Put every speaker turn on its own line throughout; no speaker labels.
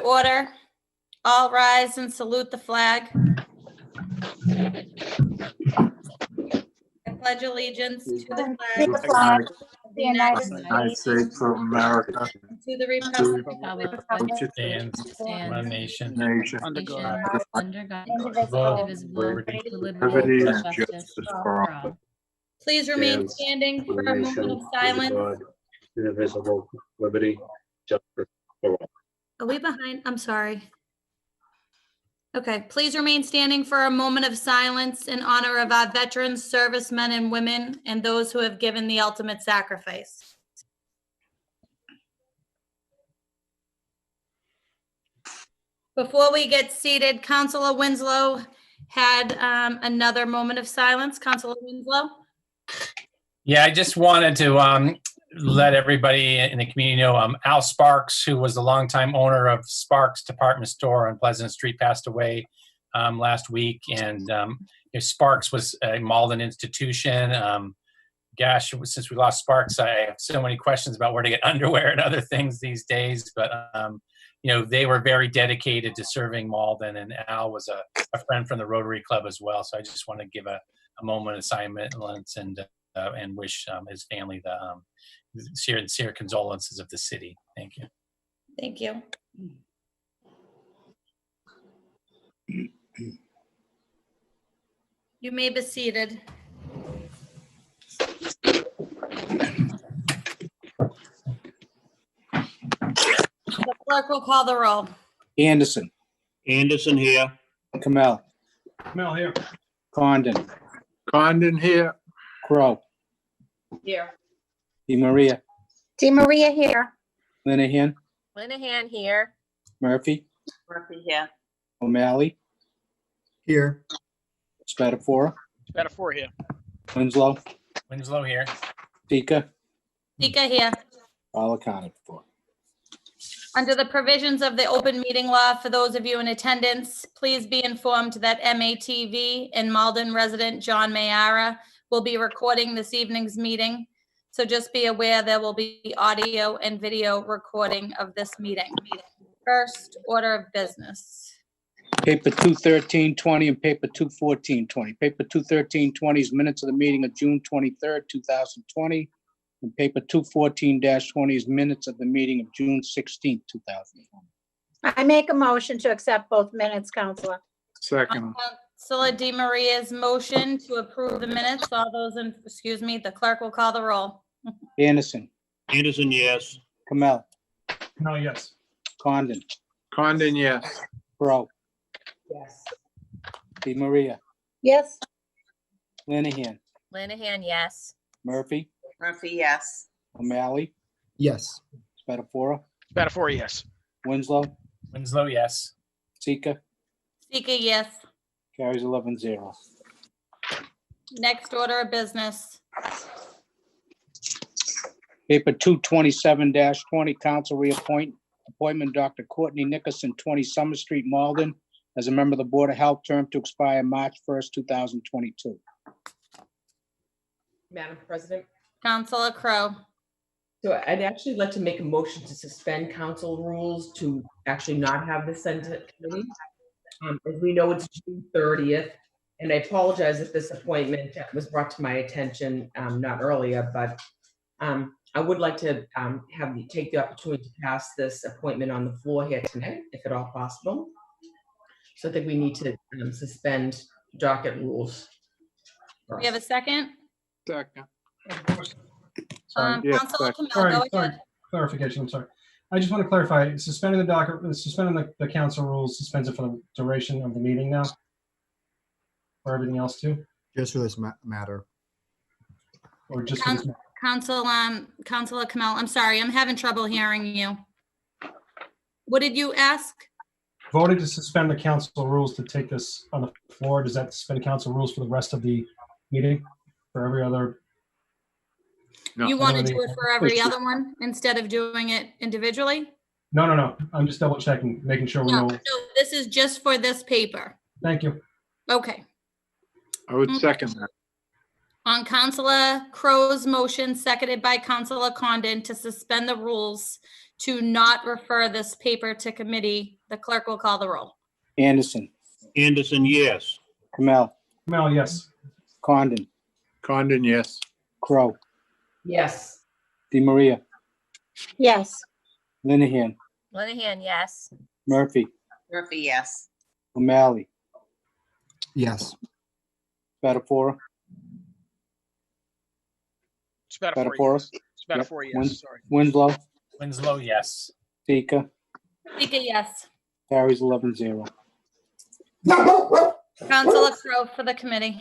order. All rise and salute the flag. I pledge allegiance to the flag of the United
States of America,
and to the republic
which it
stands one nation,
under God,
under God,
indivisible,
indivisible, with
liberty
liberty
and
and
justice
justice
for
for
all.
all.
Please remain
Yes.
standing for a moment of silence.
Indivisible, liberty, justice for all.
Are we behind? I'm sorry. Okay, please remain standing for a moment of silence in honor of our veterans, servicemen and women, and those who have given the ultimate sacrifice. Before we get seated, Councillor Winslow had another moment of silence. Councillor Winslow?
Yeah, I just wanted to let everybody in the community know Al Sparks, who was the longtime owner of Sparks Department Store on Pleasant Street, passed away last week. And Sparks was a Malden institution. Gosh, since we lost Sparks, I have so many questions about where to get underwear and other things these days. But they were very dedicated to serving Malden, and Al was a friend from the Rotary Club as well. So I just want to give a moment of silence and wish his family the sincere condolences of the city. Thank you.
Thank you. You may be seated. The clerk will call the roll.
Anderson,
Anderson here.
Kamel,
Mel here.
Condon,
Condon here.
Crow,
Here.
Maria,
Maria here.
Linehan,
Linehan here.
Murphy,
Murphy here.
O'Malley,
Here.
Spatafora,
Spatafora here.
Winslow,
Winslow here.
Pika,
Speaker here.
all accounted for.
Under the provisions of the open meeting law, for those of you in attendance, please be informed that MATV and Malden resident John Mayara will be recording this evening's meeting. So just be aware there will be audio and video recording of this meeting. First order of business.
Paper 21320 and paper 21420. Paper 21320 is minutes of the meeting of June 23rd, 2020. And paper 214-20 is minutes of the meeting of June 16th, 2020.
I make a motion to accept both minutes, Councillor.
Second.
Councilor Di Maria's motion to approve the minutes. All those in, the clerk will call the roll.
Anderson,
Anderson, yes.
Kamel,
No, yes.
Condon,
Condon, yes.
Crow,
Yes.
Maria,
Yes.
Linehan,
Linehan, yes.
Murphy,
Murphy, yes.
O'Malley,
Yes.
Spatafora,
Spatafora, yes.
Winslow,
Winslow, yes.
Sika,
Speaker, yes.
carries 11-0.
Next order of business.
Paper 227-20, council appointment Dr. Courtney Nickerson, 20 Summer Street, Malden, as a member of the Board of Health, term to expire March 1st, 2022.
Madam President,
Councilor Crowe.
so I'd actually like to make a motion to suspend council rules to actually not have this sent to committee. As we know, it's June 30th, and I apologize if this appointment was brought to my attention not earlier, but I would like to take the opportunity to pass this appointment on the floor here tonight, if at all possible. So I think we need to suspend docket rules.
We have a second.
Second.
Councilor Kamel, go ahead.
Clarification, I'm sorry. I just want to clarify, suspending the docket, suspending the council rules suspends it for the duration of the meeting now? Or everything else too?
Just for this matter.
Or just for this matter?
Councilor Kamel, I'm sorry, I'm having trouble hearing you. What did you ask?
Voted to suspend the council rules to take this on the floor. Does that suspend council rules for the rest of the meeting? For every other?
No.
You want to do it for every other one instead of doing it individually?
No. I'm just double checking, making sure we
No,
know.
this is just for this paper.
Thank you.
Okay.
I would second that.
On Councilor Crow's motion, seconded by Councilor Condon, to suspend the rules to not refer this paper to committee. The clerk will call the roll.
Anderson,
Anderson, yes.
Kamel,
Kamel, yes.
Condon,
Condon, yes.
Crow,
Yes.
DeMaria,
Yes.
Linehan,
Linehan, yes.
Murphy,
Murphy, yes.
O'Malley,
Yes.
Spatafora,
Spatafora, yes.
Yep.
Spatafora, yes, sorry.
Winslow,
Winslow, yes.
Sika,
Sika, yes.
carries 11-0.
Councilor Crowe for the committee.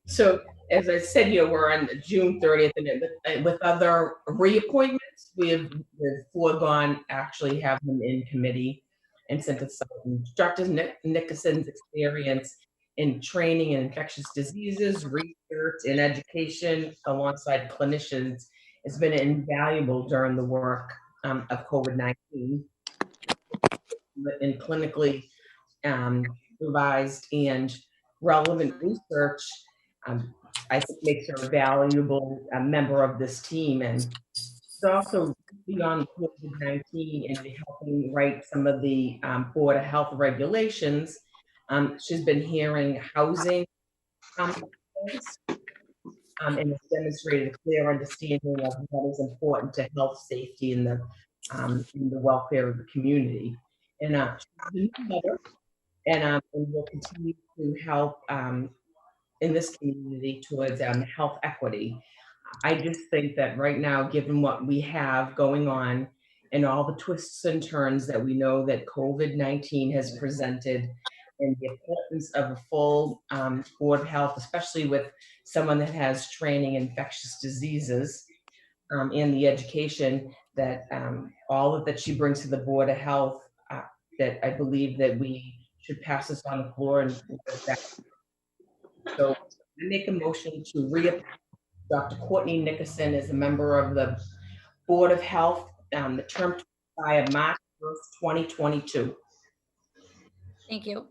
So as I said, we're on June 30th, and with other reappointments, we've foregone actually have them in committee and sent us some. Dr. Nickerson's experience in training in infectious diseases, research, and education alongside clinicians has been invaluable during the work of COVID-19 and clinically revised and relevant research. I think makes her a valuable member of this team, and it's also beyond COVID-19 and helping write some of the Board of Health regulations. She's been hearing housing and has demonstrated a clear understanding of what is important to health, safety, and the welfare of the community. And she's a new mother, and will continue to help in this community towards health equity. I just think that right now, given what we have going on and all the twists and turns that we know that COVID-19 has presented, and the importance of a full Board of Health, especially with someone that has training in infectious diseases and the education that all of that she brings to the Board of Health, that I believe that we should pass this on the floor and so I make a motion to reappoint Dr. Courtney Nickerson as a member of the Board of Health, the term to expire March 1st, 2022.
Thank you.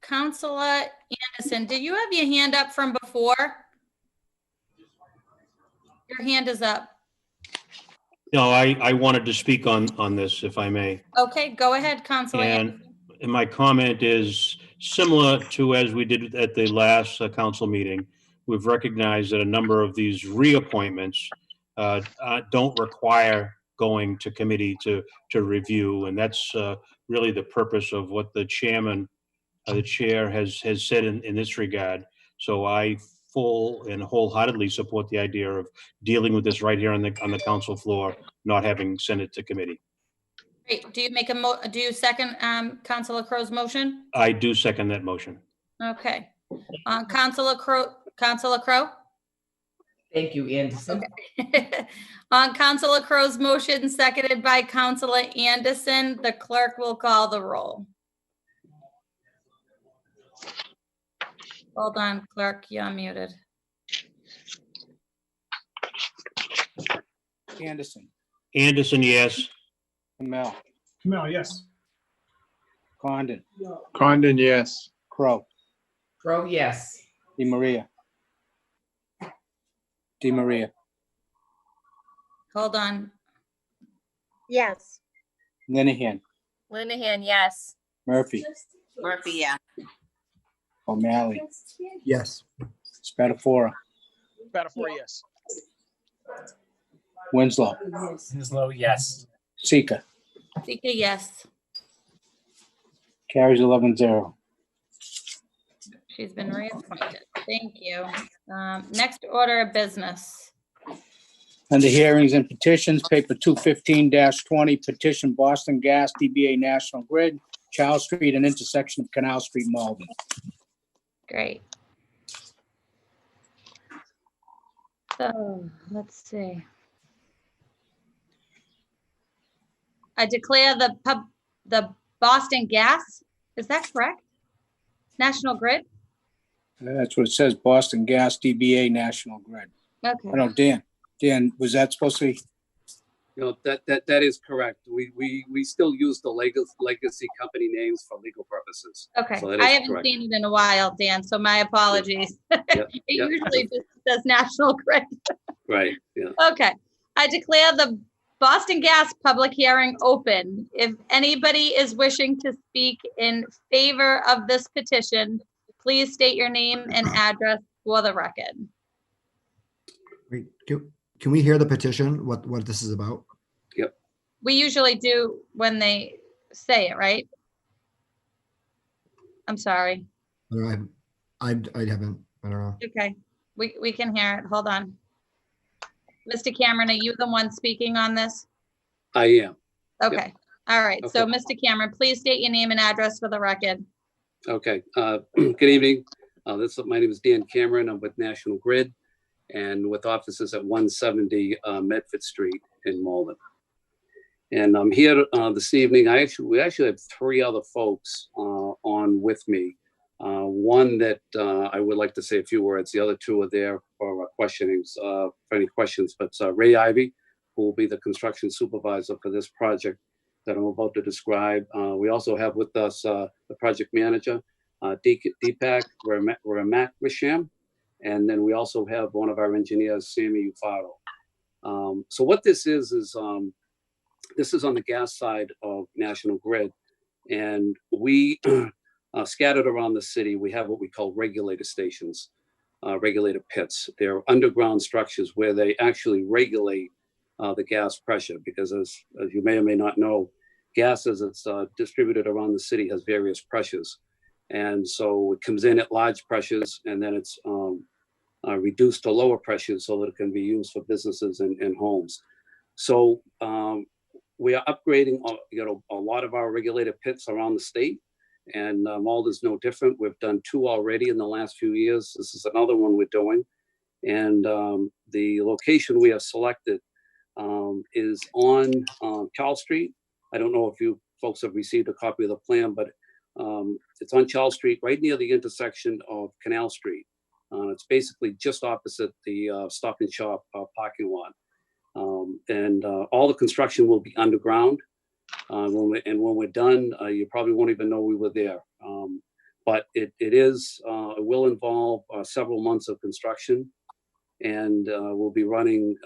Councilor Anderson, did you have your hand up from before? Your hand is up.
No, I wanted to speak on this, if I may.
Okay, go ahead, Councilor Anderson.
And my comment is similar to as we did at the last council meeting. We've recognized that a number of these reappointments don't require going to committee to review, and that's really the purpose of what the chair has said in this regard. So I full and wholeheartedly support the idea of dealing with this right here on the council floor, not having sent it to committee.
Great. Do you make do you second Councilor Crow's motion?
I do second that motion.
Okay. Councilor Crow?
Thank you, Anderson.
Okay. On Councilor Crow's motion, seconded by Councilor Anderson, the clerk will call the roll. Hold on, clerk, you're muted.
Anderson,
Anderson, yes.
Kamel,
Kamel, yes.
Condon,
Condon, yes.
Crow,
Crow, yes.
DeMaria,
Hold on.
Yes.
Linehan,
Linehan, yes.
Murphy,
Murphy, yeah.
O'Malley,
Yes.
Spatafora,
Spatafora, yes.
Winslow,
Winslow, yes.
Sika,
Sika, yes.
carries 11-0.
She's been reappointed. Thank you. Next order of business.
Under hearings and petitions, paper 215-20, petition Boston Gas, DBA National Grid, Charles Street and intersection of Canal Street, Malden.
Great. So let's see. I declare the Boston Gas, is that correct? National Grid?
That's what it says, Boston Gas, DBA National Grid.
Okay.
I know, Dan, was that supposed to be?
No, that is correct. We still use the legacy company names for legal purposes.
Okay,
So that
I
is
haven't
correct.
seen it in a while, Dan, so my apologies.
Yep,
It
yep.
usually just says National Grid.
Right, yeah.
Okay, I declare the Boston Gas public hearing open. If anybody is wishing to speak in favor of this petition, please state your name and address for the record.
Wait, can we hear the petition, what this is about?
We usually do when they say it, right? I'm sorry.
I don't know, I haven't, I don't know.
Okay, we can hear it. Hold on. Mr. Cameron, are you the one speaking on this?
I am.
Okay, all right. So,
Okay.
Mr. Cameron, please state your name and address for the record.
Okay. Good evening. My name is Dan Cameron. I'm with National Grid and with offices at 170 Medford Street in Malden. And I'm here this evening. We actually have three other folks on with me. One that I would like to say a few words. The other two are there for questionings, for any questions. But Ray Ivy, who will be the construction supervisor for this project that I'm about to describe. We also have with us the project manager, Deepak Ramakvisham. And then we also have one of our engineers, Sammy Ufaro. So what this is this is on the gas side of National Grid. And we scattered around the city, we have what we call regulator stations, regulator pits. They're underground structures where they actually regulate the gas pressure, because as you may or may not know, gas as it's distributed around the city has various pressures. And so it comes in at large pressures and then it's reduced to lower pressures so that it can be used for businesses and homes. So we are upgrading a lot of our regulator pits around the state, and Malden's no different. We've done 2 already in the last few years. This is another one we're doing. And the location we have selected is on Charles Street. I don't know if you folks have received a copy of the plan, but it's on Charles Street, right near the intersection of Canal Street. It's basically just opposite the Stop and Shop parking lot. And all the construction will be underground. When we're done, you probably won't even know we were there. But it will involve several months of construction. And we'll be running,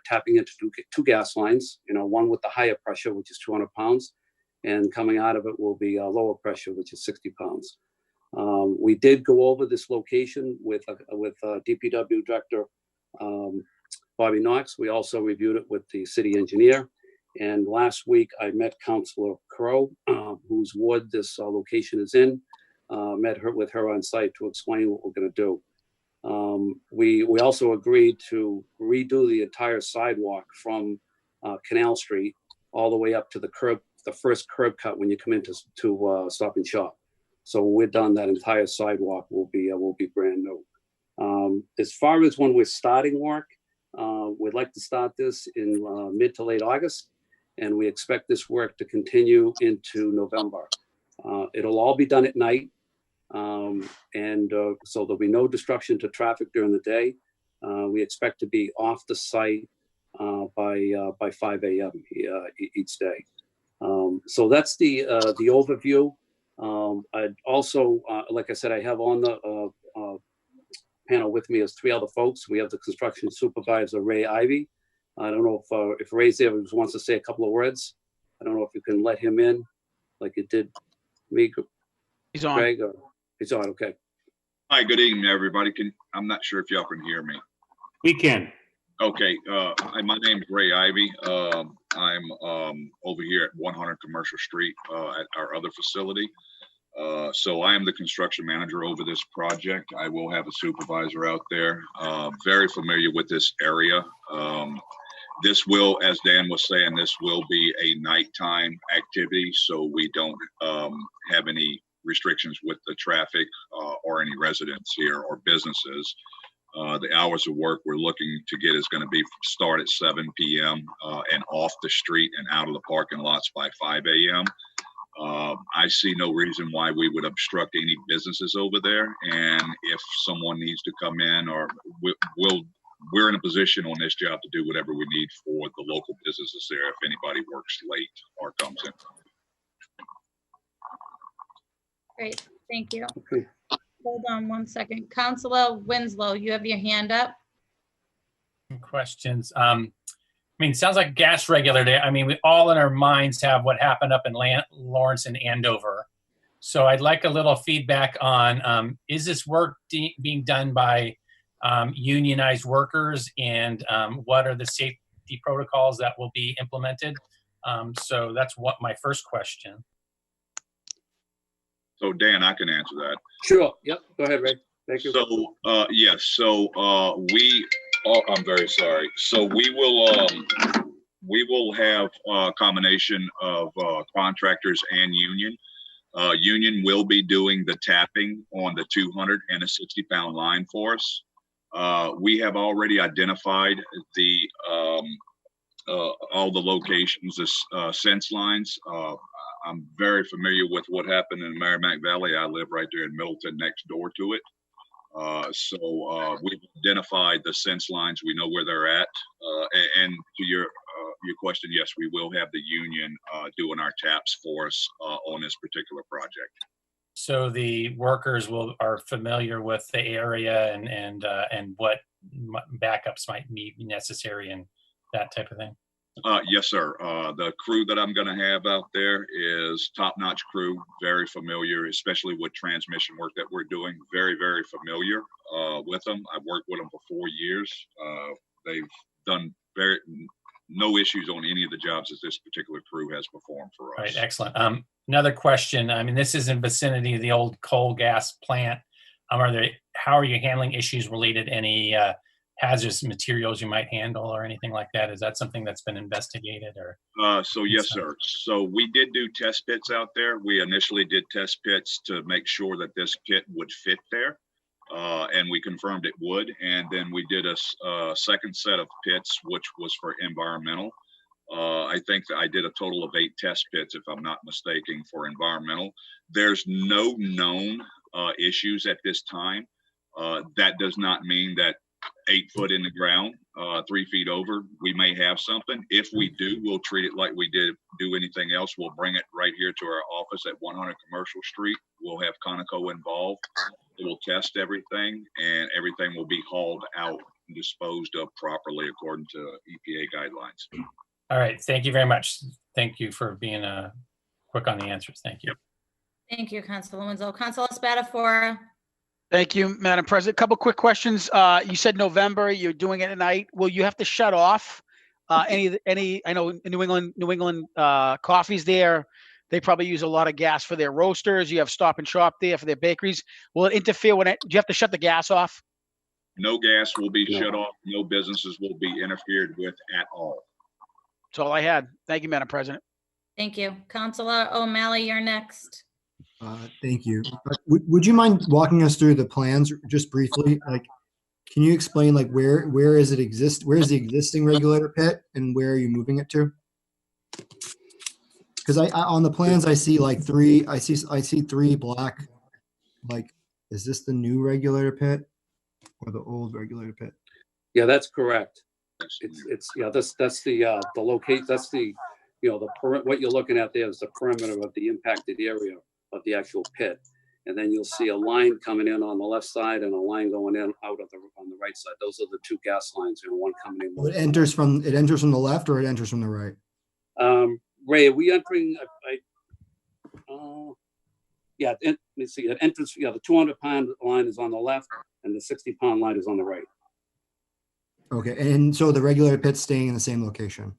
tapping into two gas lines, one with the higher pressure, which is 200 pounds. And coming out of it will be a lower pressure, which is 60 pounds. We did go over this location with DPW Director Bobby Knox. We also reviewed it with the city engineer. And last week I met Councillor Crow, whose ward this location is in, met with her on site to explain what we're going to do. We also agreed to redo the entire sidewalk from Canal Street all the way up to the curb, the first curb cut when you come into Stop and Shop. So when we're done, that entire sidewalk will be brand new. As far as when we're starting work, we'd like to start this in mid to late August, and we expect this work to continue into November. It'll all be done at night. So there'll be no disruption to traffic during the day. We expect to be off the site by 5 a.m. Each day. So that's the overview. I'd also, like I said, I have on the panel with me as 3 other folks. We have the construction supervisor, Ray Ivy. I don't know if Ray's there, just wants to say a couple of words. I don't know if you can let him in like you did me.
He's on.
Greg, he's on, okay.
Hi, good evening, everybody. I'm not sure if y'all can hear me.
We can.
Okay, my name is Ray Ivy. I'm over here at 100 Commercial Street at our other facility. So I am the construction manager over this project. I will have a supervisor out there, very familiar with this area. This will, as Dan was saying, this will be a nighttime activity, so we don't have any restrictions with the traffic or any residents here or businesses. The hours of work we're looking to get is going to be start at 7 p.m. And off the street and out of the parking lots by 5 a.m. I see no reason why we would obstruct any businesses over there. And if someone needs to come in, or we're in a position on this job to do whatever we need for the local businesses there if anybody works late or comes in.
Great, thank you.
Okay.
Hold on one second. Councillor Winslow, you have your hand up.
Questions. mean, it sounds like gas regulator. I mean, we all in our minds have what happened up in Lawrence and Andover. So I'd like a little feedback on, is this work being done by unionized workers, and what are the safety protocols that will be implemented? So that's what my first question.
So Dan, I can answer that.
Sure. Yep. Go ahead, Ray. Thank you.
So, yes, so, I'm very sorry. So we will have a combination of contractors and union. Union will be doing the tapping on the 200 and a 60-pound line for us. We have already identified the all the locations, the sense lines. I'm very familiar with what happened in Merrimack Valley. I live right there in Middleton, next door to it. So we've identified the sense lines. We know where they're at. And to your question, yes, we will have the union doing our taps for us on this particular project.
So the workers are familiar with the area and what backups might be necessary and that type of thing.
Yes, sir. The crew that I'm going to have out there is top-notch crew, very familiar, especially with transmission work that we're doing. Very, very familiar with them. I've worked with them for 4 years. They've done no issues on any of the jobs that this particular crew has performed for us.
Right, excellent. Another question. I mean, this is in vicinity of the old coal gas plant. How are you handling issues related to any hazardous materials you might handle or anything like that? Is that something that's been investigated or?
So yes, sir. So we did do test pits out there. We initially did test pits to make sure that this pit would fit there. And we confirmed it would. And then we did a second set of pits, which was for environmental. I think that I did a total of 8 test pits, if I'm not mistaken, for environmental. There's no known issues at this time. That does not mean that 8 foot in the ground, 3 feet over, we may have something. If we do, we'll treat it like we did do anything else. We'll bring it right here to our office at 100 Commercial Street. We'll have Conoco involved. It will test everything, and everything will be hauled out and disposed of properly according to EPA guidelines.
All right. Thank you very much. Thank you for being quick on the answers. Thank you.
Thank you, Councilor Winslow. Councilor Spatafora.
Thank you, Madam President. Couple quick questions. You said November, you're doing it at night. Will you have to shut off any, I know in New England coffees there, they probably use a lot of gas for their roasters. You have Stop and Shop there for their bakeries. Will it interfere with it? Do you have to shut the gas off?
No gas will be shut off. No businesses will be interfered with at all.
That's all I had. Thank you, Madam President.
Thank you. Councilor O'Malley, you're next.
Thank you. Would you mind walking us through the plans just briefly? Like, can you explain like where is it exist? Where is the existing regulator pit and where are you moving it to? Because I on the plans I see like 3. I see 3 black. Like, is this the new regulator pit or the old regulator pit?
Yeah, that's correct. It's yeah. That's the locate. That's the what you're looking at there is the perimeter of the impacted area of the actual pit, and then you'll see a line coming in on the left side and a line going in out of on the right side. Those are the 2 gas lines, one coming in.
Well, it enters from the left or it enters from the right?
Ray, are we entering? Yeah. Let me see. It enters. Yeah, the 200-pound line is on the left, and the 60-pound line is on the right. Okay,
and so the regulator pit's staying in the same location?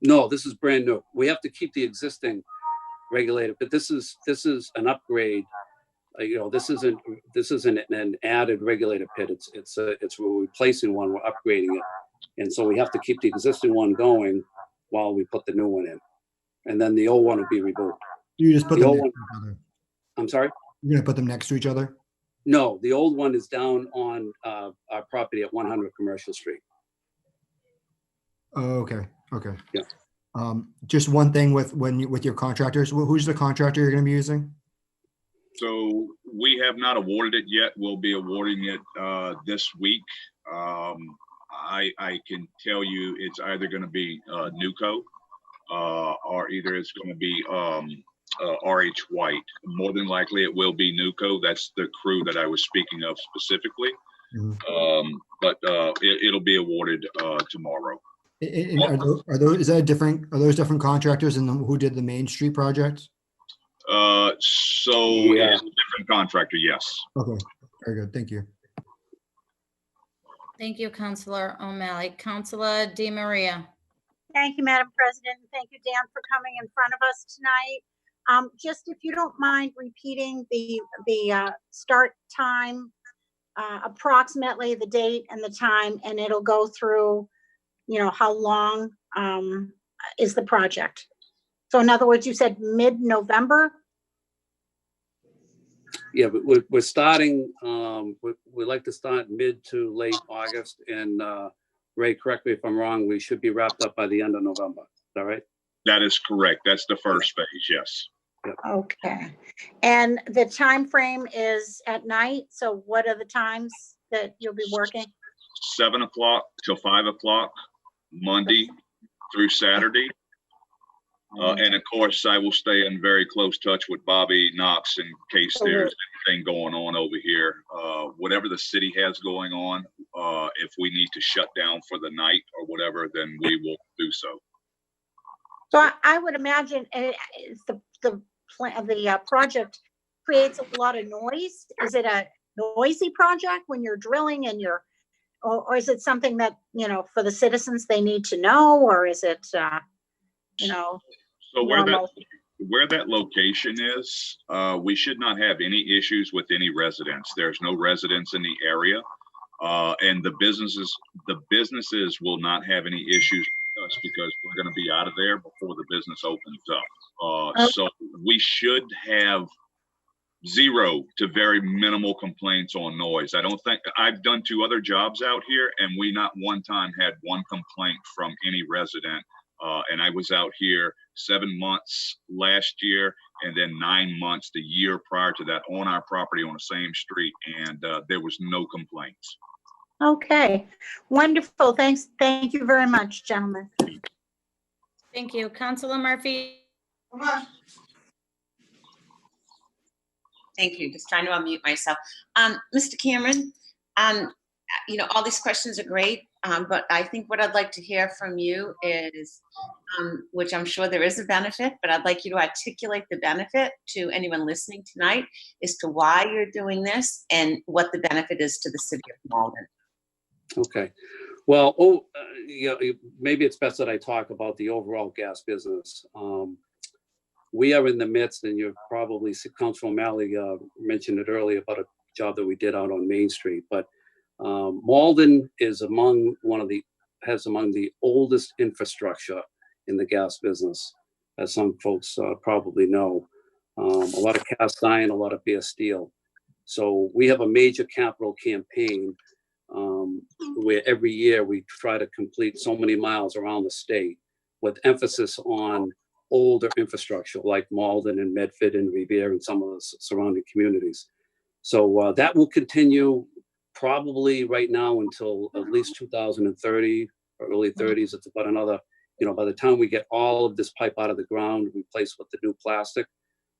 No, this is brand new. We have to keep the existing regulator, but this is an upgrade. This isn't an added regulator pit. We're replacing one. We're upgrading it, and so we have to keep the existing one going while we put the new one in, and then the old one will be removed.
You just put them next to each other.
I'm sorry?
You're gonna put them next to each other?
No, the old one is down on our property at 100 Commercial Street.
Oh, okay.
Yeah.
Just one thing with your contractors. Who's the contractor you're going to be using?
So we have not awarded it yet. We'll be awarding it this week. I can tell you it's either going to be Nuco or either it's going to be RH White. More than likely it will be Nuco. That's the crew that I was speaking of specifically. Mm-hmm. But it'll be awarded tomorrow.
Are those, are those different contractors and who did the Main Street project?
So
Yeah.
it's a different contractor, yes.
Okay, very good. Thank you.
Thank you, Councillor O'Malley. Councillor Di Maria.
Thank you, Madam President. and Thank you, Dan, for coming in front of us tonight. Just if you don't mind repeating the start time, approximately the date and the time, and it'll go through, you know, how long is the project? So in other words, you said mid-November?
Yeah, but we're starting, we'd like to start mid to late August, and Ray, correct me if I'm wrong, we should be wrapped up by the end of November. Is that right?
That is correct. That's the first phase, yes.
Okay. And the time frame is at night. So what are the times that you'll be working?
7 o'clock till 5 o'clock, Monday through Saturday. And of course, I will stay in very close touch with Bobby Knox in case there's anything going on over here. Whatever the city has going on, if we need to shut down for the night or whatever, then we will do so.
So I would imagine the project creates a lot of noise. Is it a noisy project when you're drilling and or is it something that, you know, for the citizens they need to know, or is it, you know?
So where that location is, we should not have any issues with any residents. There's no residents in the area, and the businesses will not have any issues with us because we're going to be out of there before the business opens up. So we should have zero to very minimal complaints on noise. I don't think I've done 2 other jobs out here, and we not one time had one complaint from any resident. And I was out here 7 months last year, and then 9 months the year prior to that on our property on the same street, and there was no complaints.
Okay, wonderful. Thanks. Thank you very much, gentlemen.
Thank you. Councillor Murphy.
Thank you. Just trying to unmute myself. Mr. Cameron, you know, all these questions are great, but I think what I'd like to hear from you is, which I'm sure there is a benefit, but I'd like you to articulate the benefit to anyone listening tonight as to why you're doing this and what the benefit is to the city of Malden.
Okay. Well, you know, maybe it's best that I talk about the overall gas business. We are in the midst, and you've probably, Councilor O'Malley mentioned it earlier about a job that we did out on Main Street, but Malden is among the oldest infrastructure in the gas business, as some folks probably know. A lot of cast iron, a lot of bare steel. So we have a major capital campaign where every year we try to complete so many miles around the state with emphasis on older infrastructure like Malden and Medford and Revere and some of the surrounding communities. So that will continue probably right now until at least 2030 or early 30s. It's about another, you know, by the time we get all of this pipe out of the ground, replaced with the new plastic,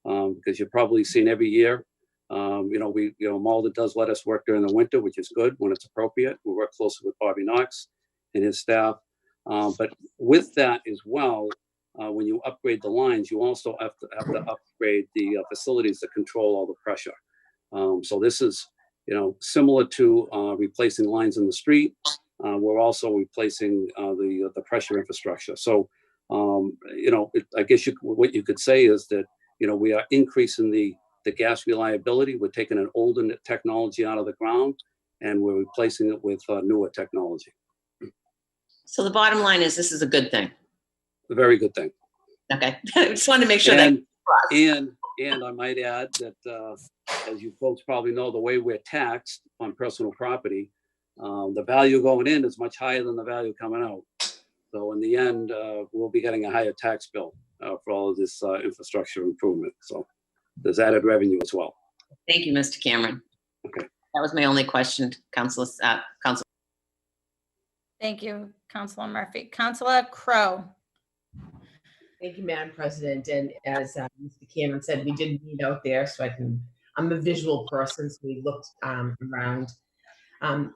because you've probably seen every year, you know, Malden does let us work during the winter, which is good when it's appropriate. We work closely with Bobby Knox and his staff. But with that as well, when you upgrade the lines, you also have to upgrade the facilities that control all the pressure. So this is, you know, similar to replacing lines in the street. We're also replacing the pressure infrastructure. So, you know, I guess what you could say is that, you know, we are increasing the gas reliability. We're taking an older technology out of the ground, and we're replacing it with newer technology.
So the bottom line is this is a good thing.
A very good thing. Okay.
I just wanted to make sure
And I might add that, as you folks probably know, the way we're taxed on personal property, the value going in is much higher than the value coming out. So in the end, we'll be getting a higher tax bill for all of this infrastructure improvement. So there's added revenue as well.
Thank you, Mr. Cameron.
Okay.
That was my only question, Councilor.
Thank you, Councilor Murphy. Councilor Crowe.
Thank you, Madam President. And as Mr. Cameron said, we did meet out there, so I'm a visual person, so we looked around. and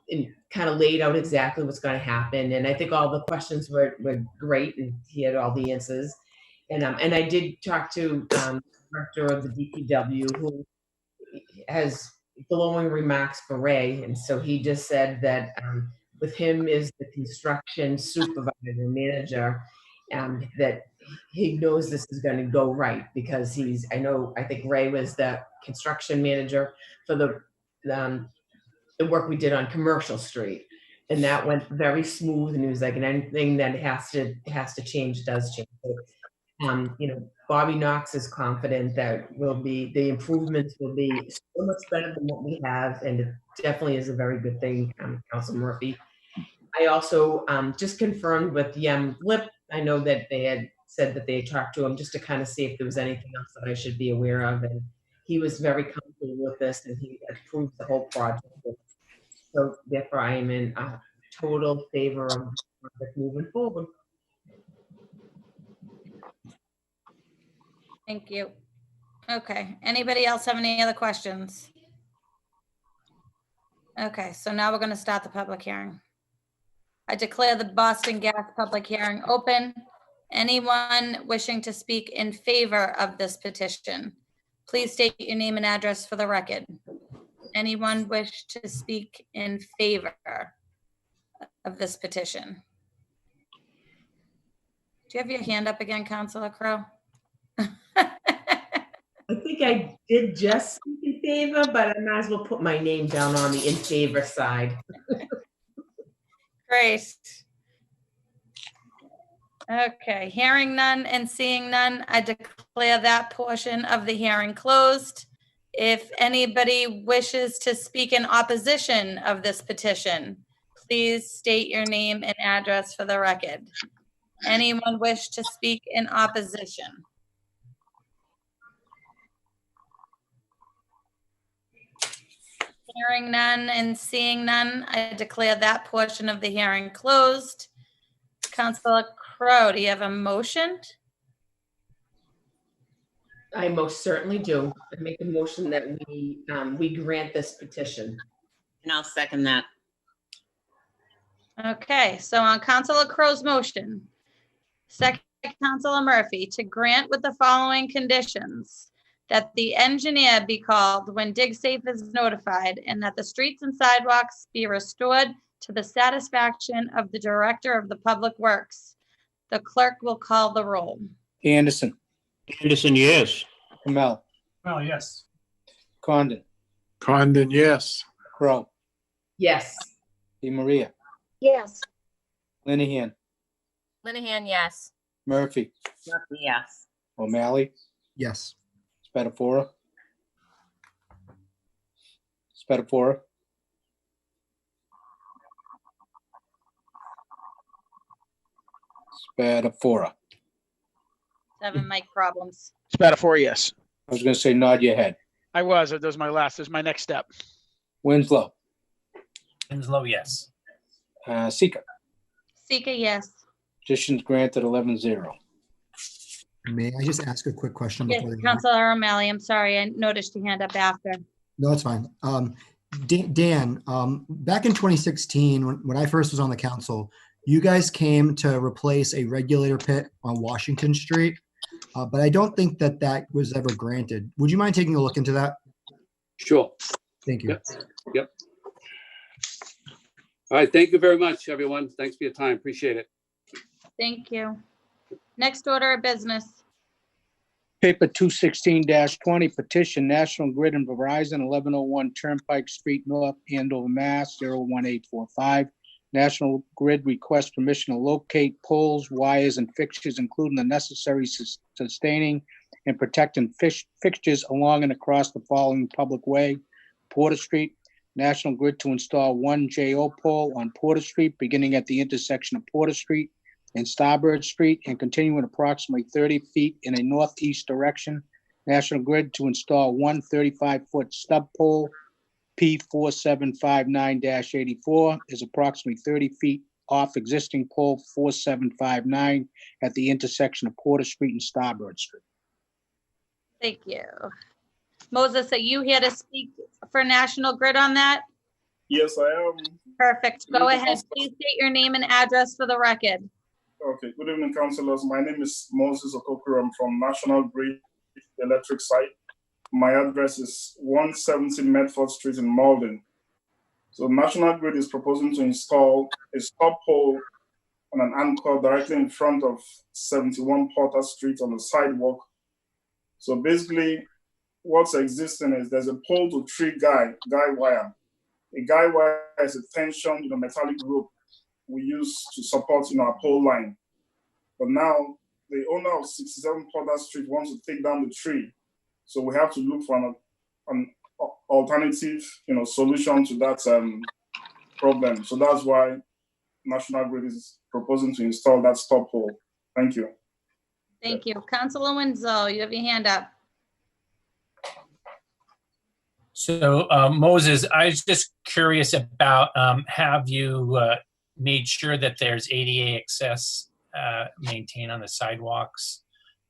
kind of laid out exactly what's going to happen. And I think all the questions were great, and he had all the answers. And I did talk to the director of the DPW, who has glowing remarks for Ray. And so he just said that with him is the construction supervisor and manager, that he knows this is going to go right, because I think Ray was the construction manager for the work we did on Commercial Street, and that went very smooth. And he was like, and anything that has to change does change. So, Bobby Knox is confident that the improvements will be so much better than what we have, and it definitely is a very good thing. Council Murphy. I also just confirmed with Yem Lip. I know that they had said that they had talked to him just to kind of see if there was anything else that I should be aware of, and he was very comfortable with this, and he approved the whole project. So therefore, I am in total favor of moving forward.
Thank you. Okay, anybody else have any other questions? Okay, so now we're going to start the public hearing. I declare the Boston Gas public hearing open. Anyone wishing to speak in favor of this petition, please state your name and address for the record. Anyone wish to speak in favor of this petition? Do you have your hand up again, Councillor Crowe?
I think I did just speak in favor, but I might as well put my name down on the in favor side.
Great. Okay, hearing none and seeing none, I declare that portion of the hearing closed. If anybody wishes to speak in opposition of this petition, please state your name and address for the record. Anyone wish to speak in opposition? Hearing none and seeing none, I declare that portion of the hearing closed. Councillor Crowe, do you have a motion?
I most certainly do. I make a motion that we grant this petition.
And I'll second that.
Okay, so on Councillor Crowe's motion, second Councillor Murphy, to grant with the following conditions: that the engineer be called when DigSafe is notified, and that the streets and sidewalks be restored to the satisfaction of the Director of the Public Works. The clerk will call the roll.
Anderson,
Anderson, yes.
Kamel,
Well, yes.
Condon,
Condon, yes.
Crowe,
Yes.
DeMaria,
Yes.
Linehan,
Linehan, yes.
Murphy,
Murphy, yes.
O'Malley,
Yes.
Spatafora, Spatafora, Spatafora.
7 mic problems.
Spatafora, yes.
I was going to say nod your head.
I was. That was my last. This is my next step.
Winslow,
Winslow, yes.
Seeker.
Seeker, yes.
Petitions granted 11-0.
May I just ask a quick question?
Yes,
before the-
Councillor O'Malley, I'm sorry, I noticed your hand up after.
No, it's fine. Dan, back in 2016, when I first was on the council, you guys came to replace a regulator pit on Washington Street, but I don't think that was ever granted. Would you mind taking a look into that?
Sure.
Thank you.
Yep. All right, thank you very much, everyone. Thanks for your time. Appreciate it.
Thank you. Next order of business.
Paper 216-20, petition National Grid and Verizon, 1101 Turnpike Street North, Andover, Mass. 01845. National Grid requests permission to locate poles, wires, and fixtures, including the necessary sustaining and protecting fixtures along and across the following public way: Porter Street. National Grid to install one JO pole on Porter Street, beginning at the intersection of Porter Street and Starbird Street and continuing approximately 30 feet in a northeast direction. National Grid to install one 35-foot stub pole, P4759-84, is approximately 30 feet off existing pole 4759 at the intersection of Porter Street and Starbird Street.
Thank you. Moses, are you here to speak for National Grid on that?
Yes, I am.
Perfect. Go ahead. Please state your name and address for the record.
Okay, good evening, councillors. My name is Moses Okokuru. I'm from National Grid Electric Site. My address is 170 Medford Street in Malden. So National Grid is proposing to install a stop pole and an anchor directly in front of 71 Porter Street on the sidewalk. So basically, what's existing is there's a pole to tree guy wire. A guy wire is a tension, metallic rope we use to support, our pole line. But now the owner of 67 Porter Street wants to take down the tree, so we have to look for an alternative, solution to that problem. So that's why National Grid is proposing to install that stop pole. Thank you.
Thank you. Councilor Winslow, you have your hand up.
So Moses, I was just curious about, have you made sure that there's ADA access maintained on the sidewalks?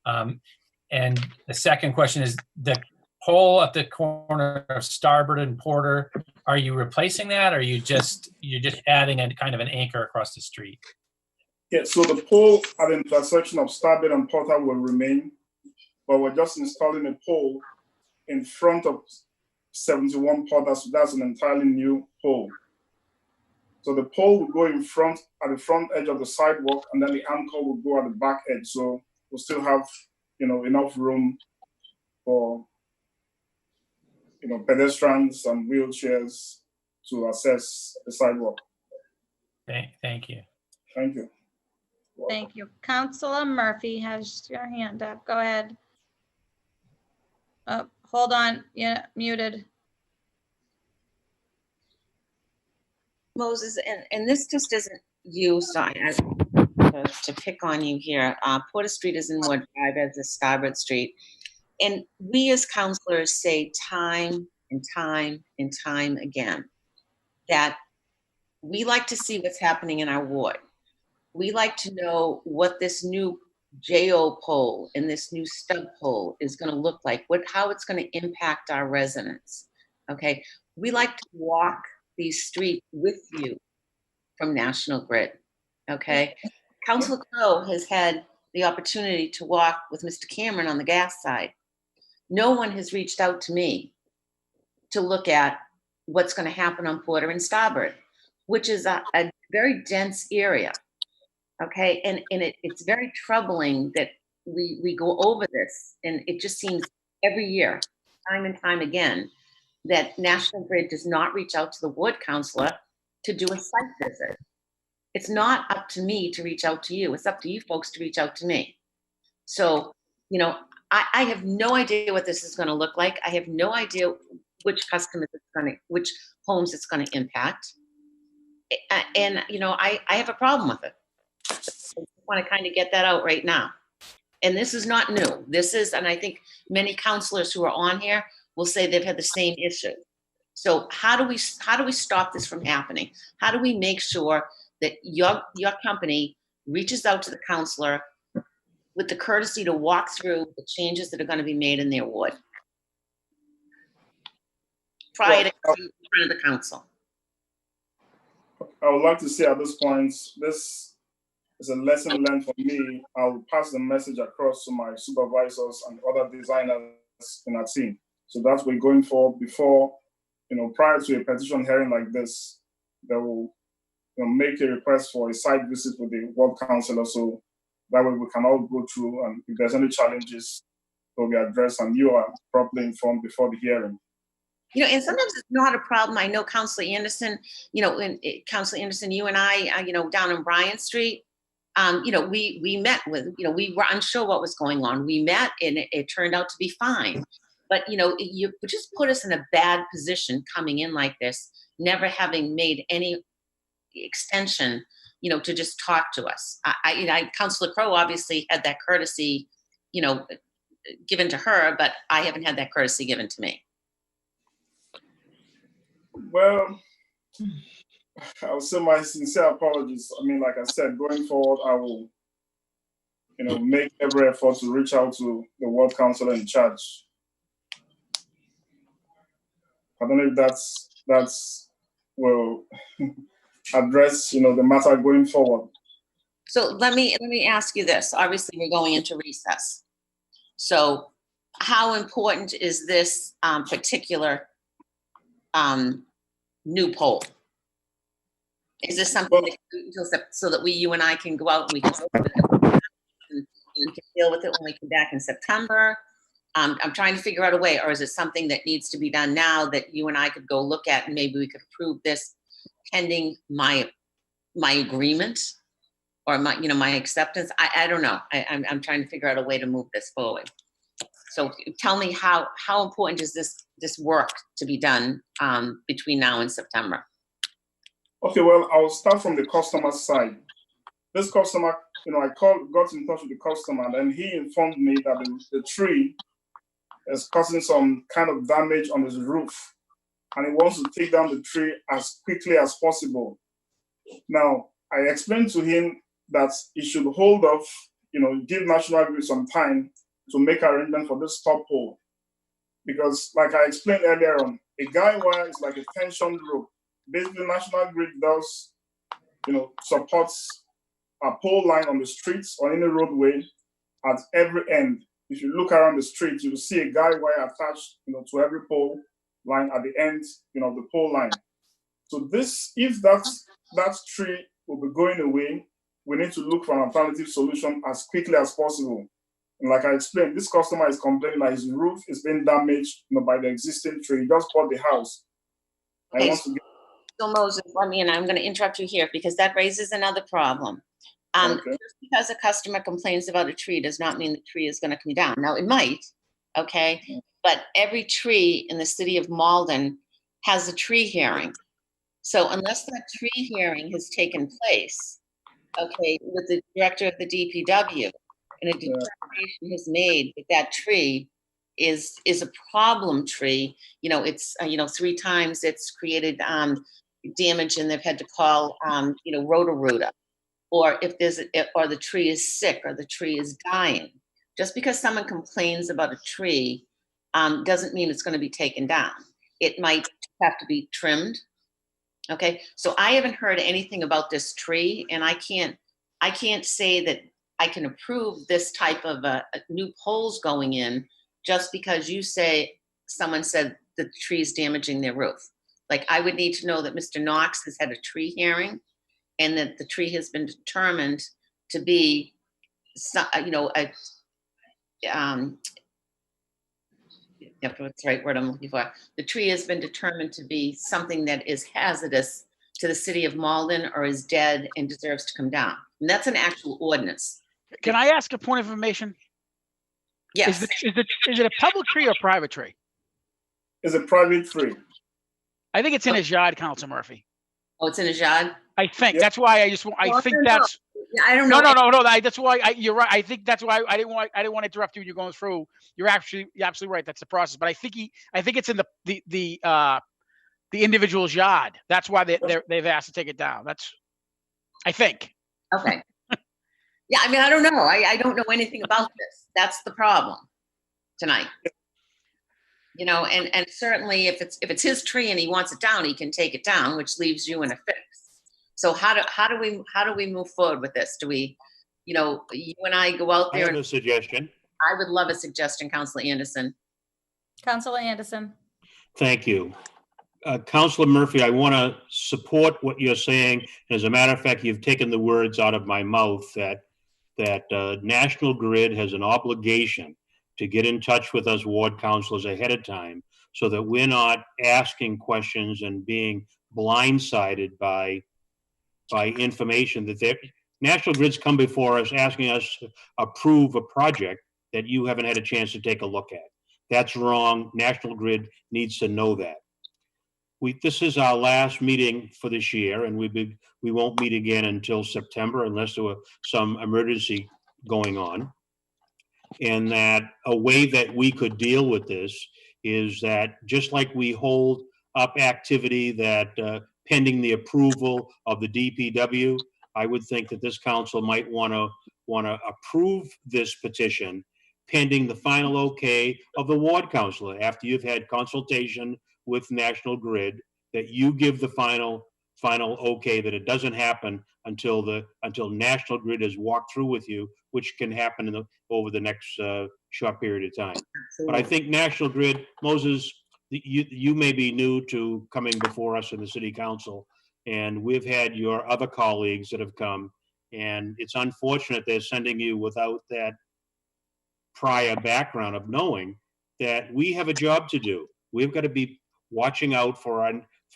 And the second question is, the pole at the corner of Starboard and Porter, are you replacing that, or you're just adding a kind of an anchor across the street?
Yeah, so the pole at the intersection of Starboard and Porter will remain, but we're just installing a pole in front of 71 Porter, so that's an entirely new pole. So the pole will go in front, at the front edge of the sidewalk, and then the anchor will go at the back edge. So we'll still have, enough room for, pedestrians and wheelchairs to access the sidewalk.
Thank you.
Thank you.
Thank you. Councilor Murphy has your hand up. Go ahead. Oh, hold on. Yeah, muted.
Moses, and this just isn't you, so to pick on you here. Porter Street is in Ward 5 as is Starboard Street. And we as councilors say time and time and time again that we like to see what's happening in our ward. We like to know what this new JO pole and this new stub pole is going to look like, how it's going to impact our residents. Okay, we like to walk these streets with you from National Grid. Okay, Councilor Crowe has had the opportunity to walk with Mr. Cameron on the gas side. No one has reached out to me to look at what's going to happen on Porter and Starboard, which is a very dense area. Okay, and it's very troubling that we go over this, and it just seems every year, time and time again, that National Grid does not reach out to the ward councilor to do a site visit. It's not up to me to reach out to you. It's up to you folks to reach out to me. So, I have no idea what this is going to look like. I have no idea which customers which homes it's going to impact. And, I have a problem with it. I want to kind of get that out right now. And this is not new. This is, and I think many councilors who are on here will say they've had the same issue. So how do we stop this from happening? How do we make sure that your company reaches out to the councilor with the courtesy to walk through the changes that are going to be made in their ward prior to coming in front of the council?
I would like to say at this point, this is a lesson learned for me. I'll pass the message across to my supervisors and other designers in our team. So that's we're going for before, prior to a petition hearing like this, they will make a request for a site visit with the ward councillor. So that way we can all go through, and if there's any challenges, they'll be addressed and you are properly informed before the hearing.
And sometimes it's not a problem. I know Councilor Anderson, Councilor Anderson, you and I, down on Bryant Street, we met with, we were unsure what was going on. We met and it turned out to be fine. But, you just put us in a bad position coming in like this, never having made any extension, to just talk to us. Councilor Crowe obviously had that courtesy, given to her, but I haven't had that courtesy given to me.
Well, I'll say my sincere apologies. Like I said, going forward, I will, make every effort to reach out to the ward councillor in charge. I don't know if that's will address, the matter going forward.
So let me ask you this. Obviously, we're going into recess. So how important is this particular new pole? Is this something that until so that you and I can go out and we can deal with it when we come back in September? I'm trying to figure out a way, or is it something that needs to be done now that you and I could go look at and maybe we could approve this pending my agreement or my acceptance? I don't know. I'm trying to figure out a way to move this forward. So tell me how important is this work to be done between now and September?
Okay, well, I'll start from the customer side. This customer, I got in touch with the customer, and he informed me that the tree is causing some kind of damage on his roof, and he wants to take down the tree as quickly as possible. Now, I explained to him that he should hold off, give National Grid some time to make arrangement for this top pole. Because like I explained earlier on, a guy wire is like a tension rope. Basically, National Grid does, supports a pole line on the streets or any roadway at every end. If you look around the street, you will see a guy wire attached, to every pole line at the end, of the pole line. So if that tree will be going away, we need to look for an alternative solution as quickly as possible. And like I explained, this customer is complaining that his roof is being damaged, by the existing tree. He just bought the house.
Okay, so Moses, and I'm going to interrupt you here because that raises another problem. Okay. Just because a customer complains about a tree does not mean the tree is going to come down. Now, it might, okay? But every tree in the city of Malden has a tree hearing. So unless that tree hearing has taken place, okay, with the director of the DPW, and a determination is made that that tree is a problem tree, it's, 3 times it's created damage and they've had to call, Roto-Rooter. Or if or the tree is sick or the tree is dying. Just because someone complains about a tree doesn't mean it's going to be taken down. It might have to be trimmed. Okay, so I haven't heard anything about this tree, and I can't say that I can approve this type of new poles going in just because someone said the tree is damaging their roof. Like, I would need to know that Mr. Knox has had a tree hearing and that the tree has been determined to be, what's the right word I'm looking for? The tree has been determined to be something that is hazardous to the city of Malden or is dead and deserves to come down. And that's an actual ordinance.
Can I ask a point of information?
Yes.
Is it a public tree or a private tree?
It's a private tree.
I think it's in his yard, Councilor Murphy.
Oh, it's in his yard?
I think that's why I think that's.
I don't know.
No. That's why you're right. I think that's why I didn't want to interrupt you when you're going through. You're absolutely right. That's the process. But I think it's in the individual's yard. That's why they've asked to take it down. I think.
Okay. Yeah, I don't know. I don't know anything about this. That's the problem tonight. And certainly if it's his tree and he wants it down, he can take it down, which leaves you in a fix. So how do we move forward with this? Do we, you and I go out there?
I have a suggestion.
I would love a suggestion, Councilor Anderson.
Councilor Anderson.
Thank you. Councilor Murphy, I want to support what you're saying. As a matter of fact, you've taken the words out of my mouth that National Grid has an obligation to get in touch with us ward councilors ahead of time so that we're not asking questions and being blindsided by information that National Grid's come before us asking us to approve a project that you haven't had a chance to take a look at. That's wrong. National Grid needs to know that. This is our last meeting for this year, and we won't meet again until September unless there were some emergency going on. And that a way that we could deal with this is that just like we hold up activity that pending the approval of the DPW, I would think that this council might want to approve this petition pending the final okay of the ward councilor after you've had consultation with National Grid that you give the final okay, that it doesn't happen until National Grid has walked through with you, which can happen over the next short period of time. But I think National Grid, Moses, you may be new to coming before us in the city council, and we've had your other colleagues that have come, and it's unfortunate they're sending you without that prior background of knowing that we have a job to do. We've got to be watching out for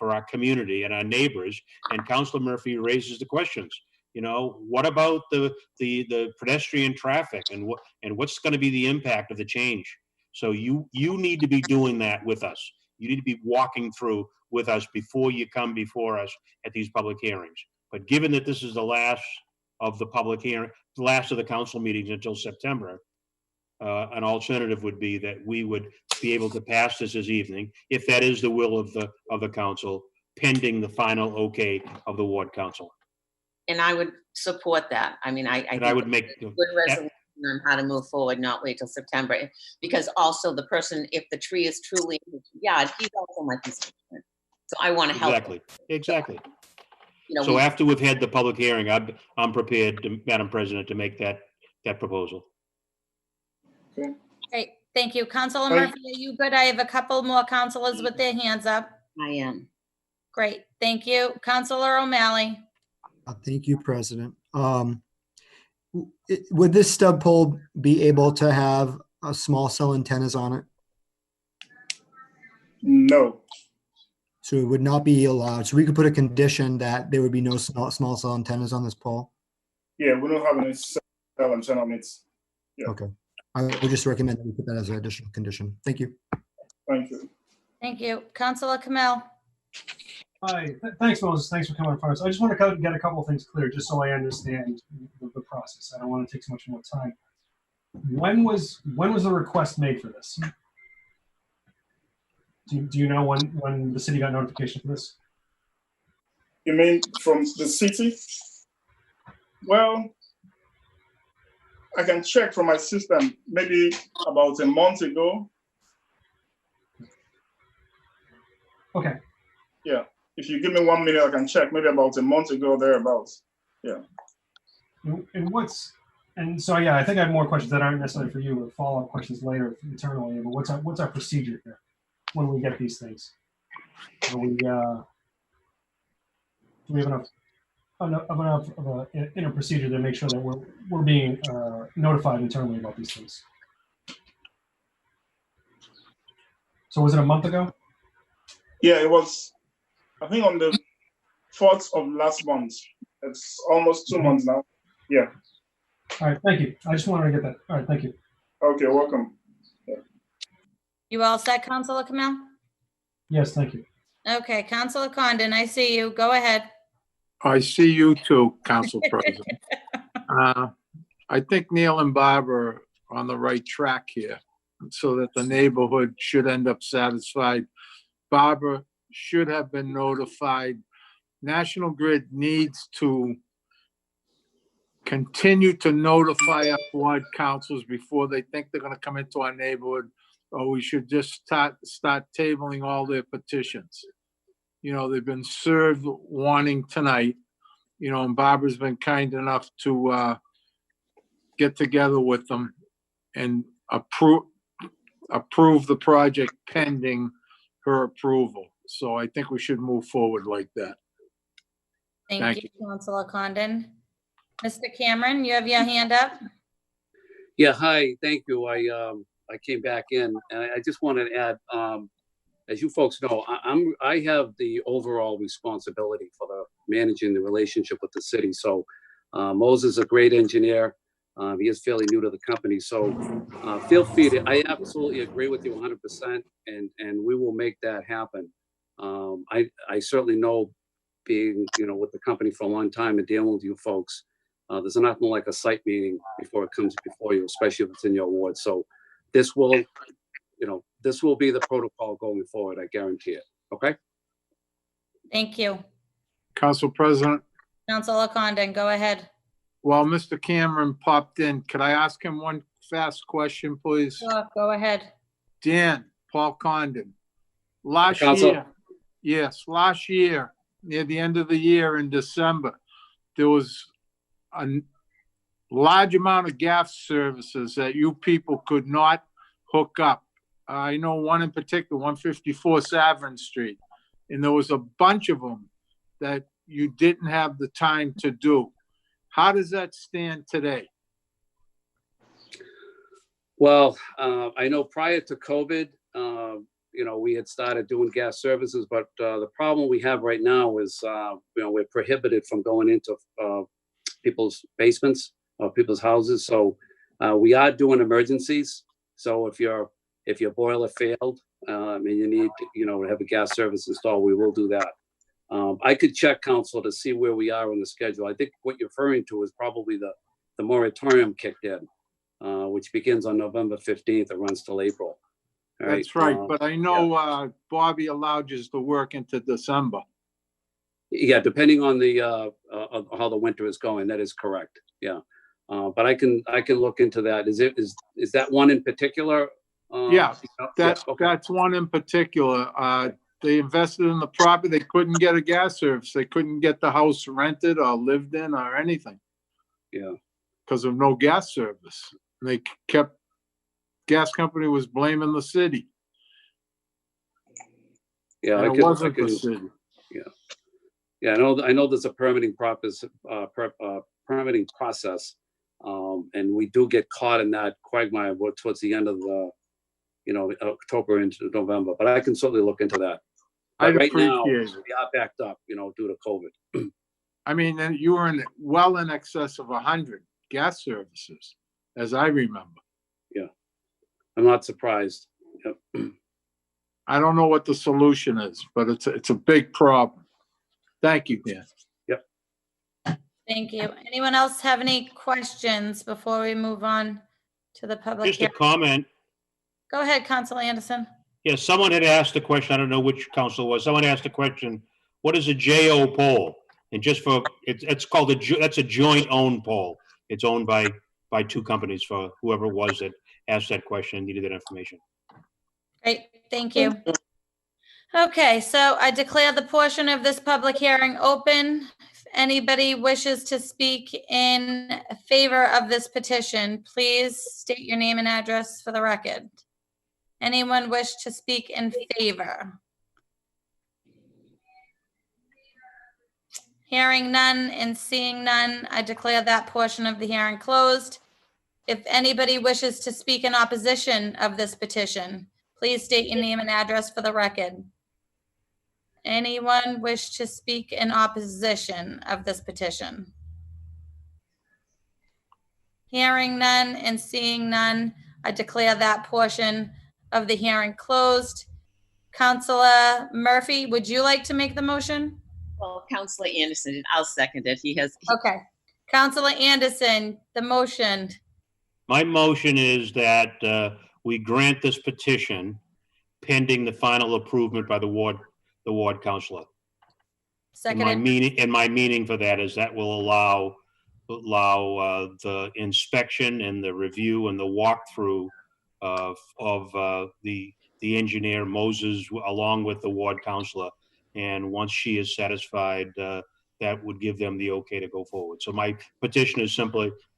our community and our neighbors. And Councilor Murphy raises the questions. You know, what about the pedestrian traffic, and what's going to be the impact of the change? So you need to be doing that with us. You need to be walking through with us before you come before us at these public hearings. But given that this is the last of the public hearing, the last of the council meetings until September, an alternative would be that we would be able to pass this evening, if that is the will of the council, pending the final okay of the ward council.
And I would support that. I mean, I think
I would make
a good resolution on how to move forward, not wait till September. Because also the person, if the tree is truly in his yard, he's also my constituent. So I want to help.
Exactly.
You know,
So after we've had the public hearing, I'm prepared, Madam President, to make that proposal.
Great, thank you. Councilor Murphy, are you good? I have a couple more councilors with their hands up.
I am.
Great, thank you. Councilor O'Malley.
Thank you, President. Would this stub pole be able to have a small cell antennas on it?
No.
So it would not be allowed. So we could put a condition that there would be no small cell antennas on this pole?
Yeah, we don't have any cell antenna on it. Yeah.
Okay. I would just recommend that we put that as an additional condition. Thank you.
Thank you.
Thank you. Councilor Kamel.
Hi, thanks, Moses. Thanks for coming in front of us. I just want to get a couple of things clear, just so I understand the process. I don't want to take too much more time. When was the request made for this? Do you know when the city got notification for this?
You mean from the city? Well, I can check from my system. Maybe about a month ago.
Okay.
Yeah. If you give me 1 minute, I can check. Maybe about a month ago, thereabouts. Yeah.
And so yeah, I think I have more questions that aren't necessarily for you, but follow-up questions later internally. But what's our procedure here when we get these things? Do we have enough of a procedure to make sure that we're being notified internally about these things? So was it a month ago?
Yeah, it was, I think, on the 4th of last month. It's almost 2 months now. Yeah.
All right, thank you. I just wanted to get that. All right, thank you.
Okay, welcome. Yeah.
You all set, Councilor Kamel?
Yes, thank you.
Okay, Councilor Condon, I see you. Go ahead.
I see you too, Council President. I think Neil and Barbara are on the right track here, so that the neighborhood should end up satisfied. Barbara should have been notified. National Grid needs to continue to notify our ward councils before they think they're going to come into our neighborhood, or we should just start tabling all their petitions. You know, they've been served warning tonight, you know, and Barbara's been kind enough to get together with them and approve the project pending her approval. So I think we should move forward like that.
Thank you, Councilor Condon. Mr. Cameron, you have your hand up?
Yeah, hi, thank you. I came back in, and I just wanted to add, as you folks know, I have the overall responsibility for managing the relationship with the city. So Moses is a great engineer. He is fairly new to the company. So feel free to, I absolutely agree with you 100%, and we will make that happen. I certainly know, being, you know, with the company for a long time and dealing with you folks, there's nothing like a site meeting before it comes before you, especially if it's in your ward. So this will, you know, this will be the protocol going forward. I guarantee it. Okay.
Thank you.
Council President.
Councilor Condon, go ahead.
While Mr. Cameron popped in, could I ask him one fast question, please?
Sure, go ahead.
Dan, Paul Condon. Last
Council.
year, Yes, last year, near the end of the year in December, there was a large amount of gas services that you people could not hook up. I know one in particular, 154 Savern Street, and there was a bunch of them that you didn't have the time to do. How does that stand today?
Well, I know prior to COVID, we had started doing gas services, but the problem we have right now is, we're prohibited from going into people's basements or people's houses. So we are doing emergencies. So if your boiler failed and you need to have a gas service installed, we will do that. I could check, Council, to see where we are on the schedule. I think what you're referring to is probably the moratorium kicked in, which begins on November 15th and runs till April. All right,
That's right, but I know Bobby allowed you to work into December.
Yeah, depending on how the winter is going, that is correct. Yeah, but I can look into that. Is that one in particular?
Yeah, that's one in particular. They invested in the property. They couldn't get a gas service. They couldn't get the house rented or lived in or anything.
Yeah,
because of no gas service. And they kept, gas company was blaming the city.
Yeah,
and it wasn't the city.
Yeah, I know there's a permitting process, and we do get caught in that quagmire towards the end of the, October into November. But I can certainly look into that. But right now, we are backed up, due to COVID.
I mean, you were well in excess of 100 gas services, as I remember.
Yeah, I'm not surprised. Yep.
I don't know what the solution is, but it's a big problem. Thank you, Dan.
Yep.
Thank you. Anyone else have any questions before we move on to the public
Just a
hearing?
comment.
Go ahead, Councilor Anderson.
Yeah, someone had asked a question. I don't know which council it was. Someone asked a question. What is a JO poll? And just for it's called that's a joint owned poll. It's owned by two companies, for whoever it was that asked that question and needed that information.
Great, thank you. Okay, so I declare the portion of this public hearing open. If anybody wishes to speak in favor of this petition, please state your name and address for the record. Anyone wish to speak in favor? Hearing none and seeing none, I declare that portion of the hearing closed. If anybody wishes to speak in opposition of this petition, please state your name and address for the record. Anyone wish to speak in opposition of this petition? Hearing none and seeing none, I declare that portion of the hearing closed. Councillor Murphy, would you like to make the motion?
Well, Councillor Anderson, I'll second it.
Okay. Councillor Anderson, the motion.
My motion is that we grant this petition pending the final approval by the ward councillor.
Second.
And my meaning for that is that will allow the inspection and the review and the walkthrough of the engineer Moses along with the ward councillor. And once she is satisfied, that would give them the okay to go forward. So my petition is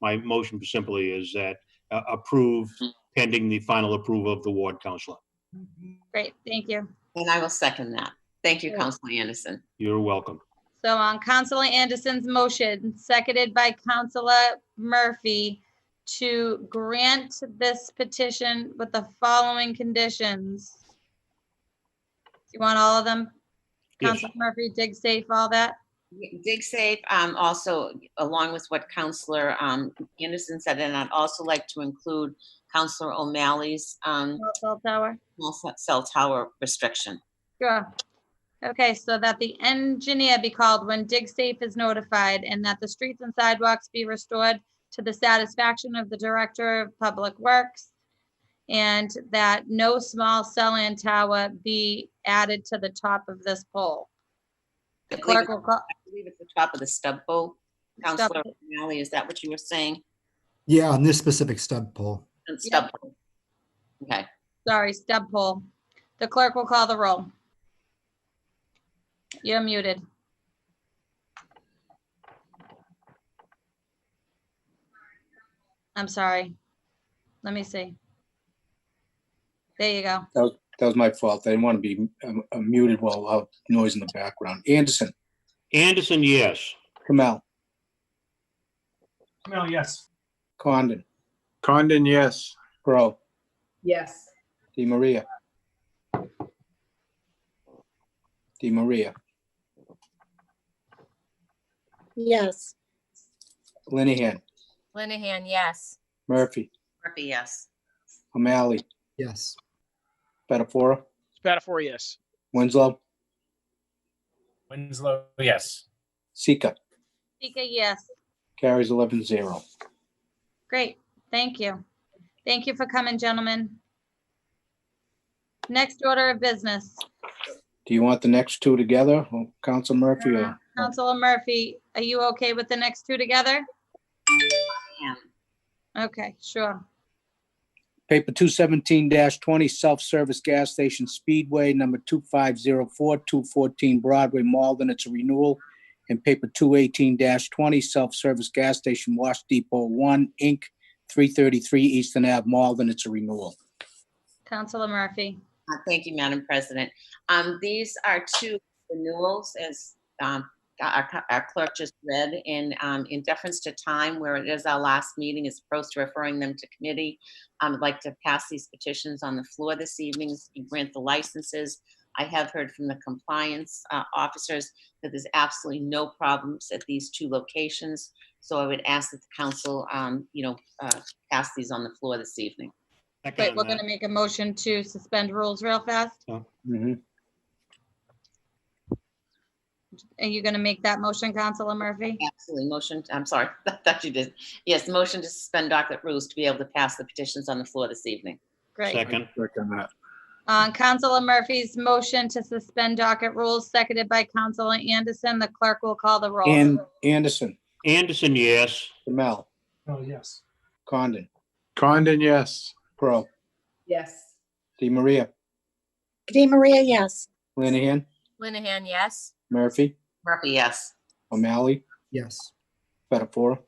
my motion simply is that approve pending the final approval of the ward councillor.
Great, thank you.
And I will second that. Thank you, Councillor Anderson.
You're welcome.
So on Councillor Anderson's motion, seconded by Councillor Murphy, to grant this petition with the following conditions. You want all of them?
Yes.
Councillor Murphy, dig safe, all that?
Dig safe, also along with what Councillor Anderson said, and I'd also like to include Councillor O'Malley's
Cell tower.
cell tower restriction.
Sure. Okay, so that the engineer be called when dig safe is notified, and that the streets and sidewalks be restored to the satisfaction of the Director of Public Works, and that no small cell and tower be added to the top of this pole. The clerk will call.
I believe it's the top of the stub pole. Councillor O'Malley, is that what you were saying?
Yeah, on this specific stub pole.
Stub pole. Okay.
Sorry, stub pole. The clerk will call the roll. You're muted. I'm sorry. Let me see. There you go.
That was my fault. I didn't want to be muted while loud noise in the background. Anderson,
Anderson, yes.
Kamel,
Kamel, yes.
Condon,
Condon, yes.
Grow,
Yes.
Di Maria. Di Maria,
Yes.
Linehan,
Linehan, yes.
Murphy,
Murphy, yes.
O'Malley,
Yes.
Spatafora,
Spatafora, yes.
Winslow,
Winslow, yes.
Sika.
Sika, yes.
Carries 11-0.
Great. Thank you. Thank you for coming, gentlemen. Next order of business.
Do you want the next two together, Council Murphy? Or
Councilor Murphy, are you okay with the next two together?
Yeah.
Okay, sure.
Paper 217-20, self-service gas station Speedway, number 2504, 214 Broadway, Malden. It's a renewal. And paper 218-20, self-service gas station Wash Depot 1, Inc., 333 Eastern Ave, Malden. It's a renewal.
Councilor Murphy.
Thank you, Madam President. These are two renewals, as our clerk just read, in deference to time, where it is our last meeting as opposed to referring them to committee. I'd like to pass these petitions on the floor this evening and grant the licenses. I have heard from the compliance officers that there's absolutely no problems at these two locations. So I would ask that the council, pass these on the floor this evening.
Wait, we're going to make a motion to suspend rules real fast.
Mhm.
Are you going to make that motion, Councilor Murphy?
Absolutely. Motion, I'm sorry, I thought you did. Yes, motion to suspend docket rules to be able to pass the petitions on the floor this evening.
Great.
Second.
Second that.
Councilor Murphy's motion to suspend docket rules, seconded by Councilor Anderson. The clerk will call the roll.
And Anderson,
Anderson, yes.
Kamel,
Oh, yes.
Condon,
Condon, yes.
Pro,
Yes.
Di Maria,
Di Maria, yes.
Linehan,
Linehan, yes.
Murphy,
Murphy, yes.
O'Malley,
Yes.
Spatafora,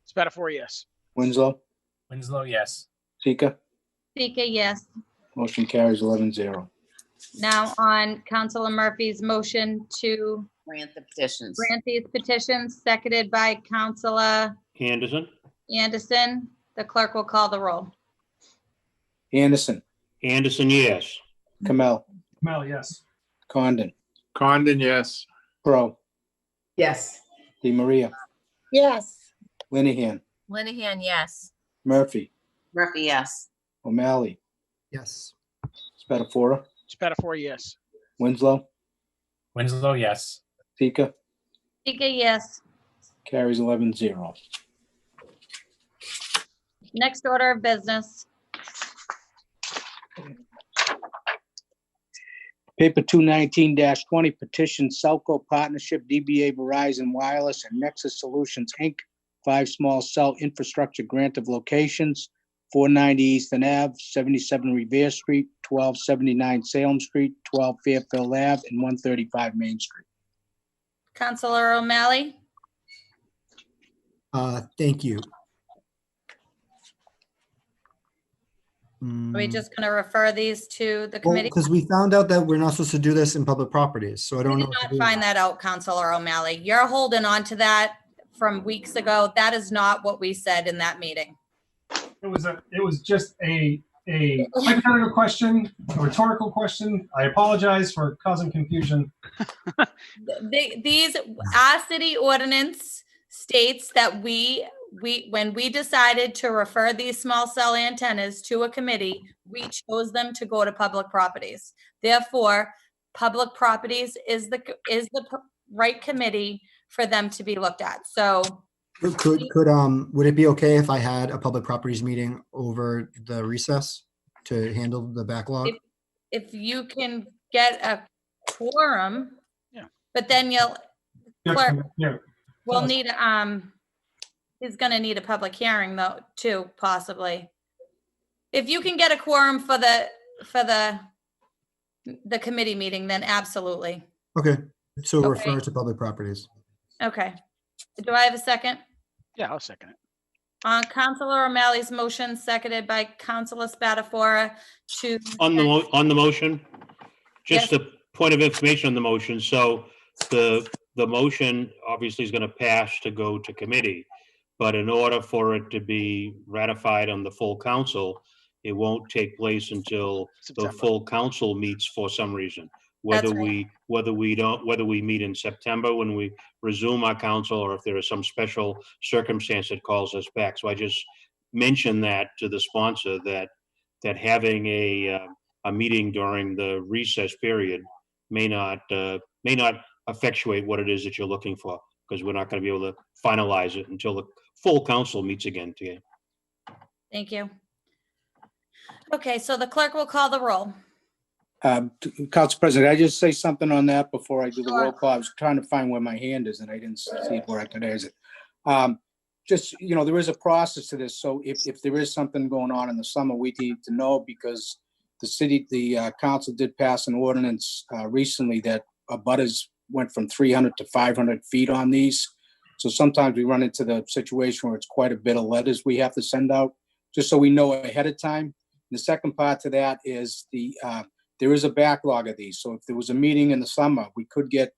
Spatafora, yes.
Winslow,
Winslow, yes.
Sika.
Sika, yes.
Motion carries 11-0.
Now on Councilor Murphy's motion to
Grant the petitions.
grant these petitions, seconded by Councilor
Anderson,
Anderson. The clerk will call the roll.
Anderson,
Anderson, yes.
Kamel,
Kamel, yes.
Condon,
Condon, yes.
Pro,
Yes.
Di Maria,
Yes.
Linehan,
Linehan, yes.
Murphy,
Murphy, yes.
O'Malley,
Yes.
Spatafora,
Spatafora, yes.
Winslow,
Winslow, yes.
Sika.
Sika, yes.
Carries 11-0.
Next order of business.
Paper 219-20, petition Celco Partnership, DBA Verizon Wireless and Nexus Solutions, Inc., 5 small cell infrastructure grant of locations, 490 Eastern Ave, 77 Revere Street, 1279 Salem Street, 12 Fairfield Ave, and 135 Main Street.
Councilor O'Malley.
Thank you.
Are we just going to refer these to the committee?
Because we found out that we're not supposed to do this in public properties, so I
We
don't
did
know.
not find that out, Councilor O'Malley. You're holding on to that from weeks ago. That is not what we said in that meeting.
It was just a hypothetical question, a rhetorical question. I apologize for causing confusion.
Our city ordinance states that when we decided to refer these small cell antennas to a committee, we chose them to go to public properties. Therefore, public properties is the right committee for them to be looked at. So
Would it be okay if I had a public properties meeting over the recess to handle the backlog?
if you can get a quorum,
Yeah.
but then clerk
Yeah.
will need, he's gonna need a public hearing though, too, possibly. If you can get a quorum for the committee meeting, then absolutely.
Okay. So
Okay.
refer to public properties.
Okay. Do I have a second?
Yeah, I'll second it.
Councillor O'Malley's motion, seconded by Councillor Spatafora to.
On the motion, just
Yes.
a point of information on the motion. So the motion obviously is going to pass to go to committee, but in order for it to be ratified on the full council, it won't take place until the
September.
full council meets for some reason.
That's
Whether
right.
whether we meet in September when we resume our council, or if there is some special circumstance that calls us back. So I just mentioned that to the sponsor, that having a meeting during the recess period may not effectuate what it is that you're looking for, because we're not going to be able to finalize it until the full council meets again today.
Thank you. Okay, so the clerk will call the roll.
Council President, I just say something on that before I do the
Sure.
roll call. I was trying to find where my hand is and I didn't see it where I could exit. Just, there is a process to this. So if there is something going on in the summer, we need to know, because the council did pass an ordinance recently that abutters went from 300 to 500 feet on these. So sometimes we run into the situation where it's quite a bit of letters we have to send out, just so we know ahead of time. And the second part to that is there is a backlog of these. So if there was a meeting in the summer, we could get,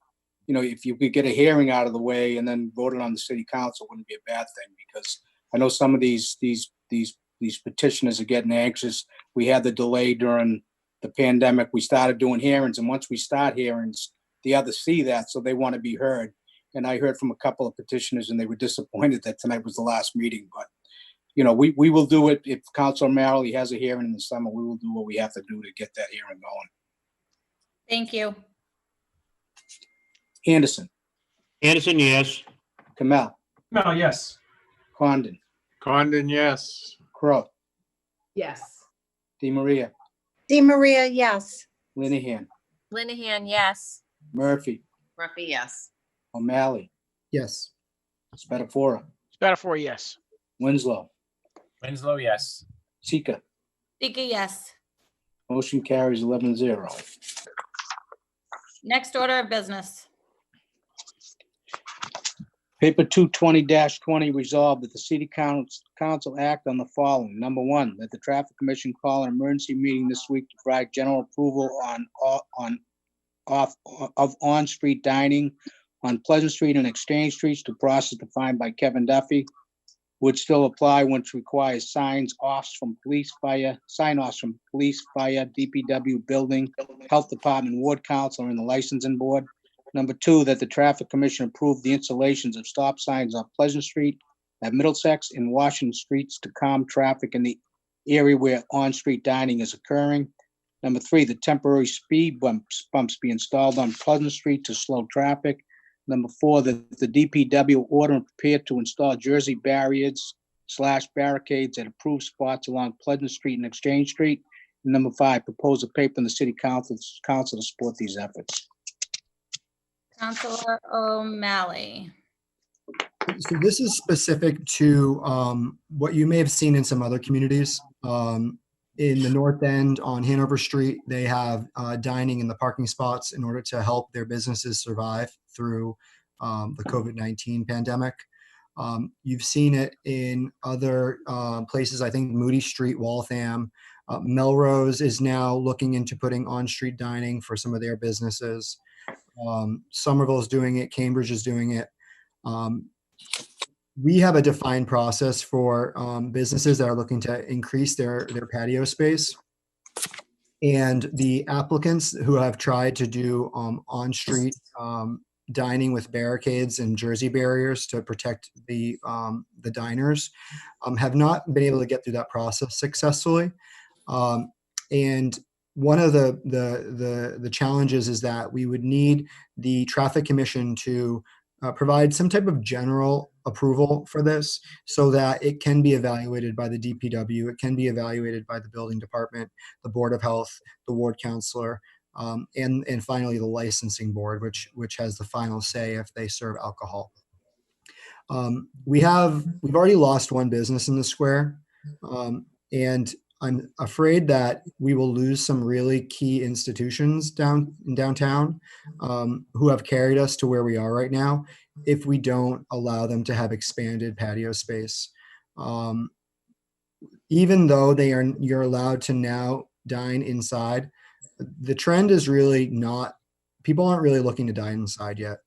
if you could get a hearing out of the way and then vote it on the city council, wouldn't be a bad thing, because I know some of these petitioners are getting anxious. We had the delay during the pandemic. We started doing hearings, and once we start hearings, the others see that, so they want to be heard. And I heard from a couple of petitioners, and they were disappointed that tonight was the last meeting. But we will do it. If Councilor O'Malley has a hearing in the summer, we will do what we have to do to get that hearing going.
Thank you.
Anderson,
Yes.
Kamel,
No, yes.
Condon,
yes.
Crow,
Yes.
DeMaria,
DeMaria, yes.
Linehan,
Linehan, yes.
Murphy,
Murphy, yes.
O'Malley,
Yes.
Spatafora,
Spatafora, yes.
Winslow,
Winslow, yes.
Sika.
Sika, yes.
Motion carries 11-0.
Next order of business.
Paper 220-20 resolved that the city council act on the following. Number one, that the traffic commission call an emergency meeting this week to provide general approval of on-street dining on Pleasant Street and Exchange Streets to process defined by Kevin Duffy, would still apply, which requires sign-offs from police, fire, DPW, building, health department, ward council, and the licensing board. Number two, that the traffic commission approved the installations of stop signs on Pleasant Street at Middlesex and Washington Streets to calm traffic in the area where on-street dining is occurring. Number three, the temporary speed bumps be installed on Pleasant Street to slow traffic. Number four, that the DPW order and prepare to install Jersey barricades at approved spots along Pleasant Street and Exchange Street. And number five, propose a paper in the city council to support these efforts.
Councillor O'Malley.
So this is specific to what you may have seen in some other communities. In the North End on Hanover Street, they have dining in the parking spots in order to help their businesses survive through the COVID-19 pandemic. You've seen it in other places. I think Moody Street, Waltham, Melrose is now looking into putting on-street dining for some of their businesses. Somerville's doing it. Cambridge is doing it. We have a defined process for businesses that are looking to increase their patio space. And the applicants who have tried to do on-street dining with barricades and Jersey barriers to protect the diners have not been able to get through that process successfully. And one of the challenges is that we would need the traffic commission to provide some type of general approval for this so that it can be evaluated by the DPW, it can be evaluated by the building department, the Board of Health, the ward counselor, and finally the licensing board, which has the final say if they serve alcohol. We've already lost one business in the square, and I'm afraid that we will lose some really key institutions downtown who have carried us to where we are right now if we don't allow them to have expanded patio space. Even though you're allowed to now dine inside, the trend is really not, people aren't really looking to dine inside yet.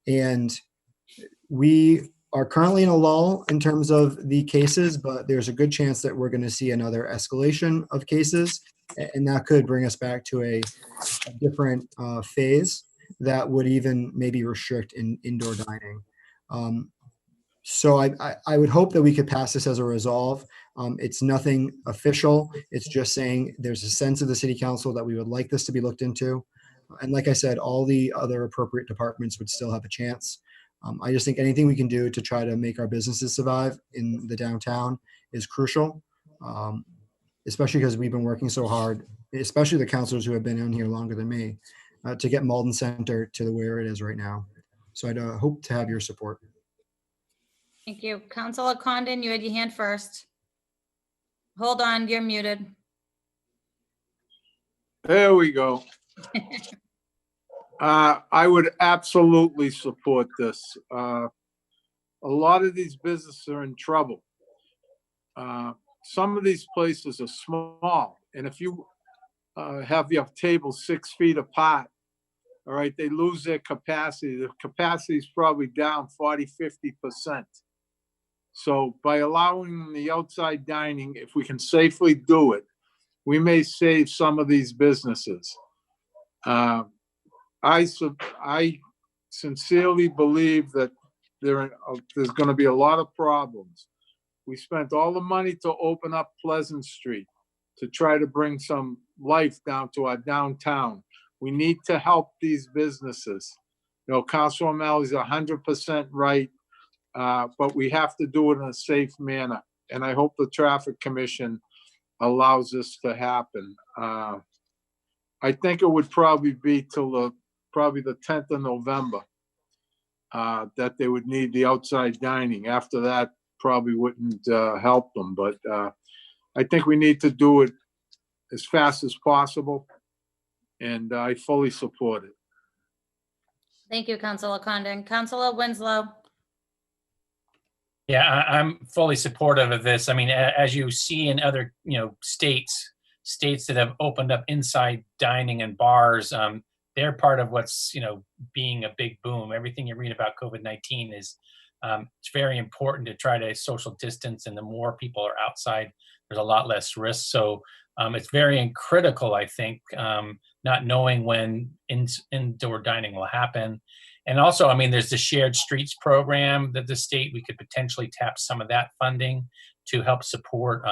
And we are currently in a lull in terms of the cases, but there's a good chance that we're going to see another escalation of cases, and that could bring us back to a different phase that would even maybe restrict indoor dining. So I would hope that we could pass this as a resolve. It's nothing official. It's just saying there's a sense of the city council that we would like this to be looked into. And like I said, all the other appropriate departments would still have a chance. I just think anything we can do to try to make our businesses survive in the downtown is crucial, especially because we've been working so hard, especially the councilors who have been in here longer than me, to get Malden Center to where it is right now. So I'd hope to have your support.
Thank you. Councillor Condon, you had your hand first. Hold on, you're muted.
There we go. I would absolutely support this. A lot of these businesses are in trouble. Some of these places are small, and if you have your tables 6 feet apart, all right, they lose their capacity. The capacity is probably down 40, 50%. So by allowing the outside dining, if we can safely do it, we may save some of these businesses. I sincerely believe that there's going to be a lot of problems. We spent all the money to open up Pleasant Street to try to bring some life down to our downtown. We need to help these businesses. You know, Councilor O'Malley's 100% right, but we have to do it in a safe manner. And I hope the Traffic Commission allows this to happen. I think it would probably be till probably the 10th of November that they would need the outside dining. After that, probably wouldn't help them. But I think we need to do it as fast as possible, and I fully support it.
Thank you, Councillor Condon. Councillor Winslow.
Yeah, I'm fully supportive of this. I mean, as you see in other, states that have opened up inside dining and bars, they're part of what's, being a big boom. Everything you read about COVID-19 is, it's very important to try to social distance, and the more people are outside, there's a lot less risk. So it's very critical, I think, not knowing when indoor dining will happen. And also, I mean, there's the Shared Streets program that the state, we could potentially tap some of that funding to help support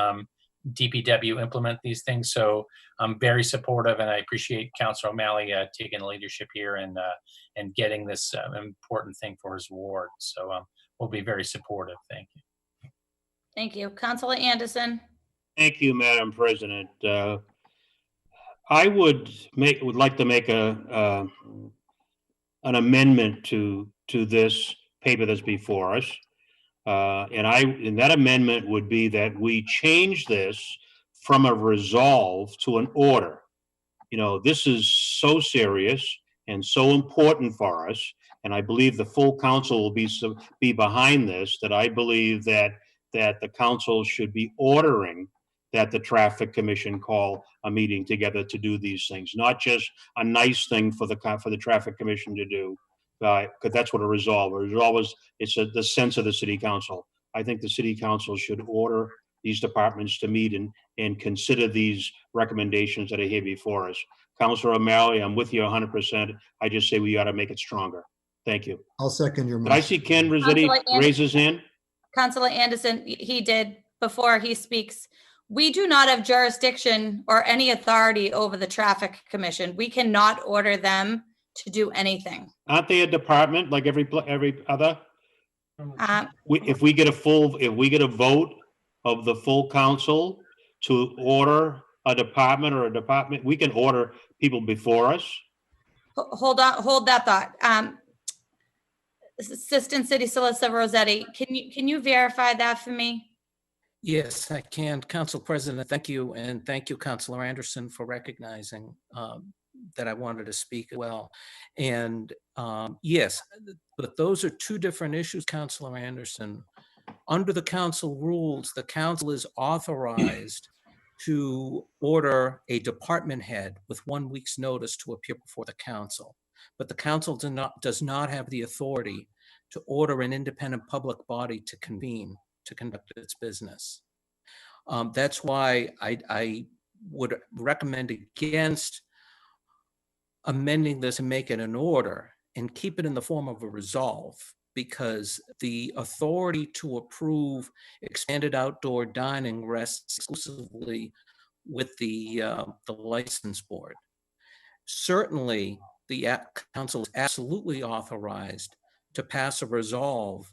DPW implement these things. So I'm very supportive, and I appreciate Councilor O'Malley taking the leadership here and getting this important thing for his ward. So we'll be very supportive. Thank you.
Thank you. Councilor Anderson.
Thank you, Madam President. I would like to make an amendment to this paper that's before us. And that amendment would be that we change this from a resolve to an order. This is so serious and so important for us, and I believe the full council will be behind this, that I believe that the council should be ordering that the Traffic Commission call a meeting together to do these things, not just a nice thing for the Traffic Commission to do, because that's what a resolve is. It's the sense of the City Council. I think the City Council should order these departments to meet and consider these recommendations that are here before us. Councilor O'Malley, I'm with you 100%. I just say we ought to make it stronger. Thank you.
I'll second your motion.
Did I see Ken Rizzetti raise his hand?
Councilor Anderson, he did before he speaks. We do not have jurisdiction or any authority over the Traffic Commission. We cannot order them to do anything.
Aren't they a department like every other? If we get a vote of the full council to order a department, we can order people before us.
Hold that thought. Assistant City Solicitor Rossetti, can you verify that for me?
Yes, I can. Council President, thank you. And thank you, Councillor Anderson, for recognizing that I wanted to speak as well. And yes, but those are two different issues, Councillor Anderson. Under the council rules, the council is authorized to order a department head with 1 week's notice to appear before the council. But the council does not have the authority to order an independent public body to convene to conduct its business. That's why I would recommend against amending this and make it an order and keep it in the form of a resolve, because the authority to approve expanded outdoor dining rests exclusively with the license board. Certainly, the council is absolutely authorized to pass a resolve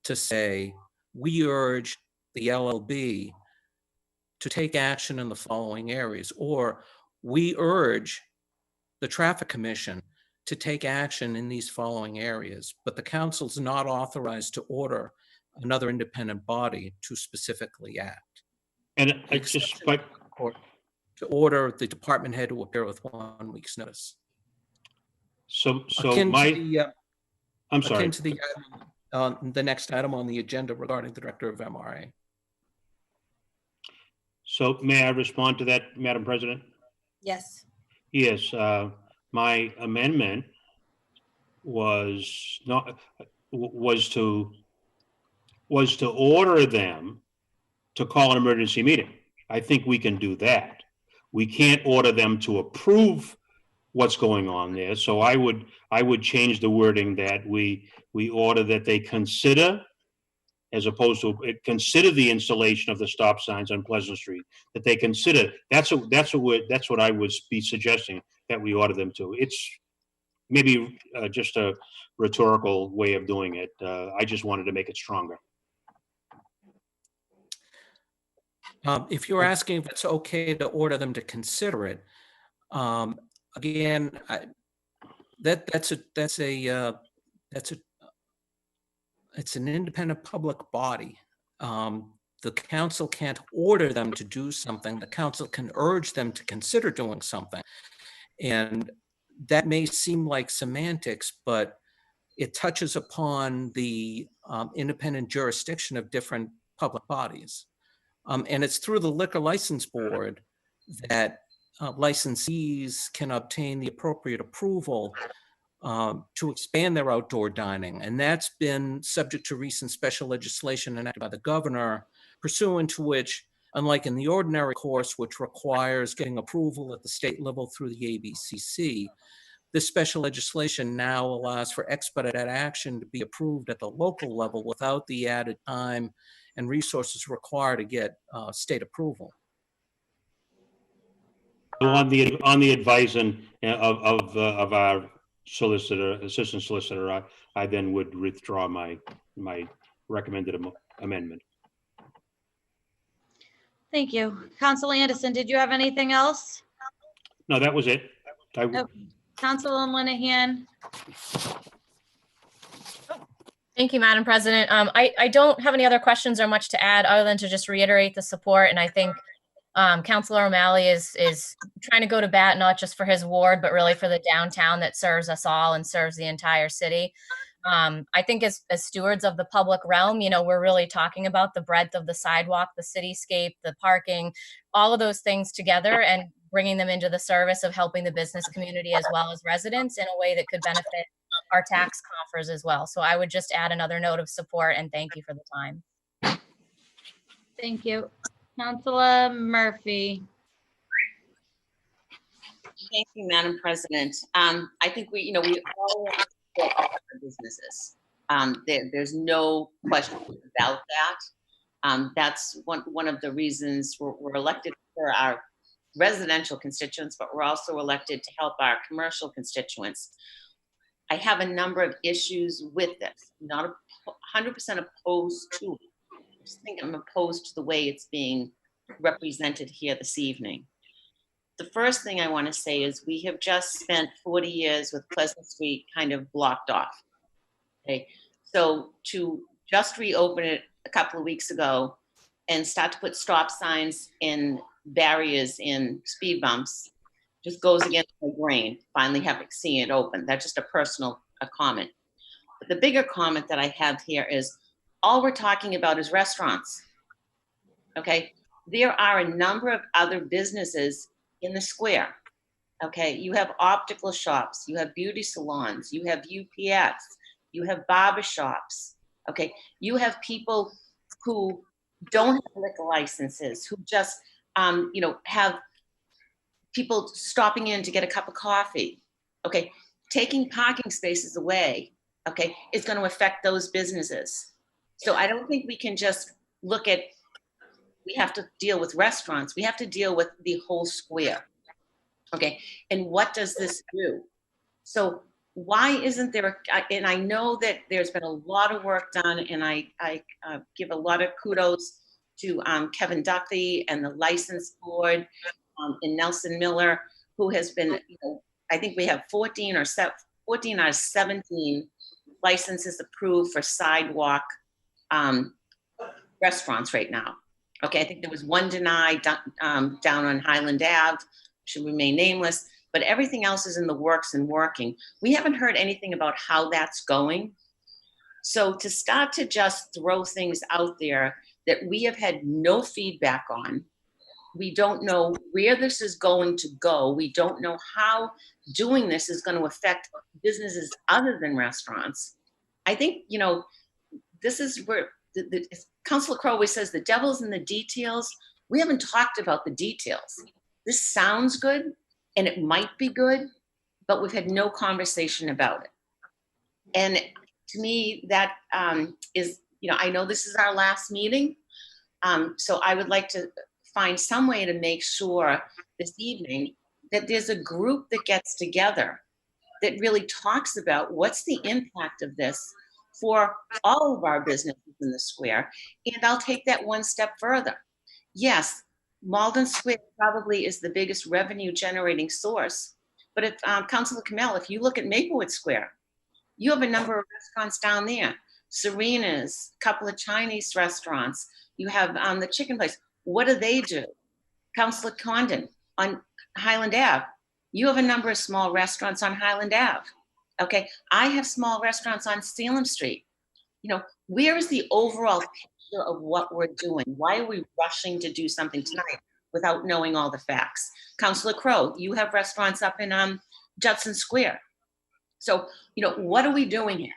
to say, we urge the LLB to take action in the following areas, or we urge the Traffic Commission to take action in these following areas, but the council's not authorized to order another independent body to specifically act.
And I just, but
to order the department head to appear with 1 week's notice.
so
Akin
my,
to the,
I'm sorry.
akin to the next item on the agenda regarding the director of MRA.
So may I respond to that, Madam President?
Yes.
Yes, my amendment was to order them to call an emergency meeting. I think we can do that. We can't order them to approve what's going on there. So I would change the wording that we order that they consider, as opposed to consider the installation of the stop signs on Pleasant Street, that they consider. That's what I would be suggesting that we order them to. It's maybe just a rhetorical way of doing it. I just wanted to make it stronger.
If you're asking if it's okay to order them to consider it, again, it's an independent public body. The council can't order them to do something. The council can urge them to consider doing something. And that may seem like semantics, but it touches upon the independent jurisdiction of different public bodies. And it's through the Liquor License Board that licensees can obtain the appropriate approval to expand their outdoor dining. And that's been subject to recent special legislation enacted by the governor, pursuant to which, unlike in the ordinary course, which requires getting approval at the state level through the ABCC, this special legislation now allows for expedited action to be approved at the local level without the added time and resources required to get state approval.
On the advice of our assistant solicitor, I then would withdraw my recommended amendment.
Thank you. Councilor Anderson, did you have anything else?
No, that was it.
Okay. Councilor Linehan.
Thank you, Madam President. I don't have any other questions or much to add other than to just reiterate the support. And I think Councilor O'Malley is trying to go to bat, not just for his ward, but really for the downtown that serves us all and serves the entire city. I think as stewards of the public realm, we're really talking about the breadth of the sidewalk, the cityscape, the parking, all of those things together and bringing them into the service of helping the business community as well as residents in a way that could benefit our tax coffers as well. So I would just add another note of support and thank you for the time.
Thank you. Councilor Murphy.
Thank you, Madam President. I think we all want to support all our businesses. There's no question about that. That's one of the reasons we're elected for our residential constituents, but we're also elected to help our commercial constituents. I have a number of issues with this. I'm not 100% opposed to it. I just think I'm opposed to the way it's being represented here this evening. The first thing I want to say is we have just spent 40 years with Pleasant Street kind of blocked off. Okay, so to just reopen it a couple of weeks ago and start to put stop signs and barriers and speed bumps just goes against my grain, finally having seen it open. That's just a personal comment. But the bigger comment that I have here is all we're talking about is restaurants. Okay, there are a number of other businesses in the square. Okay, you have optical shops, you have beauty salons, you have UPS, you have barber shops. Okay, you have people who don't have liquor licenses, who just, have people stopping in to get a cup of coffee. Okay, taking parking spaces away, okay, is going to affect those businesses. So I don't think we can just look at, we have to deal with restaurants. We have to deal with the whole square. Okay, and what does this do? So why isn't there, and I know that there's been a lot of work done, and I give a lot of kudos to Kevin Duffy and the license board and Nelson Miller, who has been, I think we have 14 out of 17 licenses approved for sidewalk restaurants right now. Okay, I think there was one denied down on Highland Ave, should remain nameless, but everything else is in the works and working. We haven't heard anything about how that's going. So to start to just throw things out there that we have had no feedback on, we don't know where this is going to go. We don't know how doing this is going to affect businesses other than restaurants. I think, this is where Councillor Crowe always says the devil's in the details. We haven't talked about the details. This sounds good, and it might be good, but we've had no conversation about it. And to me, that is, I know this is our last meeting, so I would like to find some way to make sure this evening that there's a group that gets together that really talks about what's the impact of this for all of our businesses in the square. And I'll take that one step further. Yes, Malden Square probably is the biggest revenue generating source. But if Councillor Kamel, if you look at Maplewood Square, you have a number of restaurants down there. Serena's, a couple of Chinese restaurants. You have the chicken place. What do they do? Councillor Condon on Highland Ave. You have a number of small restaurants on Highland Ave. Okay, I have small restaurants on Salem Street. Where is the overall picture of what we're doing? Why are we rushing to do something tonight without knowing all the facts? Councillor Crowe, you have restaurants up in Judson Square. So, what are we doing here?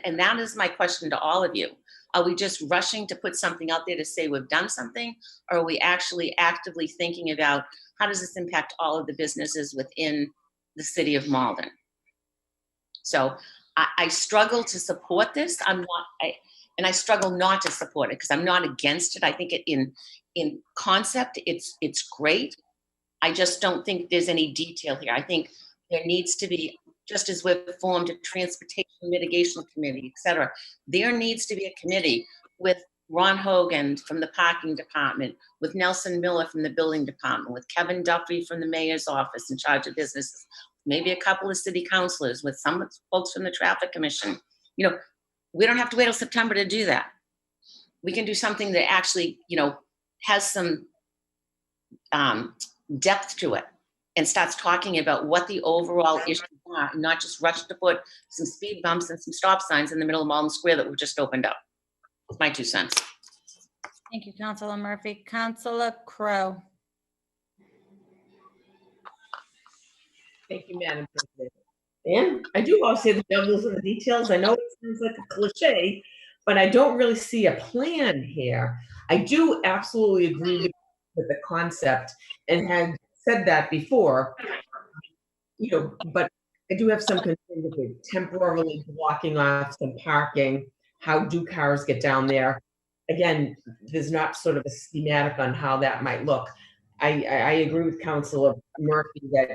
And that is my question to all of you. Are we just rushing to put something out there to say we've done something? Or are we actually actively thinking about how does this impact all of the businesses within the city of Malden? So I struggle to support this. I struggle not to support it because I'm not against it. I think in concept, it's great. I just don't think there's any detail here. I think there needs to be, just as we've formed a transportation mitigation committee, et cetera, there needs to be a committee with Ron Hogan from the parking department, with Nelson Miller from the building department, with Kevin Duffy from the mayor's office in charge of businesses, maybe a couple of city councilors, with some folks from the traffic commission. We don't have to wait till September to do that. We can do something that actually, has some depth to it and starts talking about what the overall issues are, not just rush to put some speed bumps and some stop signs in the middle of Malden Square that we've just opened up. It's my 2 cents.
Thank you, Councillor Murphy. Councillor Crowe.
Thank you, Madam President. And I do want to say the devil's in the details. I know it sounds like a cliche, but I don't really see a plan here. I do absolutely agree with the concept and had said that before, but I do have some concerns with temporarily blocking off some parking. How do cars get down there? Again, there's not sort of a schematic on how that might look. I agree with Councillor Murphy that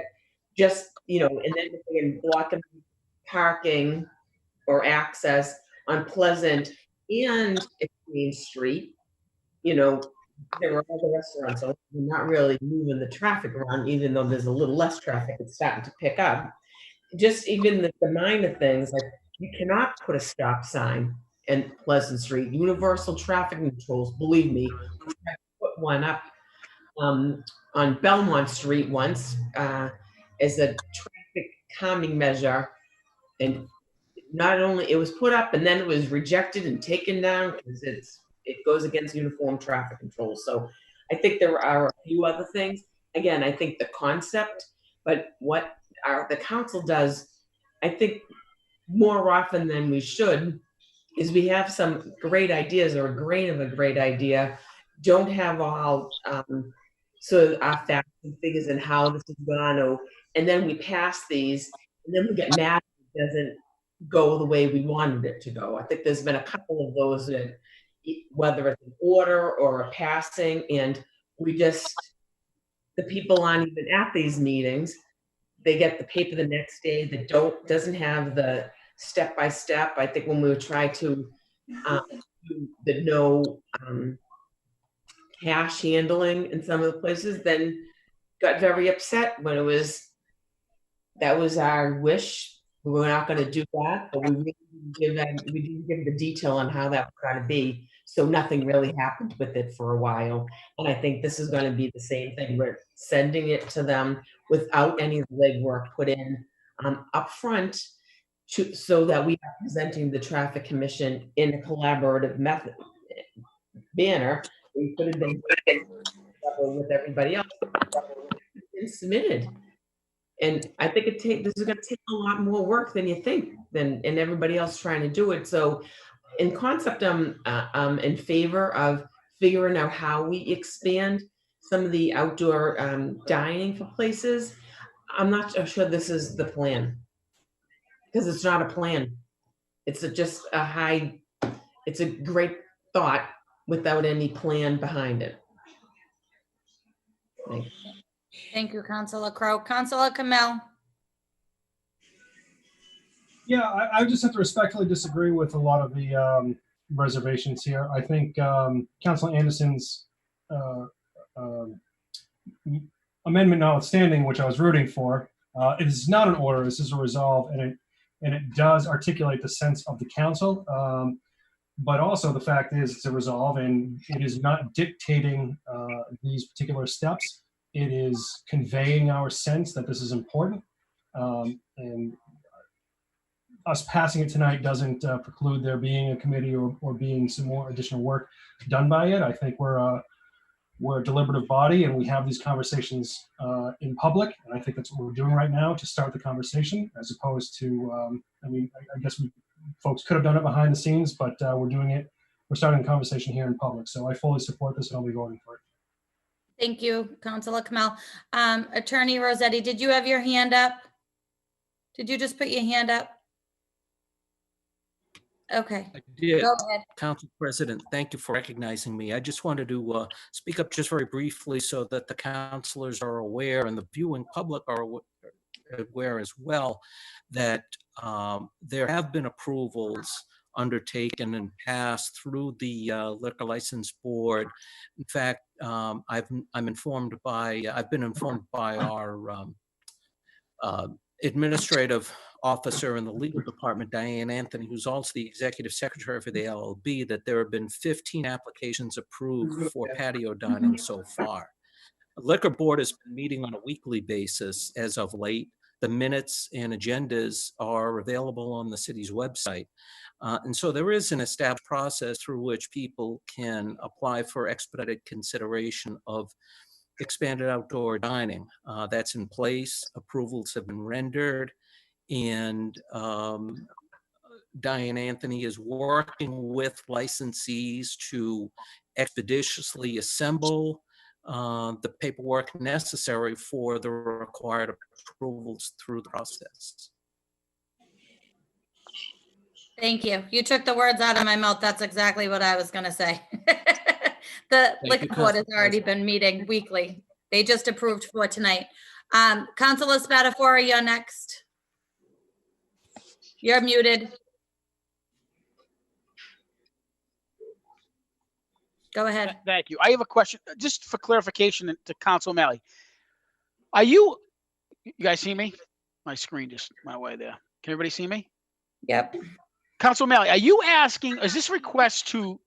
just, and then again, blocking parking or access on Pleasant and Main Street, there are other restaurants, so we're not really moving the traffic around, even though there's a little less traffic, it's starting to pick up. Just even the minor things, like you cannot put a stop sign and Pleasant Street. Universal traffic controls, believe me, we tried to put one up on Belmont Street once as a traffic calming measure. And not only, it was put up and then it was rejected and taken down because it goes against uniform traffic controls. So I think there are a few other things. Again, I think the concept, but what the council does, I think more often than we should, is we have some great ideas or a grain of a great idea, don't have all sort of our facts and figures and how this is gone, and then we pass these, and then we get mad if it doesn't go the way we wanted it to go. I think there's been a couple of those that, whether it's an order or a passing, and the people aren't even at these meetings. They get the paper the next day that doesn't have the step-by-step. I think when we would try to do the no cash handling in some of the places, then got very upset when that was our wish. We were not going to do that, but we didn't give the detail on how that was going to be. So nothing really happened with it for a while. And I think this is going to be the same thing. We're sending it to them without any legwork put in up front, so that we are presenting the traffic commission in a collaborative manner. We could have been with everybody else and submitted. And I think this is going to take a lot more work than you think, and everybody else trying to do it. So in concept, I'm in favor of figuring out how we expand some of the outdoor dining for places. I'm not sure this is the plan, because it's not a plan. It's just it's a great thought without any plan behind it. Thank you.
Thank you, Councilor Crowe. Councilor Kamel.
Yeah, I just have to respectfully disagree with a lot of the reservations here. I think Councilor Anderson's amendment notwithstanding, which I was rooting for, it is not an order. This is a resolve, and it does articulate the sense of the council. But also the fact is it's a resolve, and it is not dictating these particular steps. It is conveying our sense that this is important, and us passing it tonight doesn't preclude there being a committee or being some more additional work done by it. I think we're a deliberative body, and we have these conversations in public, and I think that's what we're doing right now to start the conversation, as opposed to, I guess folks could have done it behind the scenes, but we're starting the conversation here in public. So I fully support this, and I'll be voting for it.
Thank you, Councilor Kamel. Attorney Rossetti, did you have your hand up? Did you just put your hand up? Okay.
I did.
Go ahead.
Council President, thank you for recognizing me. I just wanted to speak up just very briefly so that the councilors are aware and the viewing public are aware as well that there have been approvals undertaken and passed through the Liquor License Board. In fact, I've been informed by our administrative officer in the legal department, Diane Anthony, who's also the executive secretary for the LLB, that there have been 15 applications approved for patio dining so far. The Liquor Board has been meeting on a weekly basis as of late. The minutes and agendas are available on the city's website. And so there is an established process through which people can apply for expedited consideration of expanded outdoor dining. That's in place. Approvals have been rendered. And Diane Anthony is working with licensees to expeditiously assemble the paperwork necessary for the required approvals through the process.
Thank you. You took the words out of my mouth. That's exactly what I was going to say. The Liquor Board has already been meeting weekly. They just approved for tonight. Councilor Spatafora, you're next. You're muted. Go ahead.
Thank you. I have a question, just for clarification to Council O'Malley. You guys see me? My screen just went away there. Can everybody see me?
Yep.
Council O'Malley, are you asking, is this request to,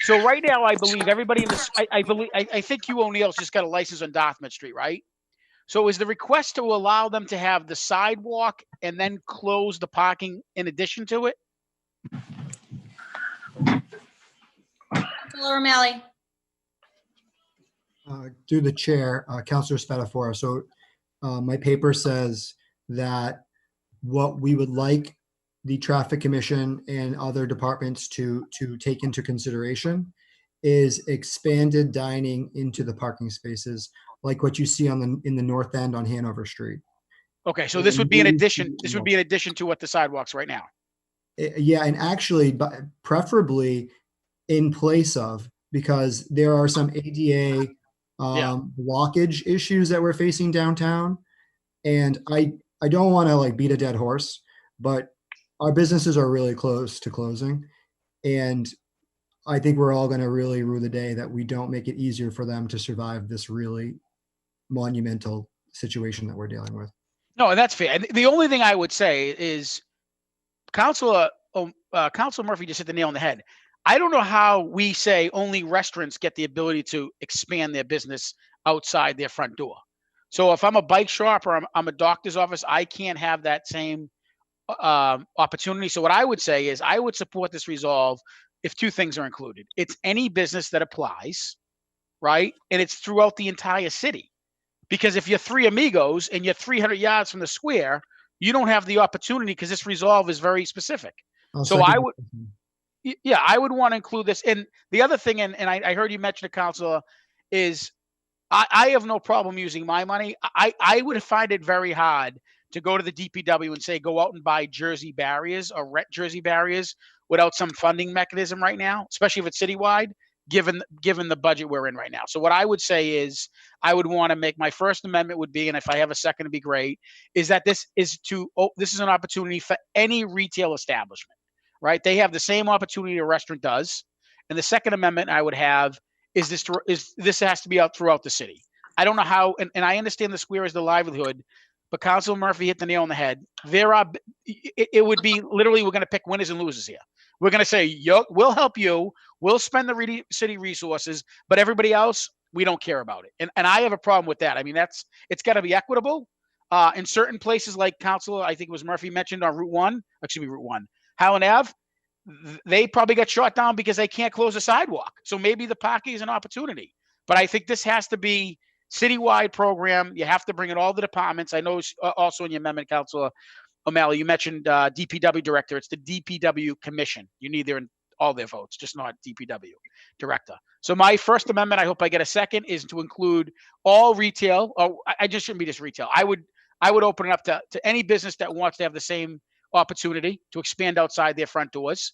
so right now, I believe everybody in this, I think you O'Neill's just got a license on Dartmouth Street, right? So is the request to allow them to have the sidewalk and then close the parking in addition to it?
Councilor O'Malley.
Through the chair, Councilor Spatafora. So my paper says that what we would like the Traffic Commission and other departments to take into consideration is expanded dining into the parking spaces, like what you see in the north end on Hanover Street.
Okay, so this would be in addition, this would be in addition to what the sidewalks right now.
Yeah, and actually, preferably in place of, because there are some ADA blockage issues that we're facing downtown. And I don't want to like beat a dead horse, but our businesses are really close to closing. And I think we're all going to really rue the day that we don't make it easier for them to survive this really monumental situation that we're dealing with.
No, and that's fair. And the only thing I would say is Councilor Murphy just hit the nail on the head. I don't know how we say only restaurants get the ability to expand their business outside their front door. So if I'm a bike shop or I'm a doctor's office, I can't have that same opportunity. So what I would say is I would support this resolve if two things are included. It's any business that applies, right? And it's throughout the entire city. Because if you're Three Amigos and you're 300 yards from the square, you don't have the opportunity because this resolve is very specific. So I would, yeah, I would want to include this. And the other thing, and I heard you mention it, Councilor, is I have no problem using my money. I would find it very hard to go to the DPW and say, go out and buy jersey barriers or rent jersey barriers without some funding mechanism right now, especially if it's citywide, given the budget we're in right now. So what I would say is I would want to make my first amendment would be, and if I have a second, it'd be great, is that this is an opportunity for any retail establishment, right? They have the same opportunity a restaurant does. And the second amendment I would have is this has to be out throughout the city. I don't know how, and I understand the square is the livelihood, but Councilor Murphy hit the nail on the head. It would be literally, we're going to pick winners and losers here. We're going to say, we'll help you. We'll spend the city resources, but everybody else, we don't care about it. And I have a problem with that. I mean, it's got to be equitable. In certain places like Councilor, I think it was Murphy mentioned on Route 1, Highland Ave, they probably got shot down because they can't close a sidewalk. So maybe the parking is an opportunity. But I think this has to be citywide program. You have to bring in all the departments. I know also in your amendment, Councilor O'Malley, you mentioned DPW director. It's the DPW commission. You need all their votes, just not DPW director. So my first amendment, I hope I get a second, is to include all retail. Oh, I just shouldn't be just retail. I would open it up to any business that wants to have the same opportunity to expand outside their front doors.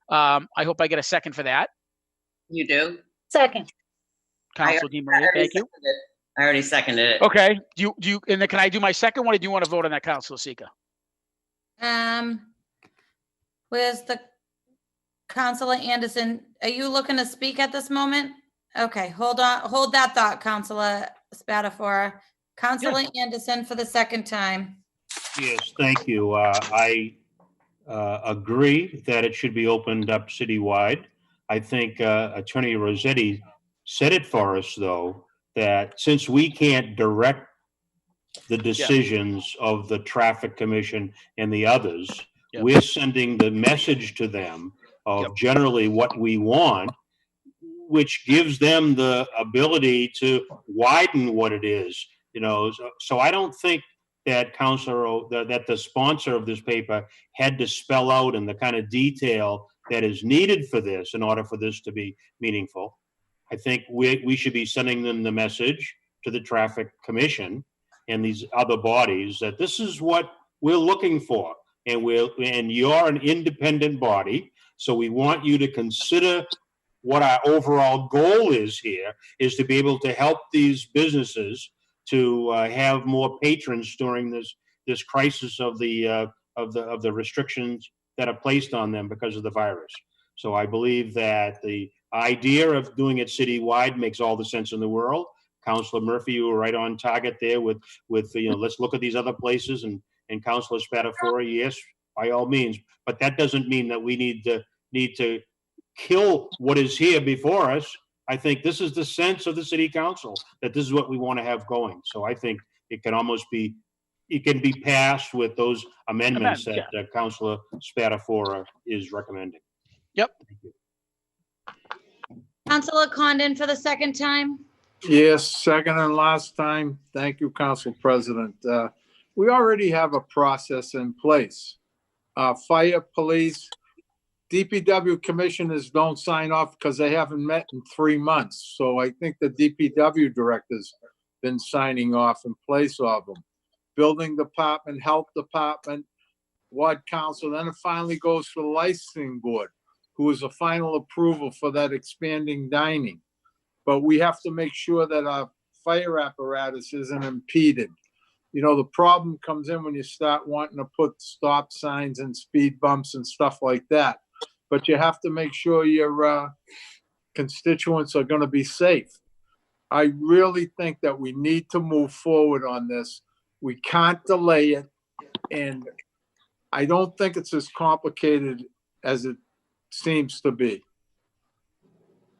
I hope I get a second for that.
You do?
Second.
Councilor DeMaria, thank you.
I already seconded it.
Okay. Do you? And then can I do my second one, or do you want to vote on that, Councilor Sika?
Where's the Councilor Anderson? Are you looking to speak at this moment? Okay, hold on. Hold that thought, Councilor Spatafora. Councilor Anderson for the second time.
Yes, thank you. I agree that it should be opened up citywide. I think Attorney Rossetti said it for us, though, that since we can't direct the decisions of the Traffic Commission and the others, we're sending the message to them of generally what we want, which gives them the ability to widen what it is, you know. So I don't think that that the sponsor of this paper had to spell out in the kind of detail that is needed for this in order for this to be meaningful. I think we should be sending them the message to the Traffic Commission and these other bodies that this is what we're looking for. And you're an independent body, so we want you to consider what our overall goal is here, is to be able to help these businesses to have more patrons during this crisis of the restrictions that are placed on them because of the virus. So I believe that the idea of doing it citywide makes all the sense in the world. Councilor Murphy, you were right on target there with let's look at these other places, and Councilor Spatafora, yes, by all means, but that doesn't mean that we need to kill what is here before us. I think this is the sense of the city council, that this is what we want to have going. So I think it can almost be, it can be passed with those amendments that Councillor Spatafora is recommending.
Yep.
Councillor Condon for the second time.
Yes, second and last time. Thank you, Council President. We already have a process in place. Fire, police, DPW commissioners don't sign off because they haven't met in 3 months. So I think the DPW director's been signing off in place of them. Building department, health department, ward council, then it finally goes to the licensing board, who is a final approval for that expanding dining. But we have to make sure that our fire apparatus isn't impeded. You know, the problem comes in when you start wanting to put stop signs and speed bumps and stuff like that. But you have to make sure your constituents are going to be safe. I really think that we need to move forward on this. We can't delay it. And I don't think it's as complicated as it seems to be.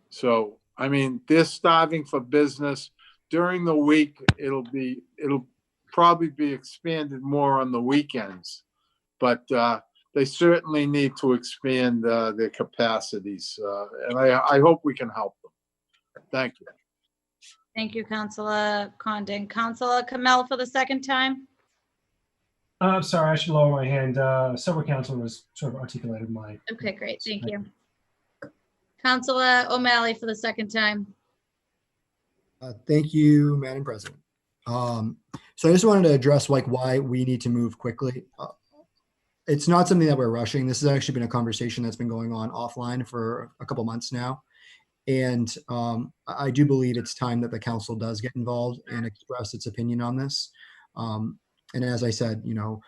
So, I mean, they're starving for business. During the week, it'll probably be expanded more on the weekends. But they certainly need to expand their capacities. And I hope we can help them. Thank you.
Thank you, Councillor Condon. Councillor Kamel for the second time.
I'm sorry, I should lower my hand. Several councilors sort of articulated my.
Okay, great. Thank you. Councillor O'Malley for the second time.
Thank you, Madam President. So I just wanted to address like why we need to move quickly. It's not something that we're rushing. This has actually been a conversation that's been going on offline for a couple months now. And I do believe it's time that the council does get involved and express its opinion on this. And as I said, you know,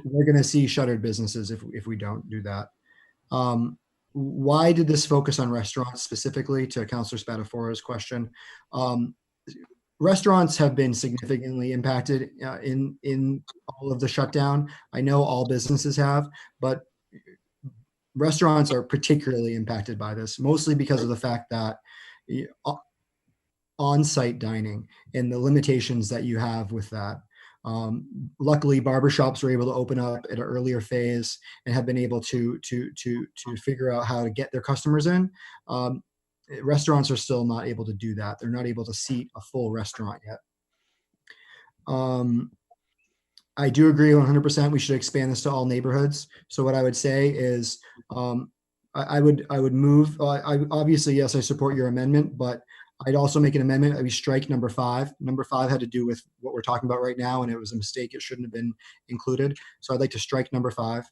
we're going to see shuttered businesses if we don't do that. Why did this focus on restaurants specifically, to Councillor Spatafora's question? Restaurants have been significantly impacted in all of the shutdown. I know all businesses have, but restaurants are particularly impacted by this, mostly because of the fact that on-site dining and the limitations that you have with that. Luckily, barbershops were able to open up at an earlier phase and have been able to figure out how to get their customers in. Restaurants are still not able to do that. They're not able to seat a full restaurant yet. I do agree 100%. We should expand this to all neighborhoods. So what I would say is, I would move. Obviously, yes, I support your amendment, but I'd also make an amendment that we strike number 5. Number 5 had to do with what we're talking about right now, and it was a mistake. It shouldn't have been included. So I'd like to strike number 5.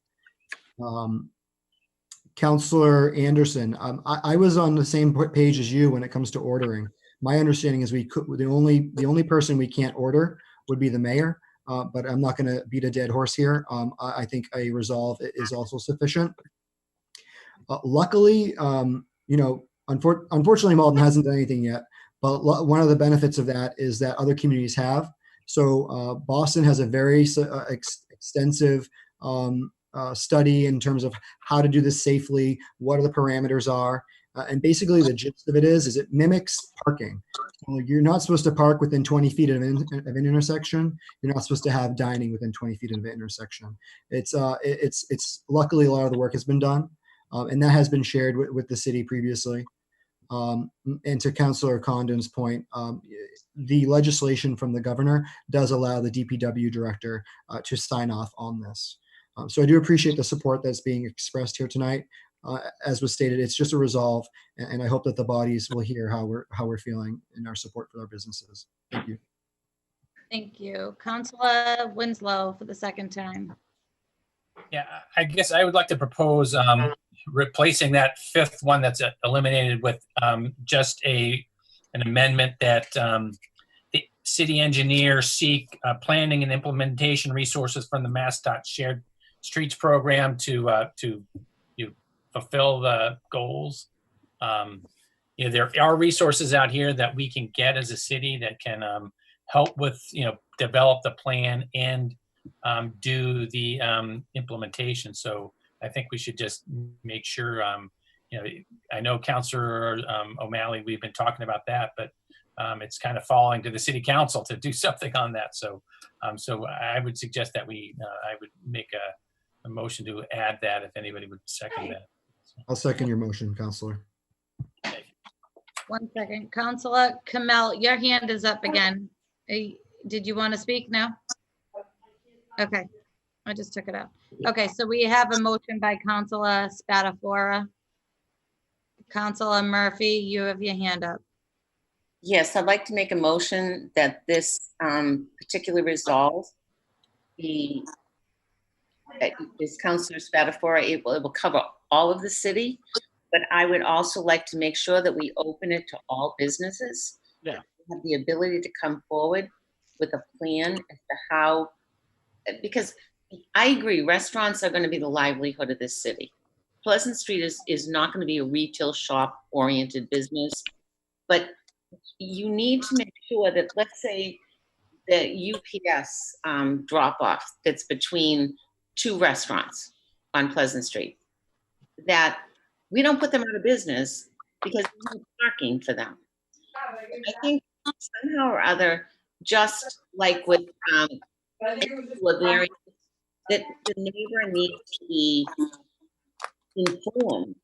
Councillor Anderson, I was on the same page as you when it comes to ordering. My understanding is the only person we can't order would be the mayor. But I'm not going to beat a dead horse here. I think a resolve is also sufficient. Luckily, you know, unfortunately, Malden hasn't done anything yet. But one of the benefits of that is that other communities have. So Boston has a very extensive study in terms of how to do this safely, what the parameters are. And basically the gist of it is it mimics parking. So you're not supposed to park within 20 feet of an intersection. You're not supposed to have dining within 20 feet of an intersection. It's luckily a lot of the work has been done, and that has been shared with the city previously. And to Councillor Condon's point, the legislation from the governor does allow the DPW director to sign off on this. So I do appreciate the support that's being expressed here tonight. As was stated, it's just a resolve, and I hope that the bodies will hear how we're feeling in our support for our businesses. Thank you.
Thank you. Councillor Winslow for the second time.
Yeah, I guess I would like to propose replacing that 5th one that's eliminated with just an amendment that the city engineer seek planning and implementation resources from the MassDOT Shared Streets program to fulfill the goals. You know, there are resources out here that we can get as a city that can help with, you know, develop the plan and do the implementation. So I think we should just make sure, you know, I know Councillor O'Malley, we've been talking about that, but it's kind of falling to the city council to do something on that. So, so I would suggest that I would make a motion to add that if anybody would second that.
I'll second your motion, Councillor.
One second. Councillor Kamel, your hand is up again. Did you want to speak now? Okay, I just took it out. Okay, so we have a motion by Councillor Spatafora. Councillor Murphy, you have your hand up.
Yes, I'd like to make a motion that this particular resolve be, is Councillor Spatafora, it will cover all of the city, but I would also like to make sure that we open it to all businesses.
Yeah.
Have the ability to come forward with a plan as to how, because I agree, restaurants are going to be the livelihood of this city. Pleasant Street is not going to be a retail shop oriented business, but you need to make sure that, let's say, the UPS drop off that's between two restaurants on Pleasant Street, that we don't put them out of business because there's no parking for them. I think somehow or other, just like with that the neighbor needs to be informed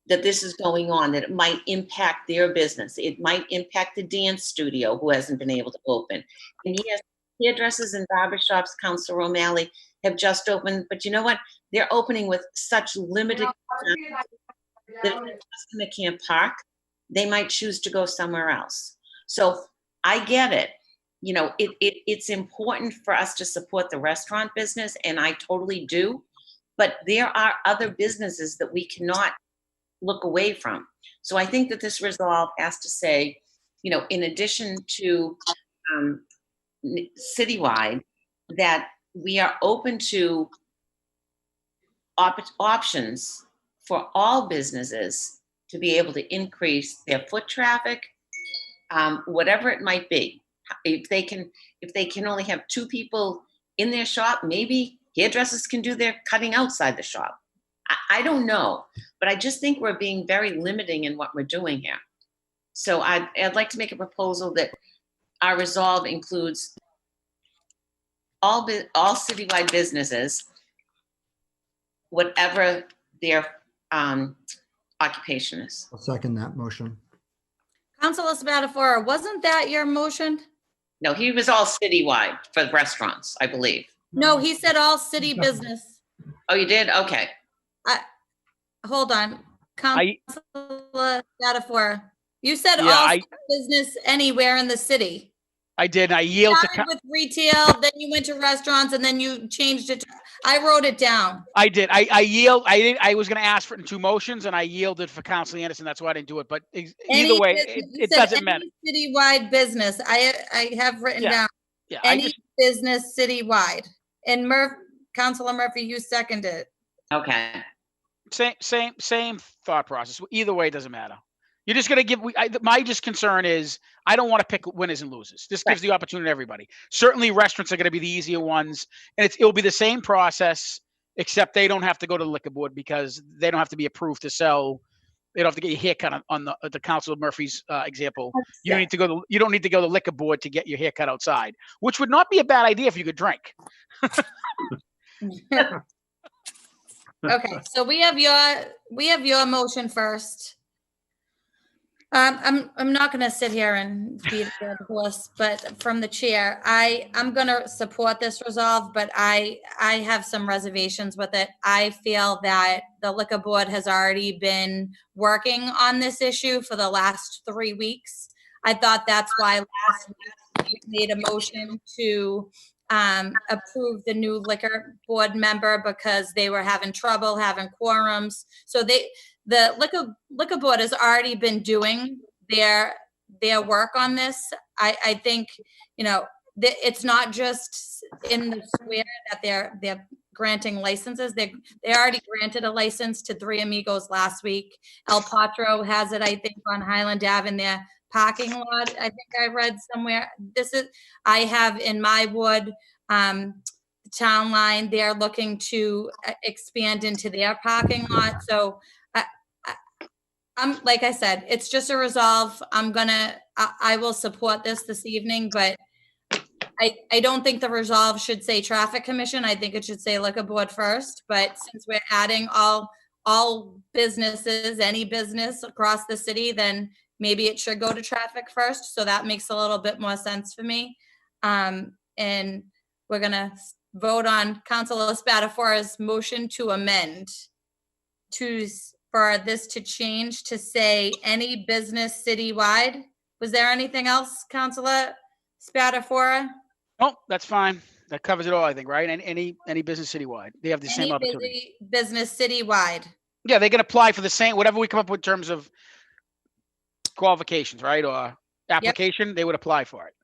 that this is going on, that it might impact their business. It might impact the dance studio who hasn't been able to open. And yes, hairdressers and barbershops, Councillor O'Malley, have just opened, but you know what? They're opening with such limited that if the customer can't park, they might choose to go somewhere else. So I get it. You know, it's important for us to support the restaurant business, and I totally do. But there are other businesses that we cannot look away from. So I think that this resolve has to say, you know, in addition to citywide, that we are open to options for all businesses to be able to increase their foot traffic, whatever it might be. If they can only have 2 people in their shop, maybe hairdressers can do their cutting outside the shop. I don't know, but I just think we're being very limiting in what we're doing here. So I'd like to make a proposal that our resolve includes all citywide businesses, whatever their occupation is.
I'll second that motion.
Councillor Spatafora, wasn't that your motion?
No, he was all citywide for restaurants, I believe.
No, he said all city business.
Oh, you did? Okay.
Hold on. Councillor Spatafora, you said
Yeah,
all business anywhere in the city.
I did. I yield to.
Started with retail, then you went to restaurants, and then you changed it. I wrote it down.
I did. I yield. I was going to ask for it in 2 motions, and I yielded for Councilor Anderson. That's why I didn't do it. But either way, it doesn't matter.
Citywide business. I have written down.
Yeah.
Any business citywide. And Councilor Murphy, you seconded.
Okay.
Same thought process. Either way, it doesn't matter. You're just going to give. My just concern is I don't want to pick winners and losers. This gives the opportunity to everybody. Certainly, restaurants are going to be the easier ones, and it'll be the same process, except they don't have to go to the liquor board because they don't have to be approved to sell. They don't have to get your hair cut on the Councilor Murphy's example. You don't need to go. You don't need to go to the liquor board to get your hair cut outside, which would not be a bad idea if you could drink.
Okay, so we have your motion first. I'm not going to sit here and beat the horse, but from the chair, I'm going to support this resolve, but I have some reservations with it. I feel that the liquor board has already been working on this issue for the last 3 weeks. I thought that's why last week we made a motion to approve the new liquor board member because they were having trouble having quorums. So the liquor board has already been doing their work on this. I think, you know, it's not just in the square that they're granting licenses. They already granted a license to Three Amigos last week. El Patro has it, I think, on Highland Ave in their parking lot. I think I read somewhere. I have in my ward, Town Line, they're looking to expand into their parking lot. So I'm, like I said, it's just a resolve. I will support this evening, but I don't think the resolve should say traffic commission. I think it should say liquor board first. But since we're adding all businesses, any business across the city, then maybe it should go to traffic first. So that makes a little bit more sense for me. And we're gonna vote on Councilor Spatafora's motion to amend for this to change to say any business citywide. Was there anything else, Councilor Spatafora?
Oh, that's fine. That covers it all, I think, right? And any business citywide, they have the same
Any
opportunity.
business citywide.
Yeah, they can apply for the same, whatever we come up with in terms of qualifications, right? Or application, they would apply for it.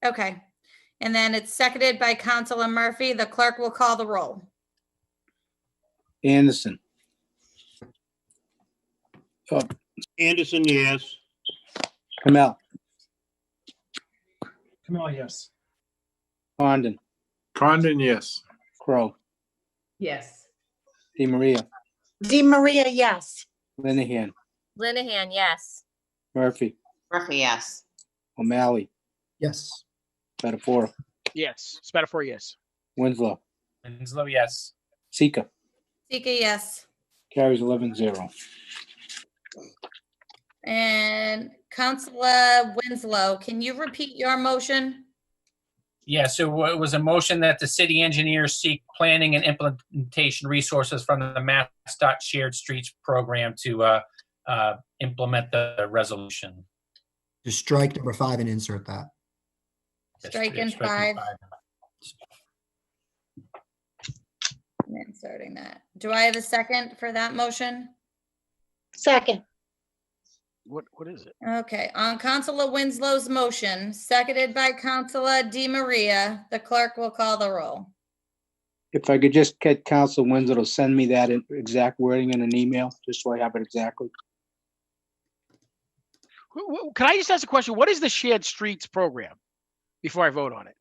Okay. And then it's seconded by Councilor Murphy. The clerk will call the roll.
Anderson.
Anderson, yes.
Kamel.
Camille, yes.
Condon.
Condon, yes.
Crow.
Yes.
DeMaria.
DeMaria, yes.
Linehan.
Linehan, yes.
Murphy.
Murphy, yes.
O'Malley.
Yes.
Spatafora.
Yes. Spatafora, yes.
Winslow.
Winslow, yes.
Sika.
Sika, yes.
Carries 11-0.
And Councilor Winslow, can you repeat your motion?
Yeah, so it was a motion that the city engineers seek planning and implementation resources from the MassDOT Shared Streets program to implement the resolution.
Just strike number 5 and insert that.
Strike in 5. I'm inserting that. Do I have a second for that motion?
Second.
What is it?
Okay, on Councilor Winslow's motion, seconded by Councilor DeMaria, the clerk will call the roll.
If I could just get Council Winslow to send me that exact wording in an email, just so I have it exactly.
Can I just ask a question? What is the Shared Streets program before I vote on it?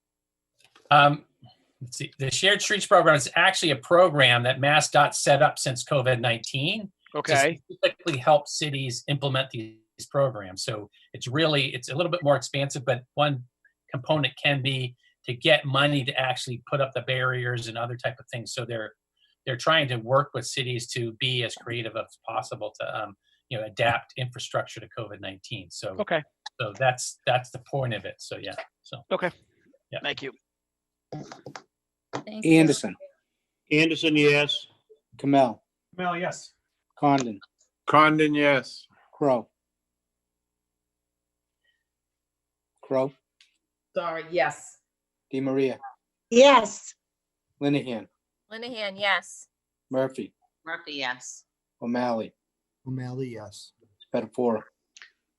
Let's see. The Shared Streets program is actually a program that MassDOT set up since COVID-19.
Okay.
To specifically help cities implement these programs. So it's a little bit more expansive, but one component can be to get money to actually put up the barriers and other type of things. So they're trying to work with cities to be as creative as possible to adapt infrastructure to COVID-19. So
okay.
So that's the point of it. So yeah. So
okay.
Yeah.
Thank you.
Thank you.
Anderson.
Anderson, yes.
Kamel.
Camille, yes.
Condon.
Condon, yes.
Crow. Crow.
Sorry, yes.
DeMaria.
Yes.
Linehan.
Linehan, yes.
Murphy.
Murphy, yes.
O'Malley.
O'Malley, yes.
Spatafora.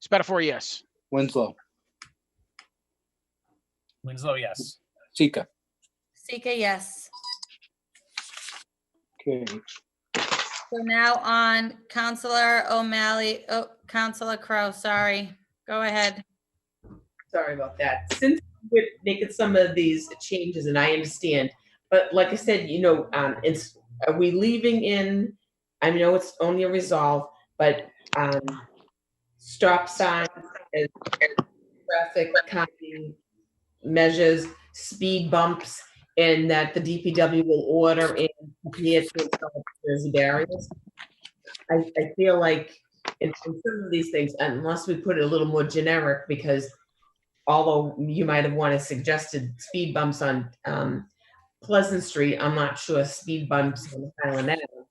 Spatafora, yes.
Winslow.
Winslow, yes.
Sika.
Sika, yes.
Okay.
So now on Councilor O'Malley, Councilor Crowe, sorry. Go ahead.
Sorry about that. Since we're making some of these changes, and I understand, but like I said, are we leaving in, I know it's only a resolve, but stop signs, and traffic calming measures, speed bumps, and that the DPW will order and prepare to install Jersey barriers. I feel like in some of these things, unless we put it a little more generic, because although you might have wanted suggested speed bumps on Pleasant Street, I'm not sure speed bumps on Highland Avenue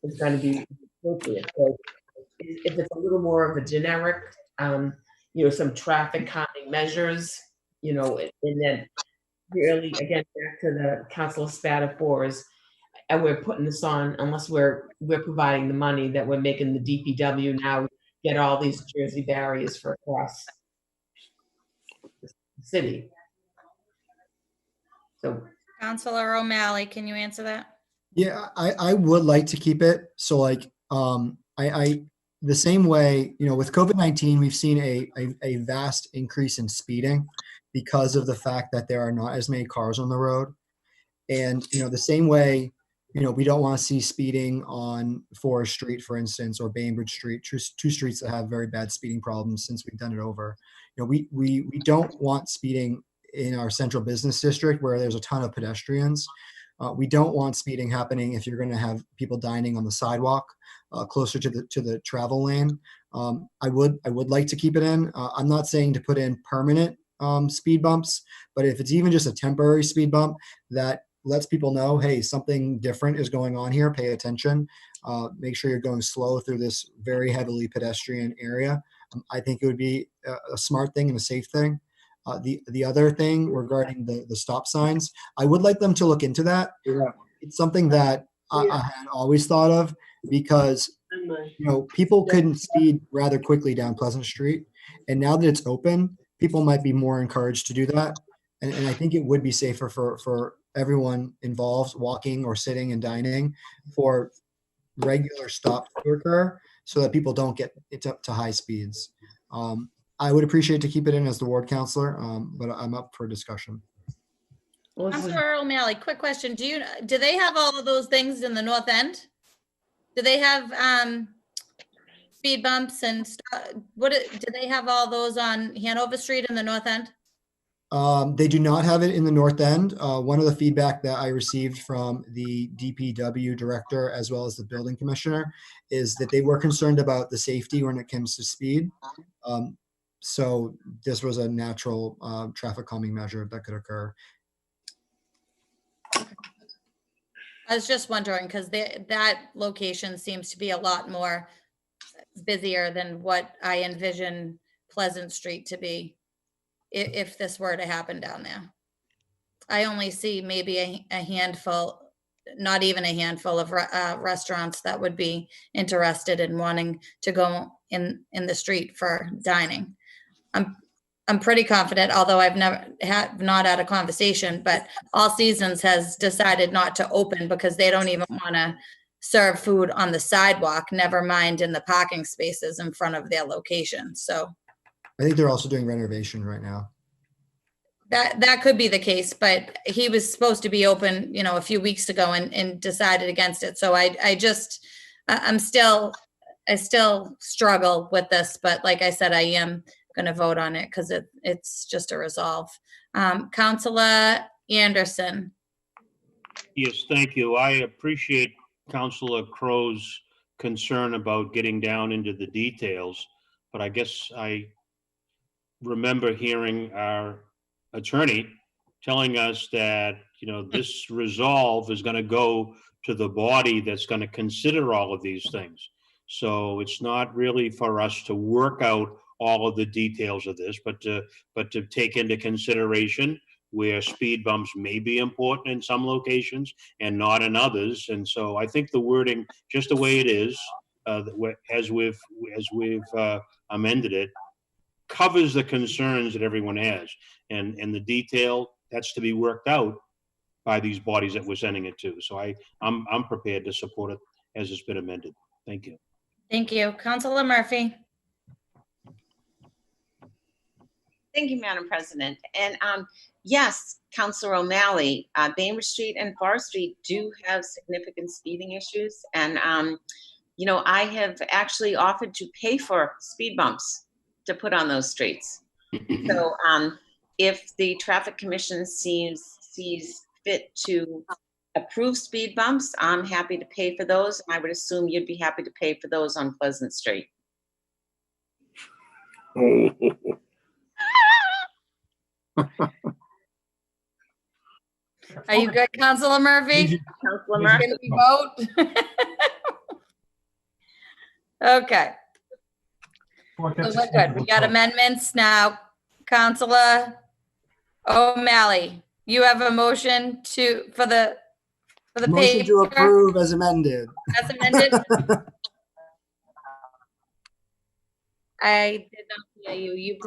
is going to be appropriate. So if it's a little more of a generic, some traffic calming measures, and then really, again, back to the Council of Spatafora's, and we're putting this on, unless we're providing the money, that we're making the DPW now get all these Jersey barriers for across the city. So,
Councilor O'Malley, can you answer that?
Yeah, I would like to keep it. So like, the same way, with COVID-19, we've seen a vast increase in speeding because of the fact that there are not as many cars on the road. And, the same way, we don't want to see speeding on Forest Street, for instance, or Bainbridge Street, two streets that have very bad speeding problems since we've done it over. We don't want speeding in our central business district where there's a ton of pedestrians. We don't want speeding happening if you're going to have people dining on the sidewalk closer to the travel lane. I would like to keep it in. I'm not saying to put in permanent speed bumps, but if it's even just a temporary speed bump that lets people know, hey, something different is going on here, pay attention, make sure you're going slow through this very heavily pedestrian area. I think it would be a smart thing and a safe thing. The other thing regarding the stop signs, I would like them to look into that.
Yeah.
It's something that I had always thought of because, people couldn't speed rather quickly down Pleasant Street. And now that it's open, people might be more encouraged to do that. And I think it would be safer for everyone involved, walking or sitting and dining, for regular stops to occur so that people don't get it up to high speeds. I would appreciate to keep it in as the ward counselor, but I'm up for discussion.
Councillor O'Malley, quick question. Do they have all of those things in the north end? Do they have speed bumps and do they have all those on Hanover Street in the north end?
They do not have it in the north end. One of the feedback that I received from the DPW director as well as the building commissioner is that they were concerned about the safety when it comes to speed. So this was a natural traffic calming measure that could occur.
I was just wondering because that location seems to be a lot more busier than what I envision Pleasant Street to be if this were to happen down there. I only see maybe a handful, not even a handful of restaurants that would be interested in wanting to go in the street for dining. I'm pretty confident, although I've not had a conversation, but All Seasons has decided not to open because they don't even want to serve food on the sidewalk, never mind in the parking spaces in front of their location. So
I think they're also doing renovation right now.
that could be the case, but he was supposed to be open, a few weeks ago and decided against it. So I still struggle with this, but like I said, I am going to vote on it because it's just a resolve. Councillor Anderson.
Yes, thank you. I appreciate Councillor Crow's concern about getting down into the details, but I guess I remember hearing our attorney telling us that, this resolve is going to go to the body that's going to consider all of these things. So it's not really for us to work out all of the details of this, but to take into consideration where speed bumps may be important in some locations and not in others. And so I think the wording, just the way it is, as we've amended it, covers the concerns that everyone has. And the detail, that's to be worked out by these bodies that we're sending it to. So I'm prepared to support it as it's been amended. Thank you.
Thank you. Councillor Murphy.
Thank you, Madam President. And yes, Councillor O'Malley, Bainbridge Street and Forest Street do have significant speeding issues. And, I have actually offered to pay for speed bumps to put on those streets. So if the Traffic Commission sees fit to approve speed bumps, I'm happy to pay for those. I would assume you'd be happy to pay for those on Pleasant Street.
Are you good, Councillor Murphy?
Councillor Murphy.
Can we vote? Okay. So we're good. We got amendments now. Councillor O'Malley, you have a motion for the
Motion to approve as amended.
As amended. I did not hear you. You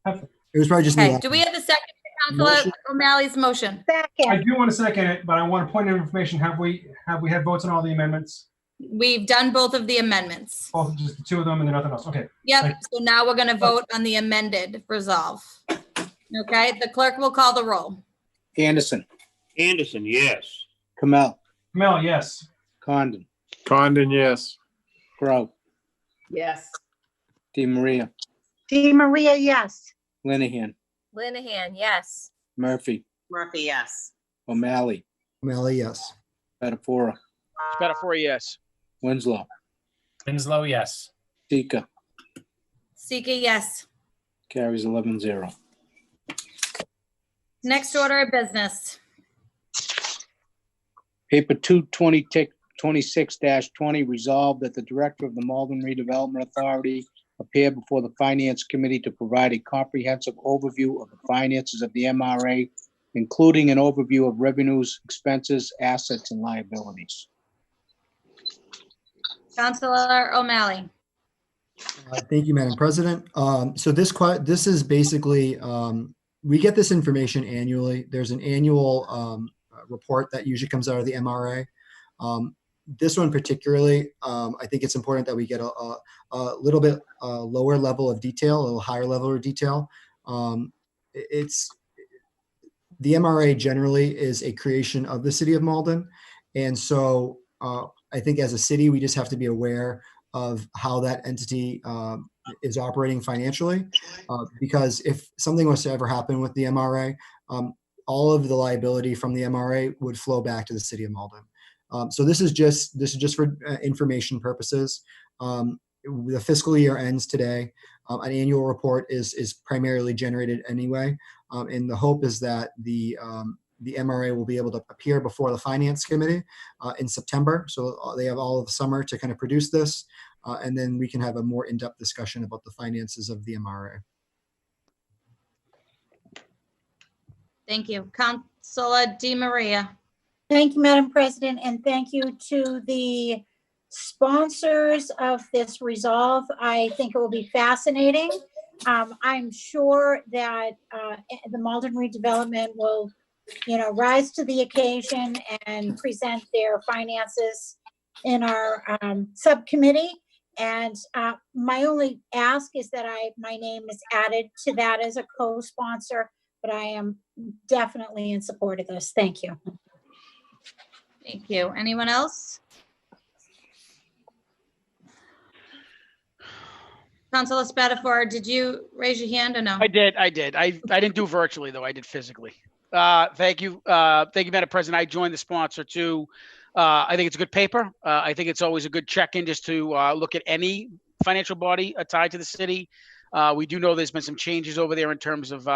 just.
It was probably just me.
Okay. Do we have a second for Councillor O'Malley's motion?
I do want to second it, but I want a point of information. Have we had votes on all the amendments?
We've done both of the amendments.
Both, just the two of them and then nothing else. Okay.
Yep. So now we're going to vote on the amended resolve. Okay. The clerk will call the roll.
Anderson.
Anderson, yes.
Kamel,
Kamel, yes.
Condon,
Condon, yes.
Grow,
Yes.
DiMaria,
DiMaria, yes.
Linehan,
Linehan, yes.
Murphy,
Murphy, yes.
O'Malley,
O'Malley, yes.
Spatafora,
Spatafora, yes.
Winslow,
Winslow, yes.
Sika,
Sika, yes.
carries 11-0.
Next order of business.
Paper 220-26-20, resolved that the Director of the Malden Redevelopment Authority appear before the Finance Committee to provide a comprehensive overview of the finances of the MRA, including an overview of revenues, expenses, assets, and liabilities.
Councillor O'Malley.
Thank you, Madam President. So this is basically, we get this information annually. There's an annual report that usually comes out of the MRA. This one particularly, I think it's important that we get a little bit lower level of detail, a little higher level of detail. The MRA generally is a creation of the city of Malden. And so I think as a city, we just have to be aware of how that entity is operating financially. Because if something was to ever happen with the MRA, all of the liability from the MRA would flow back to the city of Malden. So this is just for information purposes. The fiscal year ends today. An annual report is primarily generated anyway, and the hope is that the MRA will be able to appear before the Finance Committee in September. So they have all of the summer to kind of produce this, and then we can have a more in-depth discussion about the finances of the MRA.
Thank you. Councillor DiMaria.
Thank you, Madam President, and thank you to the sponsors of this resolve. I think it will be fascinating. I'm sure that the Malden redevelopment will, rise to the occasion and present their finances in our subcommittee. And my only ask is that my name is added to that as a co-sponsor, but I am definitely in support of this. Thank you.
Thank you. Anyone else? Councilor Spatafora, did you raise your hand or no?
I did. I didn't do virtually though. I did physically. Thank you. Thank you, Madam President. I joined the sponsor too. I think it's a good paper. I think it's always a good check-in just to look at any financial body tied to the city. We do know there's been some changes over there in terms of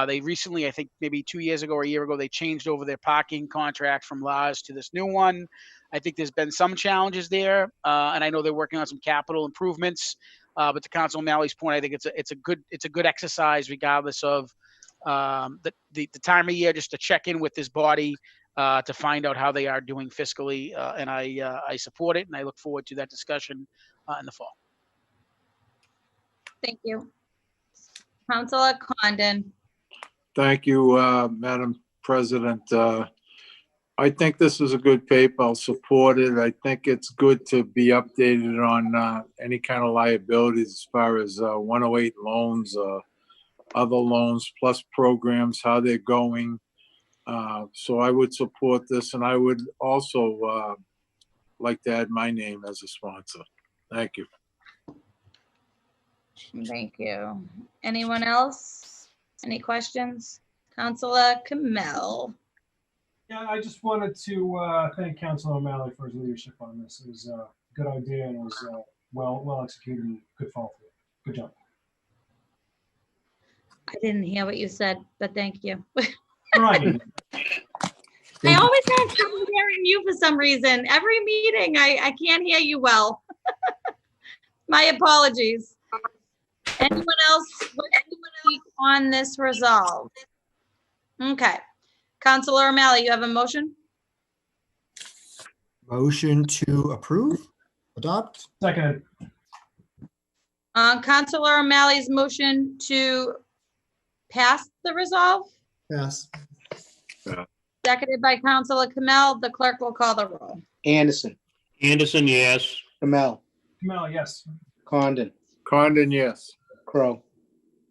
they recently, I think maybe 2 years ago or a year ago, they changed over their parking contract from LARS to this new one. I think there's been some challenges there, and I know they're working on some capital improvements. But to Councilor O'Malley's point, I think it's a good exercise, regardless of the time of year, just to check in with this body to find out how they are doing fiscally, and I support it, and I look forward to that discussion in the fall.
Thank you. Councilor Condon.
Thank you, Madam President. I think this is a good paper. I'll support it. I think it's good to be updated on any kind of liabilities as far as 108 loans, other loans, plus programs, how they're going. So I would support this, and I would also like to add my name as a sponsor. Thank you.
Thank you. Anyone else? Any questions? Councilor Kamel.
Yeah, I just wanted to thank Councilor O'Malley for his leadership on this. It was a good idea, and it was well executed and good follow through. Good job.
I didn't hear what you said, but thank you.
Right.
I always have trouble hearing you for some reason. Every meeting, I can't hear you well. My apologies. Anyone else speak on this resolve? Okay. Councilor O'Malley, you have a motion?
Motion to approve, adopt.
Second.
Councilor O'Malley's motion to pass the resolve,
Pass.
seconded by Councilor Kamel. The clerk will call the roll.
Anderson,
Anderson, yes.
Kamel,
Kamel, yes.
Condon,
Condon, yes.
Crow,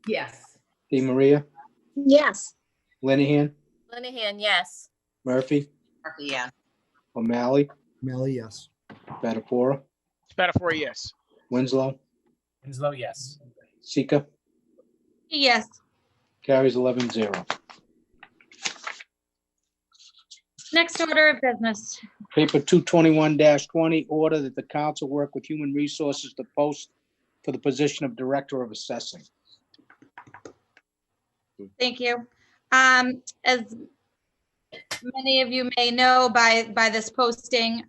Yes.
DiMaria,
Yes.
Linehan,
Linehan, yes.
Murphy,
Murphy, yeah.
O'Malley,
Melly, yes.
Spatafora,
Spatafora, yes.
Winslow,
Winslow, yes.
Sika,
Yes.
carries 11-0.
Next order of business.
Paper 221-20, order that the council work with Human Resources to post for the position of Director of Assessing.
Thank you. As many of you may know by this posting,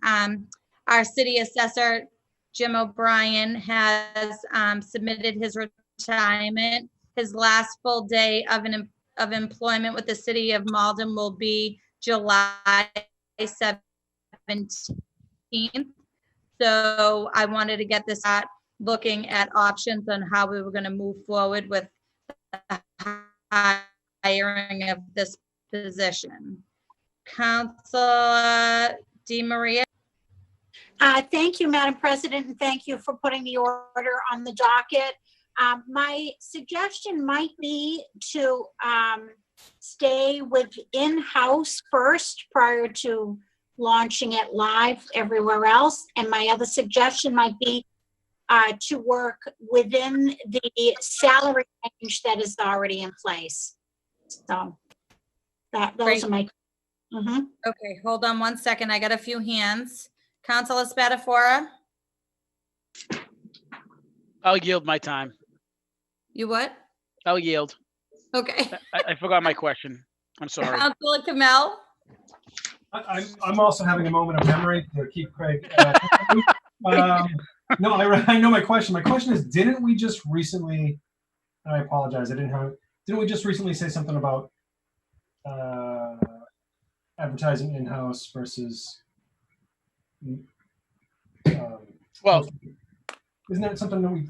our city assessor, Jim O'Brien, has submitted his retirement. His last full day of employment with the city of Malden will be July 17th. So I wanted to get this out, looking at options on how we were going to move forward with the hiring of this position. Councillor DeMaria.
Thank you, Madam President, and thank you for putting the order on the docket. My suggestion might be to stay with in-house first prior to launching it live everywhere else. And my other suggestion might be to work within the salary range that is already in place. So those are my.
Okay, hold on one second. I got a few hands. Councilor Spatafora.
I'll yield my time.
You what?
I'll yield.
Okay.
I forgot my question. I'm sorry.
Councilor Kamel.
I'm also having a moment of memory to keep Craig. No, I know my question. My question is, didn't we just recently, and I apologize, didn't we just recently say something about advertising in-house versus
Well,
isn't that something that we?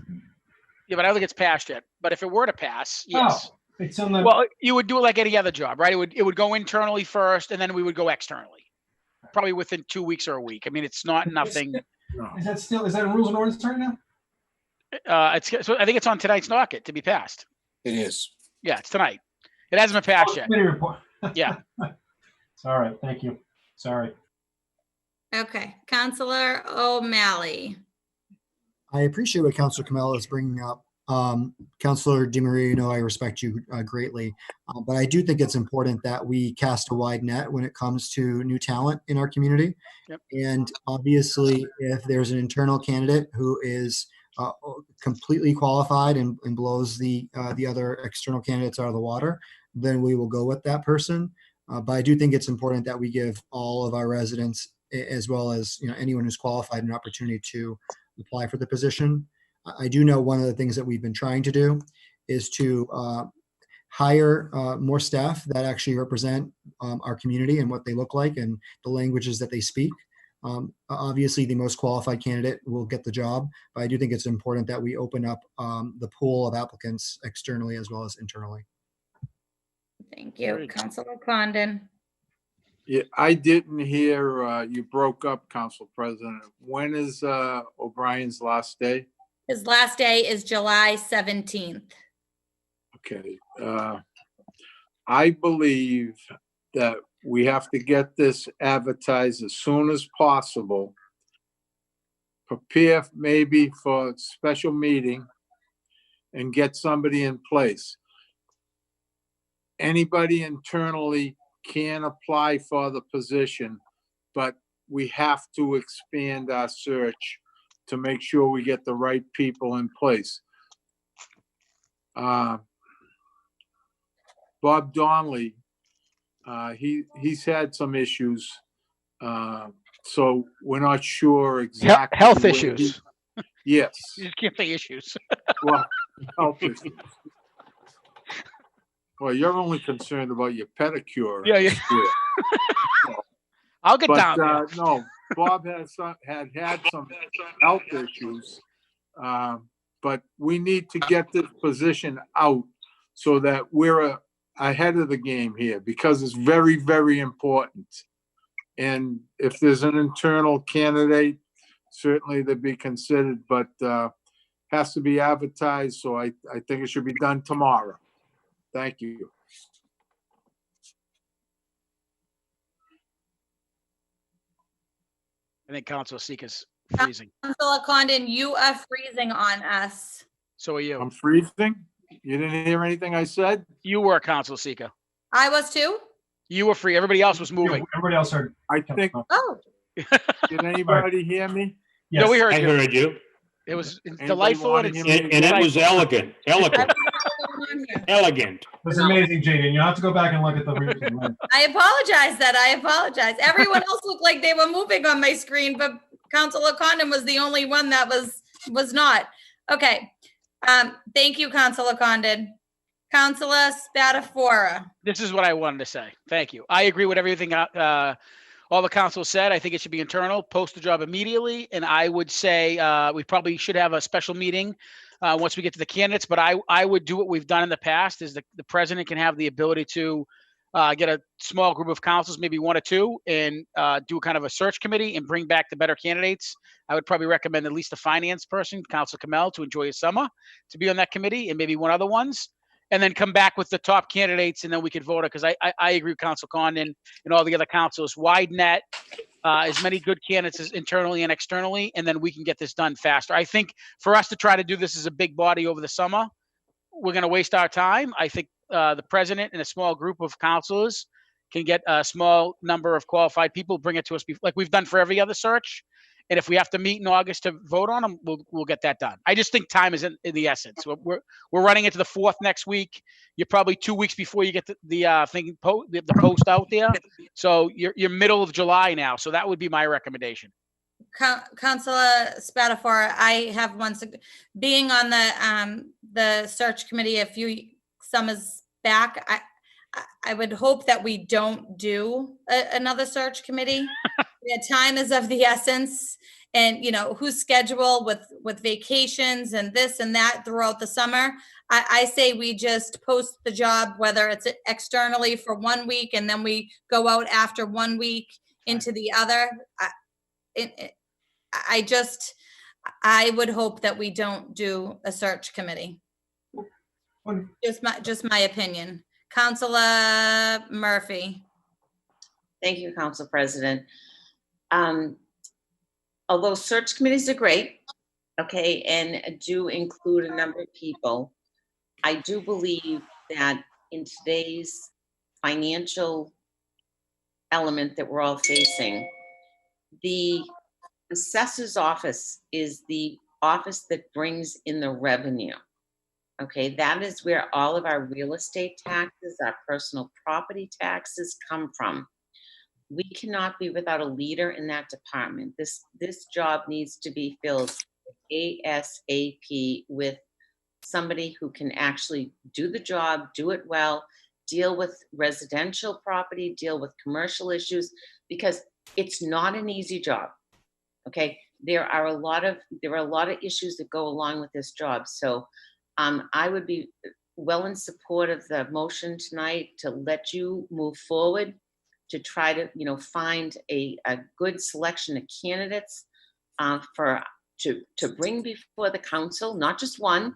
Yeah, but I don't think it's passed yet. But if it were to pass, yes.
Oh, it's on the.
Well, you would do it like any other job, right? It would go internally first, and then we would go externally, probably within 2 weeks or a week. I mean, it's not nothing.
Is that in rules and ordinance right now?
So I think it's on tonight's docket to be passed.
It is.
Yeah, it's tonight. It hasn't been passed yet.
Committee report.
Yeah.
All right. Thank you. Sorry.
Okay, Councilor O'Malley.
I appreciate what Councilor Kamel is bringing up. Councilor DeMaria, you know I respect you greatly, but I do think it's important that we cast a wide net when it comes to new talent in our community.
Yep.
And obviously, if there's an internal candidate who is completely qualified and blows the other external candidates out of the water, then we will go with that person. But I do think it's important that we give all of our residents, as well as anyone who's qualified, an opportunity to apply for the position. I do know one of the things that we've been trying to do is to hire more staff that actually represent our community and what they look like and the languages that they speak. Obviously, the most qualified candidate will get the job, but I do think it's important that we open up the pool of applicants externally as well as internally.
Thank you. Councilor Condon.
Yeah, I didn't hear, you broke up, Council President. When is O'Brien's last day?
His last day is July 17th.
Okay. I believe that we have to get this advertised as soon as possible. Prepare maybe for a special meeting and get somebody in place. Anybody internally can apply for the position, but we have to expand our search to make sure we get the right people in place. Bob Donnelly, he's had some issues, so we're not sure exactly.
Health issues.
Yes.
You just can't say issues.
Well, health issues. Well, you're only concerned about your pedicure.
Yeah. I'll get down there.
No, Bob had some health issues, but we need to get this position out so that we're ahead of the game here, because it's very, very important. And if there's an internal candidate, certainly they'd be considered, but has to be advertised. So I think it should be done tomorrow. Thank you.
I think Councilor Sika's freezing.
Councilor Condon, you are freezing on us.
So are you.
I'm freezing? You didn't hear anything I said?
You were, Councilor Sika.
I was too?
You were free. Everybody else was moving.
Everybody else heard.
I think,
Oh,
did anybody hear me?
No, we heard
I
you.
heard you.
It was
Anybody
delightful
wanna
and
hear
it's
me
And it was
insightful.
elegant, eloquent, elegant.
It was amazing, Jaden. You have to go back and look at the replay.
I apologize that. I apologize. Everyone else looked like they were moving on my screen, but Councilor Condon was the only one that was not. Okay. Thank you, Councilor Condon. Councilor Spatafora.
This is what I wanted to say. Thank you. I agree with everything all the council said. I think it should be internal, post the job immediately. And I would say we probably should have a special meeting once we get to the candidates. But I would do what we've done in the past is the president can have the ability to get a small group of councils, maybe 1 or 2, and do kind of a search committee and bring back the better candidates. I would probably recommend at least a finance person, Councilor Kamel, to enjoy his summer, to be on that committee, and maybe 1 other ones. And then come back with the top candidates, and then we could vote it. Because I agree with Council Condon and all the other councils. Wide net, as many good candidates as internally and externally, and then we can get this done faster. I think for us to try to do this as a big body over the summer, we're going to waste our time. I think the president and a small group of councilors can get a small number of qualified people, bring it to us, like we've done for every other search. And if we have to meet in August to vote on them, we'll get that done. I just think time is in the essence. We're running into the 4th next week. You're probably 2 weeks before you get the post out there. So you're middle of July now. So that would be my recommendation.
Councilor Spatafora, I have being on the search committee a few summers back. I would hope that we don't do another search committee. Time is of the essence, and who's scheduled with vacations and this and that throughout the summer. I say we just post the job, whether it's externally for 1 week and then we go out after 1 week into the other. I would hope that we don't do a search committee. Just my opinion. Councilor Murphy.
Thank you, Council President. Although search committees are great, okay, and do include a number of people, I do believe that in today's financial element that we're all facing, the assessor's office is the office that brings in the revenue. Okay, that is where all of our real estate taxes, our personal property taxes come from. We cannot be without a leader in that department. This job needs to be filled ASAP with somebody who can actually do the job, do it well, deal with residential property, deal with commercial issues, because it's not an easy job. Okay, there are a lot of issues that go along with this job. So I would be well in support of the motion tonight to let you move forward to try to, find a good selection of candidates to bring before the council, not just one,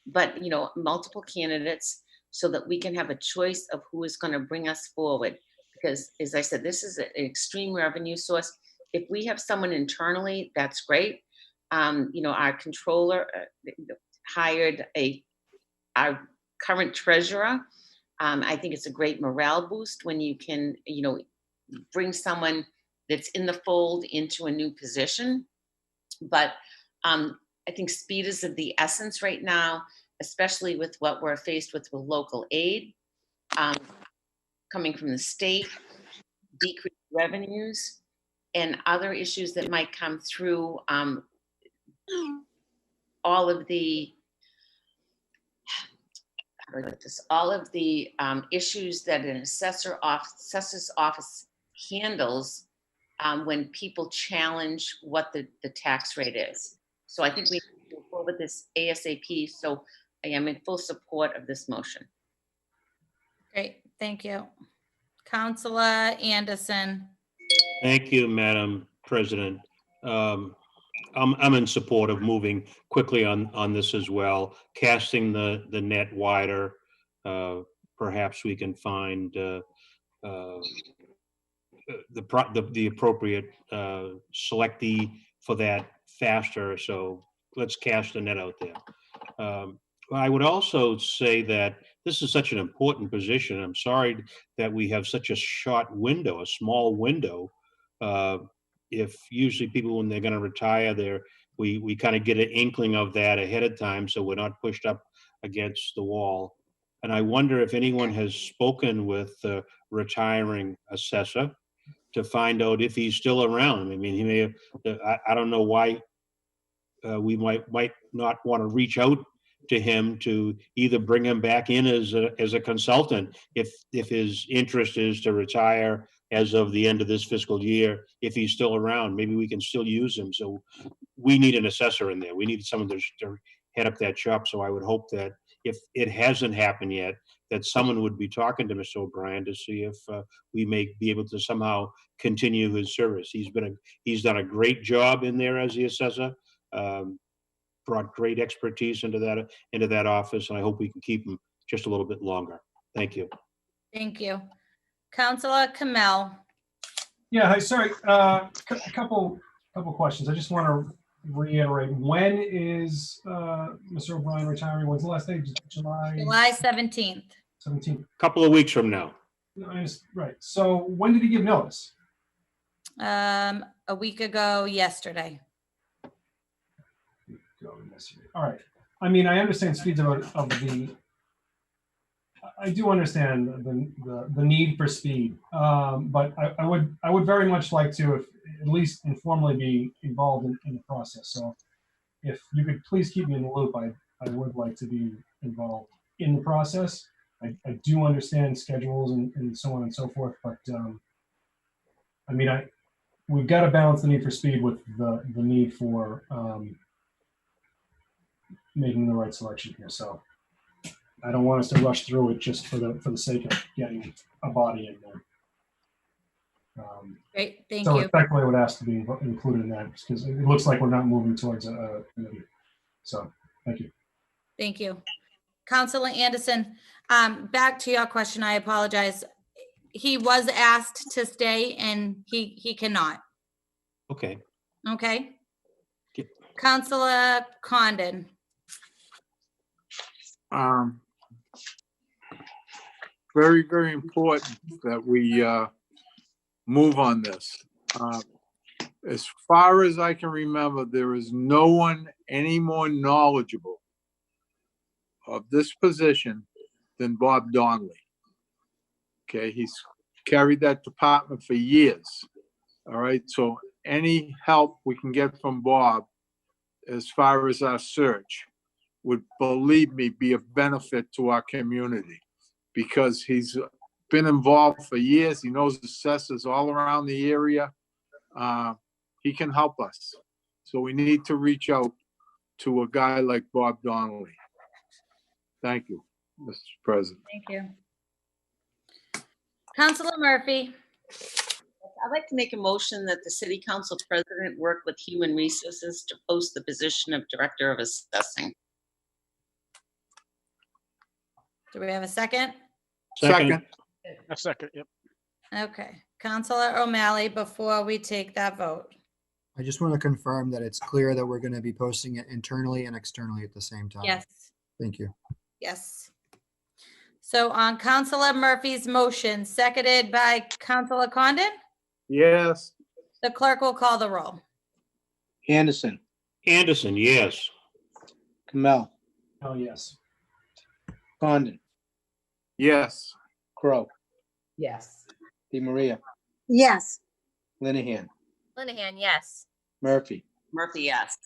but, multiple candidates, so that we can have a choice of who is going to bring us forward. Because as I said, this is an extreme revenue source. If we have someone internally, that's great. Our controller hired our current treasurer. I think it's a great morale boost when you can, bring someone that's in the fold into a new position. But I think speed is of the essence right now, especially with what we're faced with local aid coming from the state, decreased revenues, and other issues that might come through all of the issues that an assessor's office handles when people challenge what the tax rate is. So I think we need to move forward with this ASAP. So I am in full support of this motion.
Great, thank you. Councilor Anderson.
Thank you, Madam President. I'm in support of moving quickly on this as well, casting the net wider. Perhaps we can find the appropriate selectee for that faster. So let's cast the net out there. I would also say that this is such an important position. I'm sorry that we have such a short window, a small window. If usually people, when they're going to retire, we kind of get an inkling of that ahead of time, so we're not pushed up against the wall. And I wonder if anyone has spoken with the retiring assessor to find out if he's still around. I mean, he may have, I don't know why we might not want to reach out to him to either bring him back in as a consultant if his interest is to retire as of the end of this fiscal year. If he's still around, maybe we can still use him. So we need an assessor in there. We need someone to head up that shop. So I would hope that if it hasn't happened yet, that someone would be talking to Mr. O'Brien to see if we may be able to somehow continue his service. He's done a great job in there as the assessor. Brought great expertise into that office, and I hope we can keep him just a little bit longer. Thank you.
Thank you. Councillor Kamel.
Yeah, hi, sorry, a couple questions. I just want to reiterate, when is Mr. O'Brien retiring? When's the last day? July
17th.
17th.
Couple of weeks from now.
Right. So when did he give notice?
A week ago yesterday.
All right. I mean, I understand speeds of the. I do understand the need for speed, but I would very much like to, at least informally, be involved in the process. So, if you could please keep me in the loop, I would like to be involved in the process. I do understand schedules and so on and so forth, but I mean, we've got to balance the need for speed with the need for making the right selection here. So I don't want us to rush through it just for the sake of getting a body in there.
Great, thank
so
you.
Respectfully, I would ask to be included in that because it looks like we're not moving towards a committee. So thank you.
Thank you. Councillor Anderson, back to your question, I apologize. He was asked to stay and he cannot.
Okay.
Okay. Councillor Condon.
Very, very important that we move on this. As far as I can remember, there is no one any more knowledgeable of this position than Bob Donnelly. Okay, he's carried that department for years. All right, so any help we can get from Bob as far as our search would, believe me, be a benefit to our community because he's been involved for years. He knows assessors all around the area. He can help us. So we need to reach out to a guy like Bob Donnelly. Thank you, Mr. President.
Thank you. Councillor Murphy.
I'd like to make a motion that the City Council President work with Human Resources to post the position of Director of Assessing.
Do we have a second?
Second.
A second, yep.
Okay. Councillor O'Malley, before we take that vote.
I just want to confirm that it's clear that we're going to be posting it internally and externally at the same time.
Yes.
Thank you.
Yes. So on Councillor Murphy's motion, seconded by Councillor Condon,
Yes.
the clerk will call the roll.
Anderson,
Anderson, yes.
Kamel,
Oh, yes.
Condon,
Yes.
Crow,
Yes.
DeMaria,
Yes.
Linehan,
Linehan, yes.
Murphy,
Murphy, yes.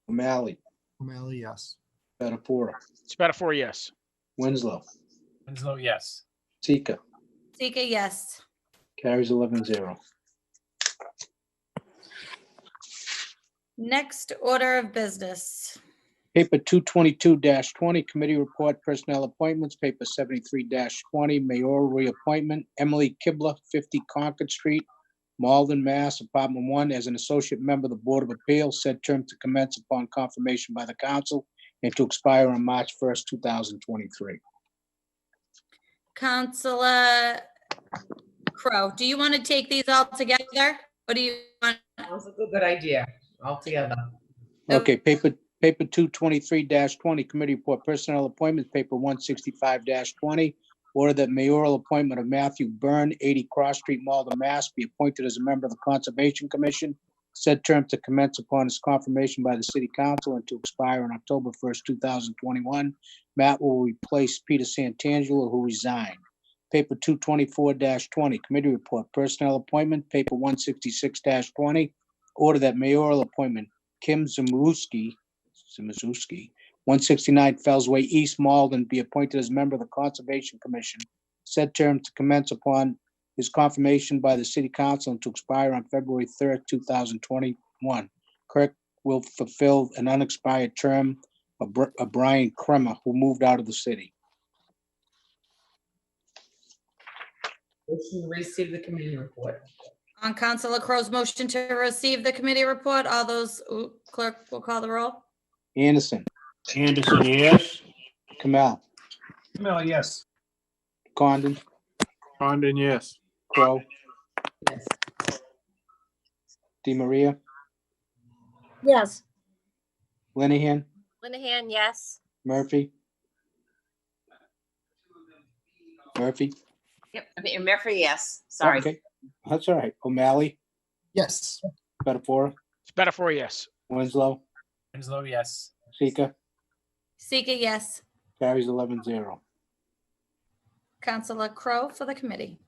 O'Malley,
O'Malley, yes.
Betafora,
It's better for yes.
Winslow,
Winslow, yes.
Sika,
Sika, yes.
carries 11-0.
Next order of business.
Paper 222-20, committee report, personnel appointments, paper 73-20, mayoral reappointment, Emily Kibler, 50 Concord Street, Malden, Mass, Apartment 1, as an associate member of the Board of Appeals, said term to commence upon confirmation by the council and to expire on March 1st, 2023.
Councillor Crow. Do you want to take these all together? Or do you want?
Sounds like a good idea, all together.
Okay, paper 223-20, committee report, personnel appointments, paper 165-20. Order that mayoral appointment of Matthew Byrne, 80 Cross Street, Malden, Mass. Be appointed as a member of the Conservation Commission. Said term to commence upon his confirmation by the city council and to expire on October 1st, 2021. Matt will replace Peter Santangelo, who resigned. Paper 224-20, committee report, personnel appointment, paper 166-20. Order that mayoral appointment, Kim Zimowski, 169 Fells Way, East Malden, be appointed as member of the Conservation Commission. Said term to commence upon his confirmation by the city council and to expire on February 3rd, 2021. Kirk will fulfill an unexpired term of Brian Kremer, who moved out of the city.
Motion to receive the committee report.
On Councilor Crow's motion to receive the committee report, all those, clerk will call the roll.
Anderson,
Anderson, yes.
Kamel,
Kamel, yes.
Condon,
Condon, yes.
Crow,
Yes.
Di Maria,
Yes.
Linehan,
Linehan, yes.
Murphy. Murphy,
Yep, I mean, Murphy, yes, sorry.
okay, that's all right. O'Malley,
Yes.
Spatafora,
It's better for a yes.
Winslow,
Winslow, yes.
Sika,
Sika, yes.
carries 11-0.
Councilor Crow for the committee.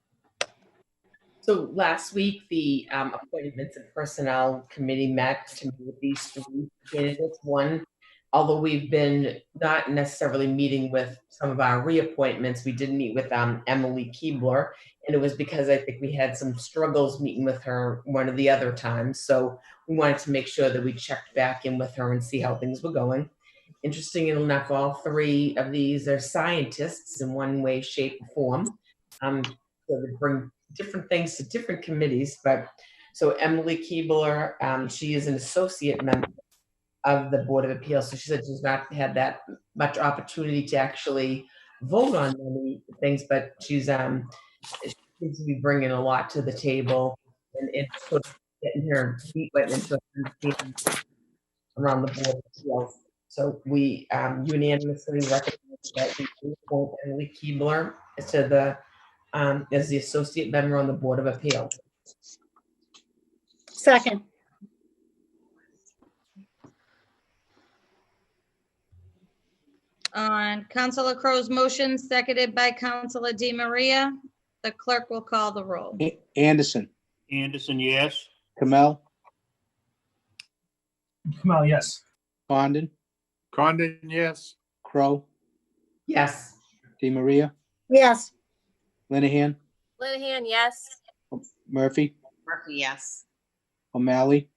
So last week, the Appointments and Personnel Committee met to meet with these three candidates. One, although we've been not necessarily meeting with some of our reappointments, we did meet with Emily Keebler, and it was because I think we had some struggles meeting with her one of the other times. So we wanted to make sure that we checked back in with her and see how things were going. Interesting enough, all three of these are scientists in one way, shape, or form. So they bring different things to different committees. But so Emily Keebler, she is an associate member of the Board of Appeals. So she said she's not had that much opportunity to actually vote on many things, but she seems to be bringing a lot to the table and sort of getting her feet wet into around the Board of Appeals. So we unanimously recommend that we appoint Emily Keebler to the as the associate member on the Board of Appeals.
Second.
On Councilor Crow's motion, seconded by Councilor Di Maria, the clerk will call the roll.
Anderson,
Anderson, yes.
Kamel,
Kamel, yes.
Condon,
Condon, yes.
Crow,
Yes.
Di Maria,
Yes.
Linehan,
Linehan, yes.
Murphy,
Murphy, yes.
O'Malley,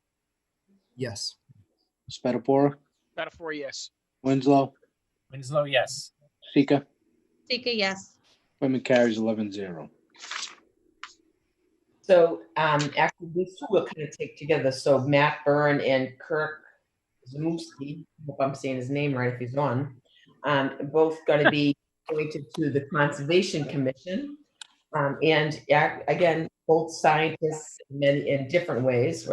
Yes.
Spatafora,
Better for a yes.
Winslow,
Winslow, yes.
Sika,
Sika, yes.
appointment carries 11-0.
So actually, these two will kind of take together. So Matt Byrne and Kirk Zimowski, hope I'm saying his name right if he's on, both going to be appointed to the Conservation Commission. And again, both scientists in different ways.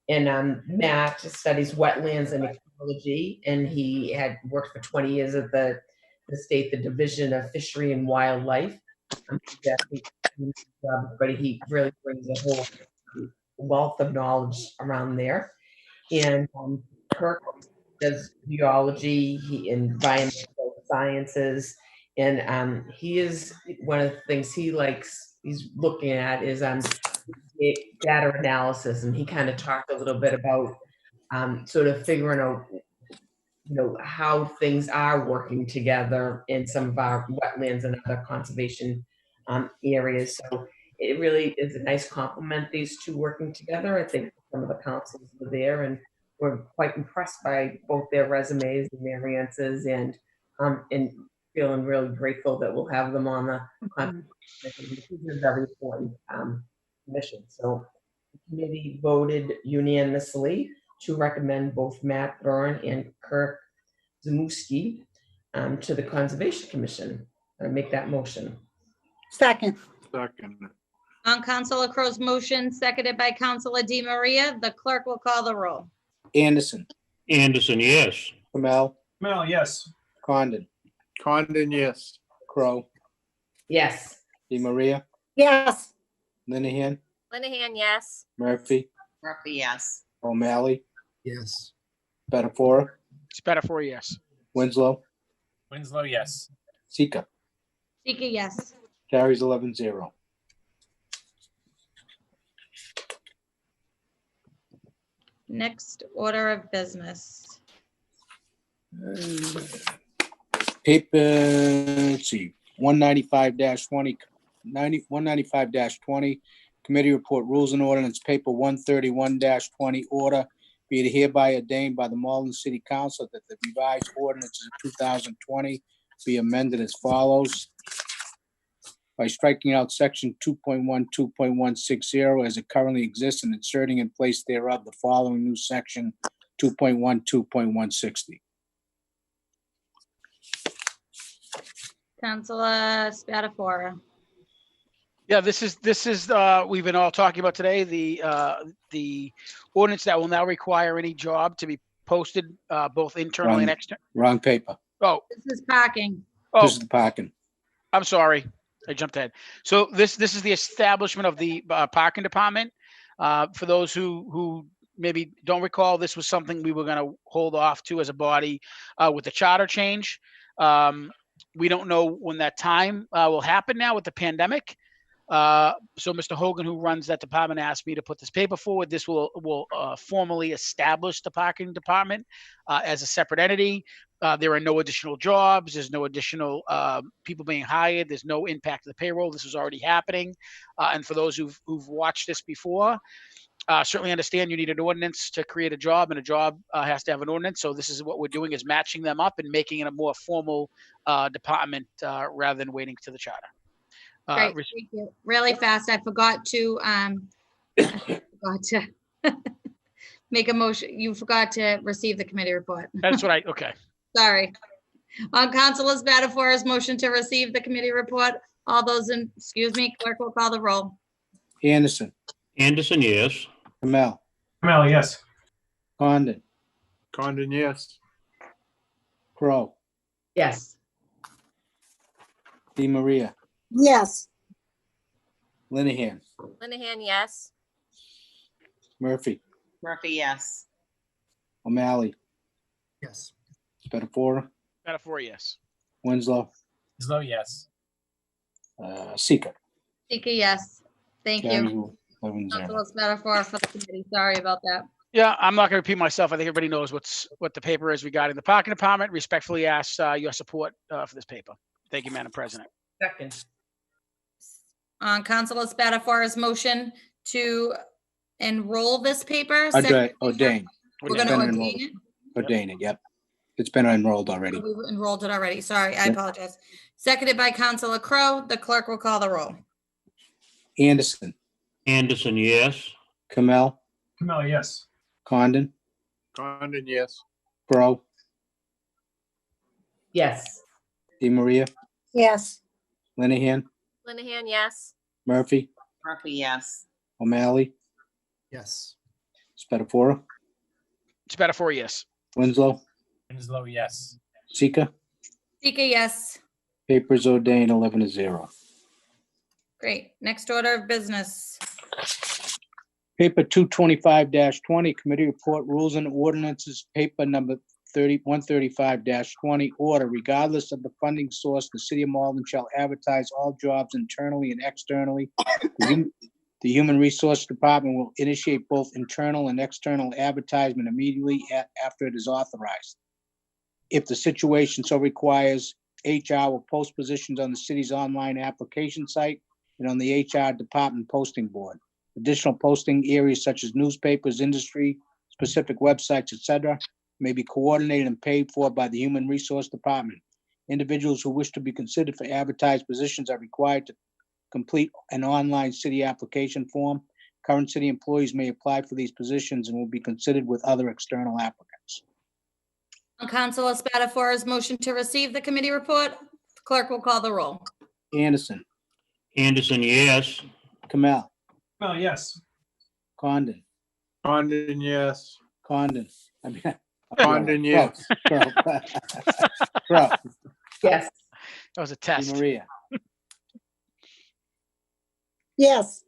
And Matt studies wetlands and ecology, and he had worked for 20 years at the state, the Division of Fishery and Wildlife. But he really brings a whole wealth of knowledge around there. And Kirk does geology, environmental sciences, and he is one of the things he likes. He's looking at is data analysis, and he kind of talked a little bit about sort of figuring out, how things are working together in some of our wetlands and other conservation areas. So it really is a nice compliment, these two working together. I think some of the councils were there and were quite impressed by both their resumes and their answers, and feeling really grateful that we'll have them on the this is a very important commission. So the committee voted unanimously to recommend both Matt Byrne and Kirk Zimowski to the Conservation Commission. I make that motion.
Second.
Second.
On Councilor Crow's motion, seconded by Councilor Di Maria, the clerk will call the roll.
Anderson,
Anderson, yes.
Kamel,
Mel, yes.
Condon,
Condon, yes.
Crow,
Yes.
Di Maria,
Yes.
Linehan,
Linehan, yes.
Murphy,
Murphy, yes.
O'Malley,
Yes.
Spatafora,
Spatafora, yes.
Winslow,
Winslow, yes.
Sika.
Sika, yes.
Carries 11-0.
Next order of business.
Paper, let's see, 195-20, 195-20, committee report rules and ordinance, paper 131-20, order be it hereby ordained by the Malden City Council that the revised ordinances of 2020 be amended as follows. By striking out section 2.12.160 as it currently exists and inserting in place thereof the following new section 2.12.160.
Councilor Spatafora.
Yeah, this is, we've been all talking about today, the ordinance that will now require any job to be posted, both internally and externally.
Wrong paper.
Oh,
This is parking.
This is the parking.
I'm sorry, I jumped ahead. So this is the establishment of the parking department. For those who maybe don't recall, this was something we were going to hold off to as a body with the charter change. We don't know when that time will happen now with the pandemic. So Mr. Hogan, who runs that department, asked me to put this paper forward. This will formally establish the parking department as a separate entity. There are no additional jobs. There's no additional people being hired. There's no impact to the payroll. This is already happening. And for those who've watched this before, certainly understand you need an ordinance to create a job, and a job has to have an ordinance. So this is what we're doing, is matching them up and making it a more formal department rather than waiting to the charter.
Great, thank you. Really fast, I forgot to make a motion. You forgot to receive the committee report.
That's what okay.
Sorry. On Councilor Spatafora's motion to receive the committee report, all those in, clerk will call the roll.
Anderson,
Anderson, yes.
Kamel,
Mel, yes.
Condon,
Condon, yes.
Crow,
Yes.
Di Maria,
Yes.
Linehan,
Linehan, yes.
Murphy,
Murphy, yes.
O'Malley,
Yes.
Spatafora,
Spatafora, yes.
Winslow,
Winslow, yes.
Sika.
Sika, yes. Thank you.
11-0.
Councilor Spatafora for the committee. Sorry about that.
Yeah, I'm not going to repeat myself. I think everybody knows what the paper is regarding the parking department. Respectfully ask your support for this paper. Thank you, Madam President.
Second.
On Councilor Spatafora's motion to enroll this paper.
Ordain.
We're going to ordain it.
Ordain it, yep. It's been enrolled already.
We enrolled it already. Sorry, I apologize. Seconded by Councilor Crowe. The clerk will call the roll.
Anderson,
Anderson, yes.
Kamel,
Mel, yes.
Condon,
Condon, yes.
Crow,
Yes.
Di Maria,
Yes.
Linehan,
Linehan, yes.
Murphy,
Murphy, yes.
O'Malley,
Yes.
Spatafora,
Spatafora, yes.
Winslow,
Winslow, yes.
Sika.
Sika, yes.
Papers ordained 11-0.
Great. Next order of business.
Paper 225-20, committee report rules and ordinances, paper number 135-20, order regardless of the funding source, the city of Malden shall advertise all jobs internally and externally. The Human Resource Department will initiate both internal and external advertisement immediately after it is authorized. If the situation so requires, HR will post positions on the city's online application site and on the HR department posting board. Additional posting areas such as newspapers, industry, specific websites, etc., may be coordinated and paid for by the Human Resource Department. Individuals who wish to be considered for advertised positions are required to complete an online city application form. Current city employees may apply for these positions and will be considered with other external applicants.
On Councilor Spatafora's motion to receive the committee report, the clerk will call the roll.
Anderson,
Anderson, yes.
Kamel,
Oh, yes.
Condon,
Condon, yes.
Condon. I mean,
Condon, yes.
Crow. Crow.
Yes.
That was a
Di
test.
Maria,
Yes.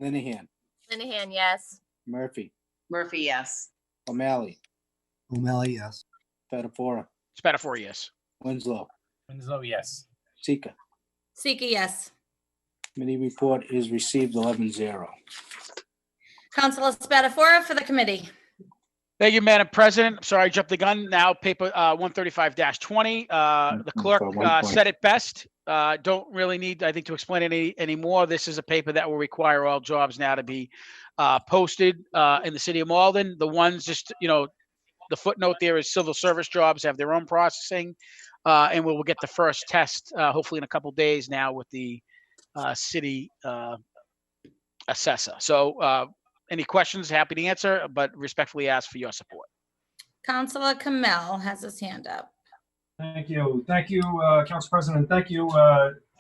Linehan,
Linehan, yes.
Murphy,
Murphy, yes.
O'Malley,
O'Malley, yes.
Spatafora,
It's better for yes.
Winslow,
Winslow, yes.
Sika.
Sika, yes.
Committee report is received 11-0.
Councilor Spatafora for the committee.
Thank you, Madam President. I'm sorry, I jumped the gun. Now, paper 135-20. The clerk said it best. Don't really need, I think, to explain any more. This is a paper that will require all jobs now to be posted in the city of Malden. The ones just, the footnote there is civil service jobs have their own processing. And we will get the first test hopefully in a couple days now with the city assessor. So any questions, happy to answer, but respectfully ask for your support.
Councilor Kamel has his hand up.
Thank you. Thank you, Council President. Thank you,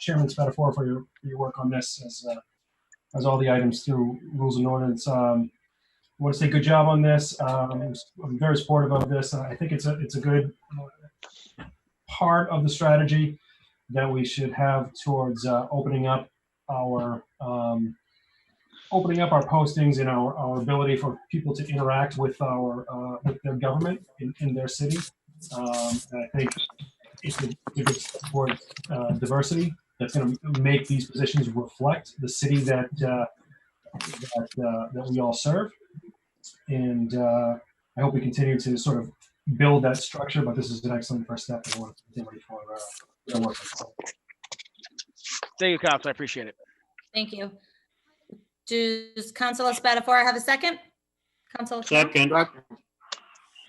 Chairman Spatafora, for your work on this as all the items through Rules and Ordinance. I want to say good job on this. I'm very supportive of this. I think it's a good part of the strategy that we should have towards opening up our postings and our ability for people to interact with with their government in their city. And I think it's a good step toward diversity that's going to make these positions reflect the city that we all serve. And I hope we continue to sort of build that structure, but this is an excellent first step. I want to continue for their work.
Thank you, Council. I appreciate it.
Thank you. Does Councilor Spatafora have a second? Councilor
Second.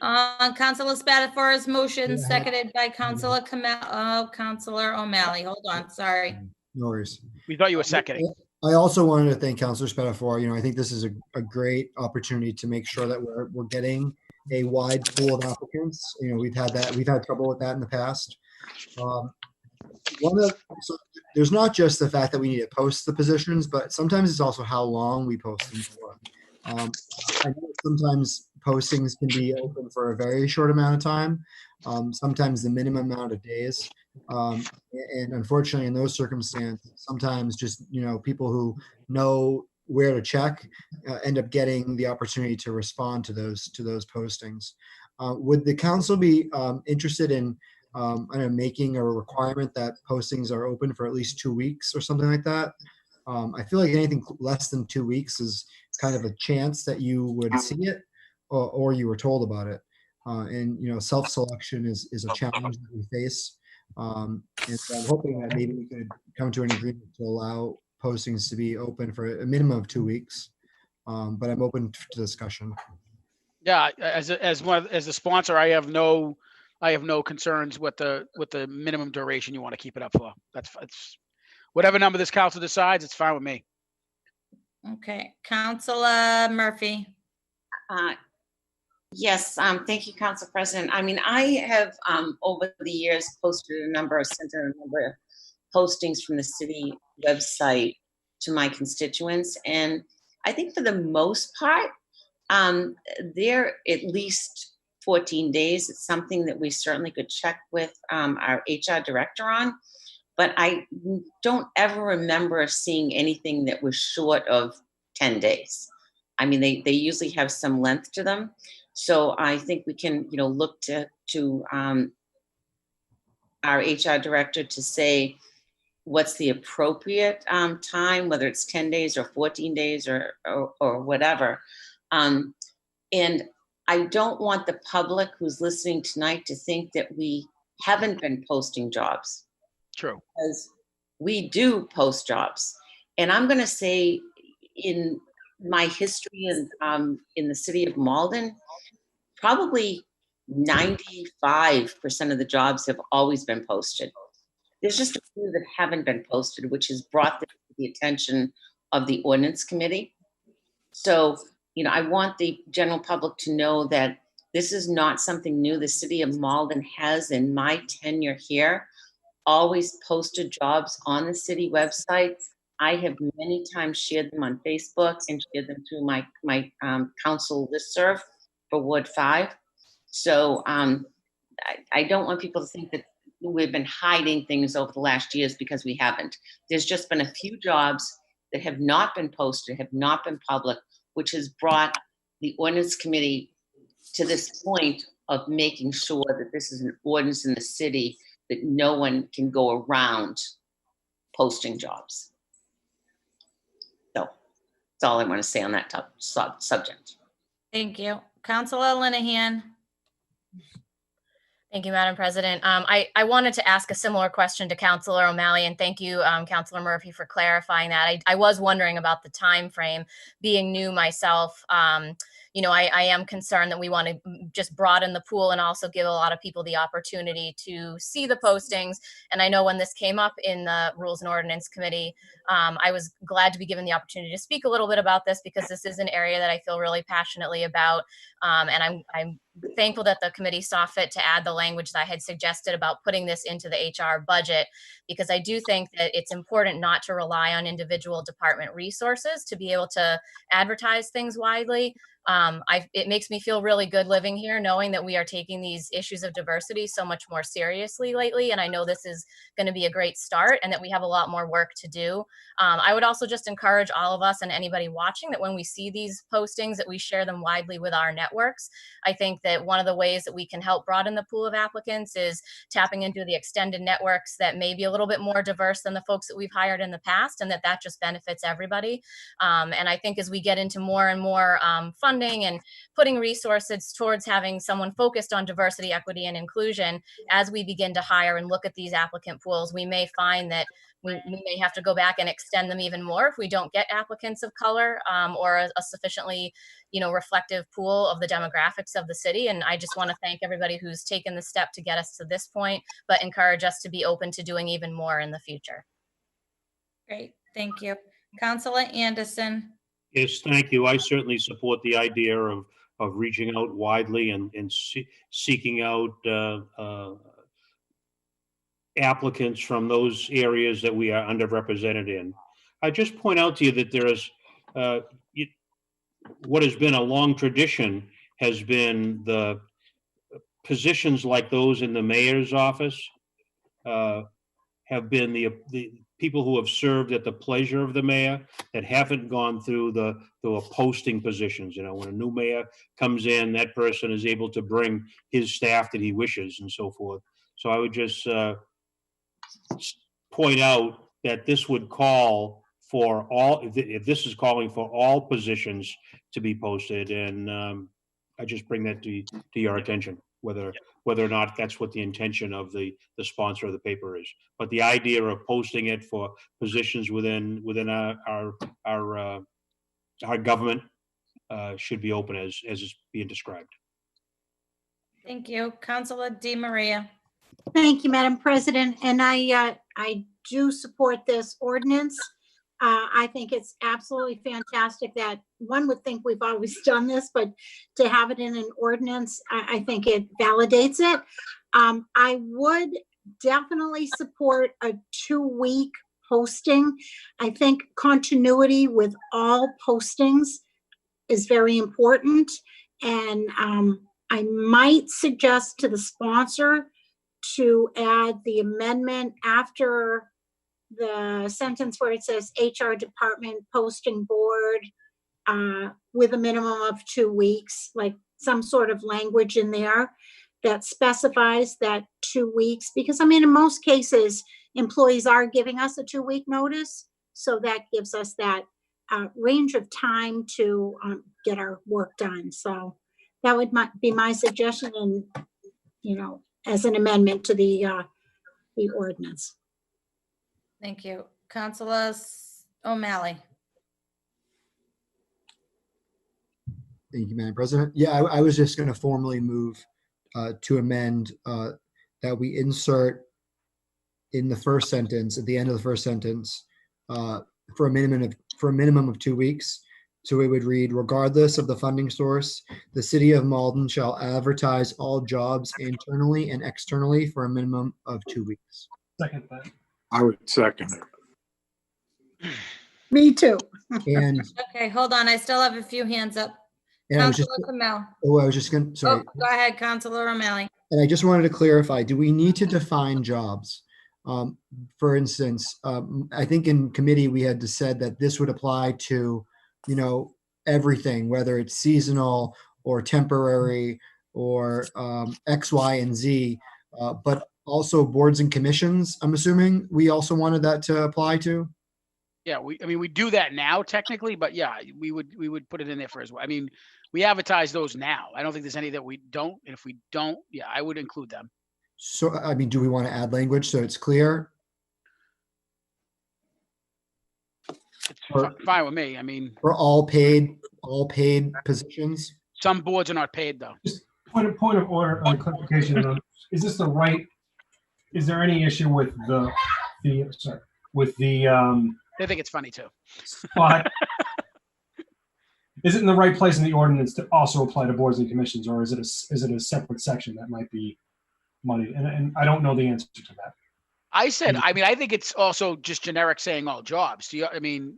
Councilor Spatafora's motion, seconded by Councilor Kamel. Oh, Councilor O'Malley. Hold on. Sorry.
No worries.
We thought you were seconding.
I also wanted to thank Councilor Spatafora. I think this is a great opportunity to make sure that we're getting a wide pool of applicants. We've had trouble with that in the past. So there's not just the fact that we need to post the positions, but sometimes it's also how long we post them for. I know sometimes postings can be open for a very short amount of time, sometimes the minimum amount of days. And unfortunately, in those circumstances, sometimes just people who know where to check end up getting the opportunity to respond to those postings. Would the council be interested in making a requirement that postings are open for at least 2 weeks or something like that? I feel like anything less than 2 weeks is kind of a chance that you would see it or you were told about it. And self-selection is a challenge that we face. And so I'm hoping that maybe we could come to an agreement to allow postings to be open for a minimum of 2 weeks. But I'm open to discussion.
Yeah, as the sponsor, I have no concerns with the minimum duration you want to keep it up for. It's whatever number this council decides, it's fine with me.
Okay, Councilor Murphy.
Yes, thank you, Council President. I mean, I have over the years sent a number of postings from the city website to my constituents, and I think for the most part, they're at least 14 days. It's something that we certainly could check with our HR director on, but I don't ever remember seeing anything that was short of 10 days. I mean, they usually have some length to them. So I think we can, look to our HR director to say what's the appropriate time, whether it's 10 days or 14 days or whatever. And I don't want the public who's listening tonight to think that we haven't been posting jobs.
True.
Because we do post jobs. And I'm going to say in my history in the city of Malden, probably 95% of the jobs have always been posted. There's just a few that haven't been posted, which has brought this to the attention of the ordinance committee. So, I want the general public to know that this is not something new. The city of Malden has, in my tenure here, always posted jobs on the city website I have many times shared them on Facebook and shared them through my council listserv for Ward 5. So I don't want people to think that we've been hiding things over the last years, because we haven't. There's just been a few jobs that have not been posted, have not been public, which has brought the ordinance committee to this point of making sure that this is an ordinance in the city that no one can go around posting jobs. So that's all I want to say on that subject.
Thank you. Councillor Linehan.
Thank you, Madam President. I wanted to ask a similar question to Councillor O'Malley, and thank you, Councillor Murphy, for clarifying that. I was wondering about the time frame. Being new myself, you know, I am concerned that we want to just broaden the pool and also give a lot of people the opportunity to see the postings. And I know when this came up in the Rules and Ordinance Committee, I was glad to be given the opportunity to speak a little bit about this, because this is an area that I feel really passionately about. And I'm thankful that the committee saw fit to add the language that I had suggested about putting this into the HR budget, because I do think that it's important not to rely on individual department resources to be able to advertise things widely. It makes me feel really good living here, knowing that we are taking these issues of diversity so much more seriously lately. And I know this is going to be a great start, and that we have a lot more work to do. I would also just encourage all of us and anybody watching that when we see these postings, that we share them widely with our networks. I think that one of the ways that we can help broaden the pool of applicants is tapping into the extended networks that may be a little bit more diverse than the folks that we've hired in the past, and that just benefits everybody. And I think as we get into more and more funding and putting resources towards having someone focused on diversity, equity, and inclusion, as we begin to hire and look at these applicant pools, we may find that we may have to go back and extend them even more if we don't get applicants of color or a sufficiently, you know, reflective pool of the demographics of the city. And I just want to thank everybody who's taken the step to get us to this point, but encourage us to be open to doing even more in the future.
Great, thank you. Councillor Anderson.
Yes, thank you. I certainly support the idea of reaching out widely and seeking out applicants from those areas that we are underrepresented in. I just point out to you that there is what has been a long tradition has been the positions like those in the mayor's office have been the people who have served at the pleasure of the mayor, that haven't gone through the posting positions. You know, when a new mayor comes in, that person is able to bring his staff that he wishes and so forth. So I would just point out that this would call for all, if this is calling for all positions to be posted, and I just bring that to your attention, whether or not that's what the intention of the sponsor of the paper is. But the idea of posting it for positions within our government should be open as is being described.
Thank you. Councillor Di Maria.
Thank you, Madam President. And I do support this ordinance. I think it's absolutely fantastic that one would think we've always done this, but to have it in an ordinance, I think it validates it. I would definitely support a 2-week posting. I think continuity with all postings is very important. And I might suggest to the sponsor to add the amendment after the sentence where it says HR department posting board with a minimum of 2 weeks, like some sort of language in there that specifies that 2 weeks. Because I mean, in most cases, employees are giving us a 2-week notice. So that gives us that range of time to get our work done. So that would be my suggestion, and, you know, as an amendment to the ordinance.
Thank you. Councillor O'Malley.
Thank you, Madam President. Yeah, I was just going to formally move to amend that we insert in the first sentence, at the end of the first sentence, for a minimum of 2 weeks. So it would read, regardless of the funding source, the City of Malden shall advertise all jobs internally and externally for a minimum of 2 weeks.
Second that.
I would second it.
Me too.
And,
Okay, hold on. I still have a few hands up.
and I was just,
Councilor Kamel.
oh, I was just going to, sorry.
Oh, go ahead, Councilor O'Malley.
And I just wanted to clarify, do we need to define jobs? For instance, I think in committee, we had said that this would apply to, everything, whether it's seasonal or temporary or X, Y, and Z, but also boards and commissions, I'm assuming we also wanted that to apply to?
Yeah, I mean, we do that now technically, but yeah, we would put it in there for as well. I mean, we advertise those now. I don't think there's any that we don't. And if we don't, yeah, I would include them.
So, I mean, do we want to add language so it's clear?
It's fine with me. I mean,
For all paid positions?
some boards are not paid though.
Just point of order, clarification. Is this the right? Is there any issue with the
They think it's funny too.
spot? Is it in the right place in the ordinance to also apply to boards and commissions, or is it a separate section that might be money? And I don't know the answer to that.
I think it's also just generic saying all jobs. I mean,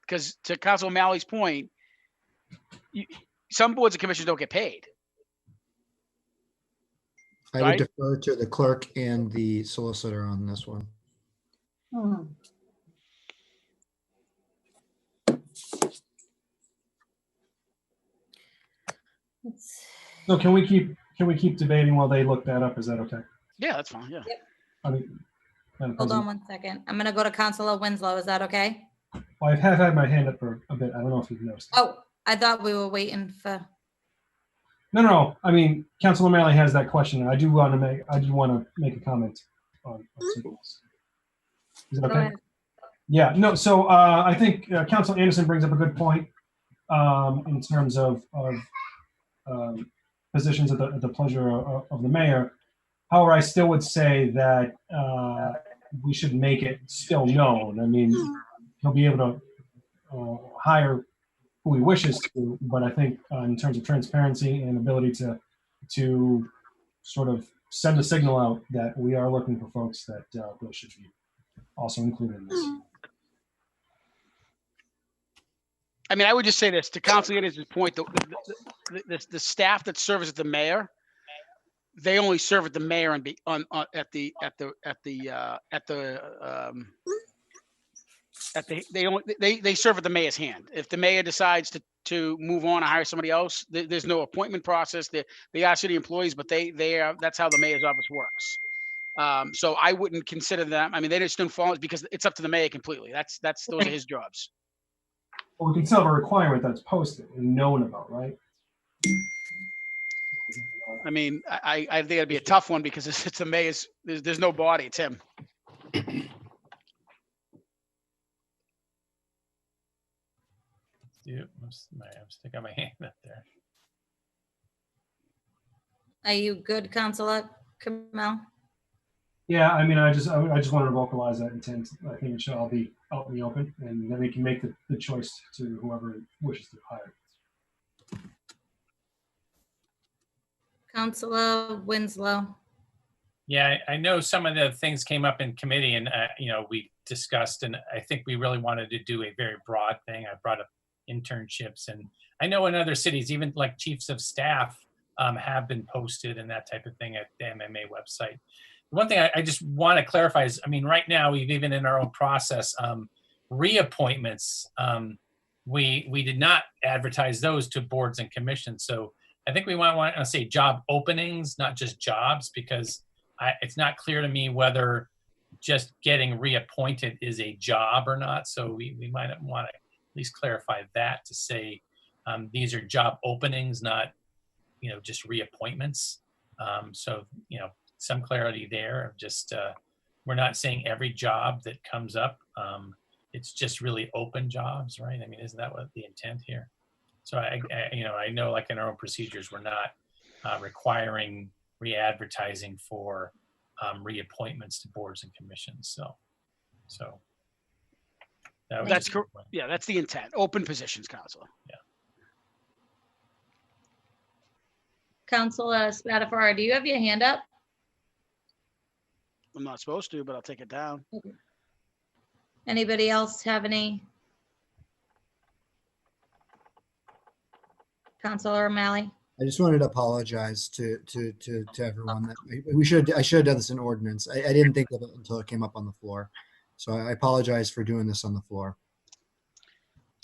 because to Council O'Malley's point, some boards and commissions don't get paid.
I would defer to the clerk and the solicitor on this one.
So can we keep debating while they look that up? Is that okay?
Yeah, that's fine. Yeah.
I mean,
Hold on 1 second. I'm going to go to Councilor Winslow. Is that okay?
Well, I have had my hand up for a bit. I don't know if you've noticed.
Oh, I thought we were waiting for.
No. I mean, Councilor O'Malley has that question, and I do want to make a comment on something else. Is that
Go
okay?
ahead.
Yeah. No. So I think Councilor Anderson brings up a good point in terms of positions at the pleasure of the mayor. However, I still would say that we should make it still known. I mean, he'll be able to hire who he wishes to, but I think in terms of transparency and ability to sort of send a signal out that we are looking for folks, that those should be also included in this.
I mean, I would just say this to Councilor Anderson's point: the staff that serves at the mayor, they only serve at the mayor and they serve at the mayor's hand. If the mayor decides to move on or hire somebody else, there's no appointment process. They are city employees, but that's how the mayor's office works. So I wouldn't consider them. I mean, they just don't fall because it's up to the mayor completely. Those are his jobs.
Well, we can still have a requirement that's posted and known about, right?
I mean, I think it'd be a tough one because it's the mayor's. There's no body. It's him.
Yeah, I'm sticking my hand up there.
Are you good, Councilor Kamel?
Yeah, I mean, I just wanted to vocalize that intent. I think it should all be out in the open, and then we can make the choice to whoever wishes to hire.
Councilor Winslow.
Yeah, I know some of the things came up in committee, and we discussed, and I think we really wanted to do a very broad thing. I brought up internships, and I know in other cities, even like chiefs of staff have been posted and that type of thing at the MMA website. One thing I just want to clarify is, I mean, right now, we've even in our own process, reappointments, we did not advertise those to boards and commissions. So I think we want to say job openings, not just jobs, because it's not clear to me whether just getting reappointed is a job or not. So we might want to at least clarify that to say these are job openings, not just reappointments. So some clarity there of just we're not saying every job that comes up. It's just really open jobs, right? I mean, isn't that what the intent here? So I know like in our own procedures, we're not requiring re-advertising for reappointments to boards and commissions. So
that's correct. Yeah, that's the intent. Open positions, Councilor.
Yeah.
Councilor Spatafora, do you have your hand up?
I'm not supposed to, but I'll take it down.
Okay. Anybody else have any? Councilor O'Malley?
I just wanted to apologize to everyone that I should have done this in ordinance. I didn't think of it until it came up on the floor. So I apologize for doing this on the floor.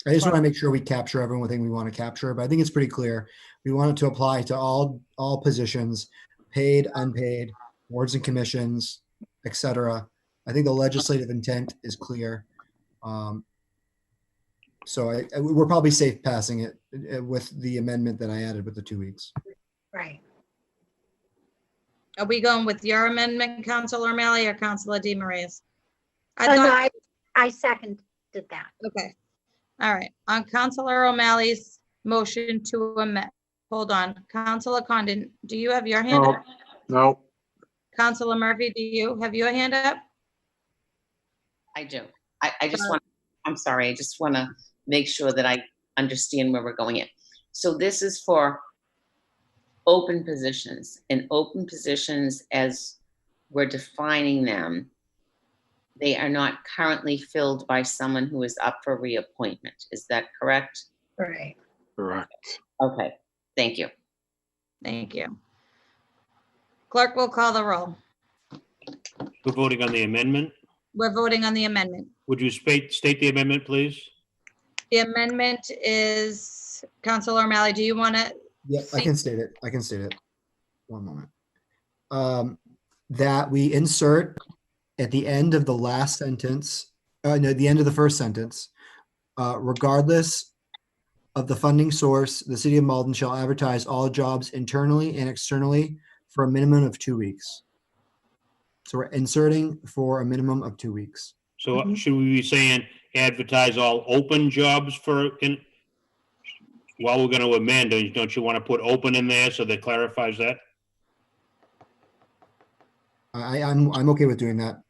I just want to make sure we capture everything we want to capture, but I think it's pretty clear. We want it to apply to all positions, paid, unpaid, boards and commissions, etc. I think the legislative intent is clear. So we're probably safe passing it with the amendment that I added with the 2 weeks.
Right.
Are we going with your amendment, Councilor O'Malley, or Councilor DeMaria's? I
seconded that.
Okay. All right. On Councilor O'Malley's motion to amend, hold on. Councilor Condon, do you have your hand up?
No.
Councilor Murphy, do you have your hand up?
I do. I just want, I'm sorry, I just want to make sure that I understand where we're going in. So this is for open positions, and open positions as we're defining them, they are not currently filled by someone who is up for reappointment. Is that correct?
Right.
Correct.
Okay, thank you.
Thank you. Clerk will call the roll.
We're voting on the amendment.
We're voting on the amendment.
Would you state the amendment, please?
The amendment is, Councilor O'Malley, do you want to?
Yeah, I can state it. I can state it. One moment. That we insert at the end of the last sentence, no, the end of the first sentence, regardless of the funding source, the city of Malden shall advertise all jobs internally and externally for a minimum of 2 weeks. So we're inserting for a minimum of 2 weeks.
So should we be saying advertise all open jobs while we're going to amend, don't you want to put open in there so that clarifies that?
I'm okay with doing that.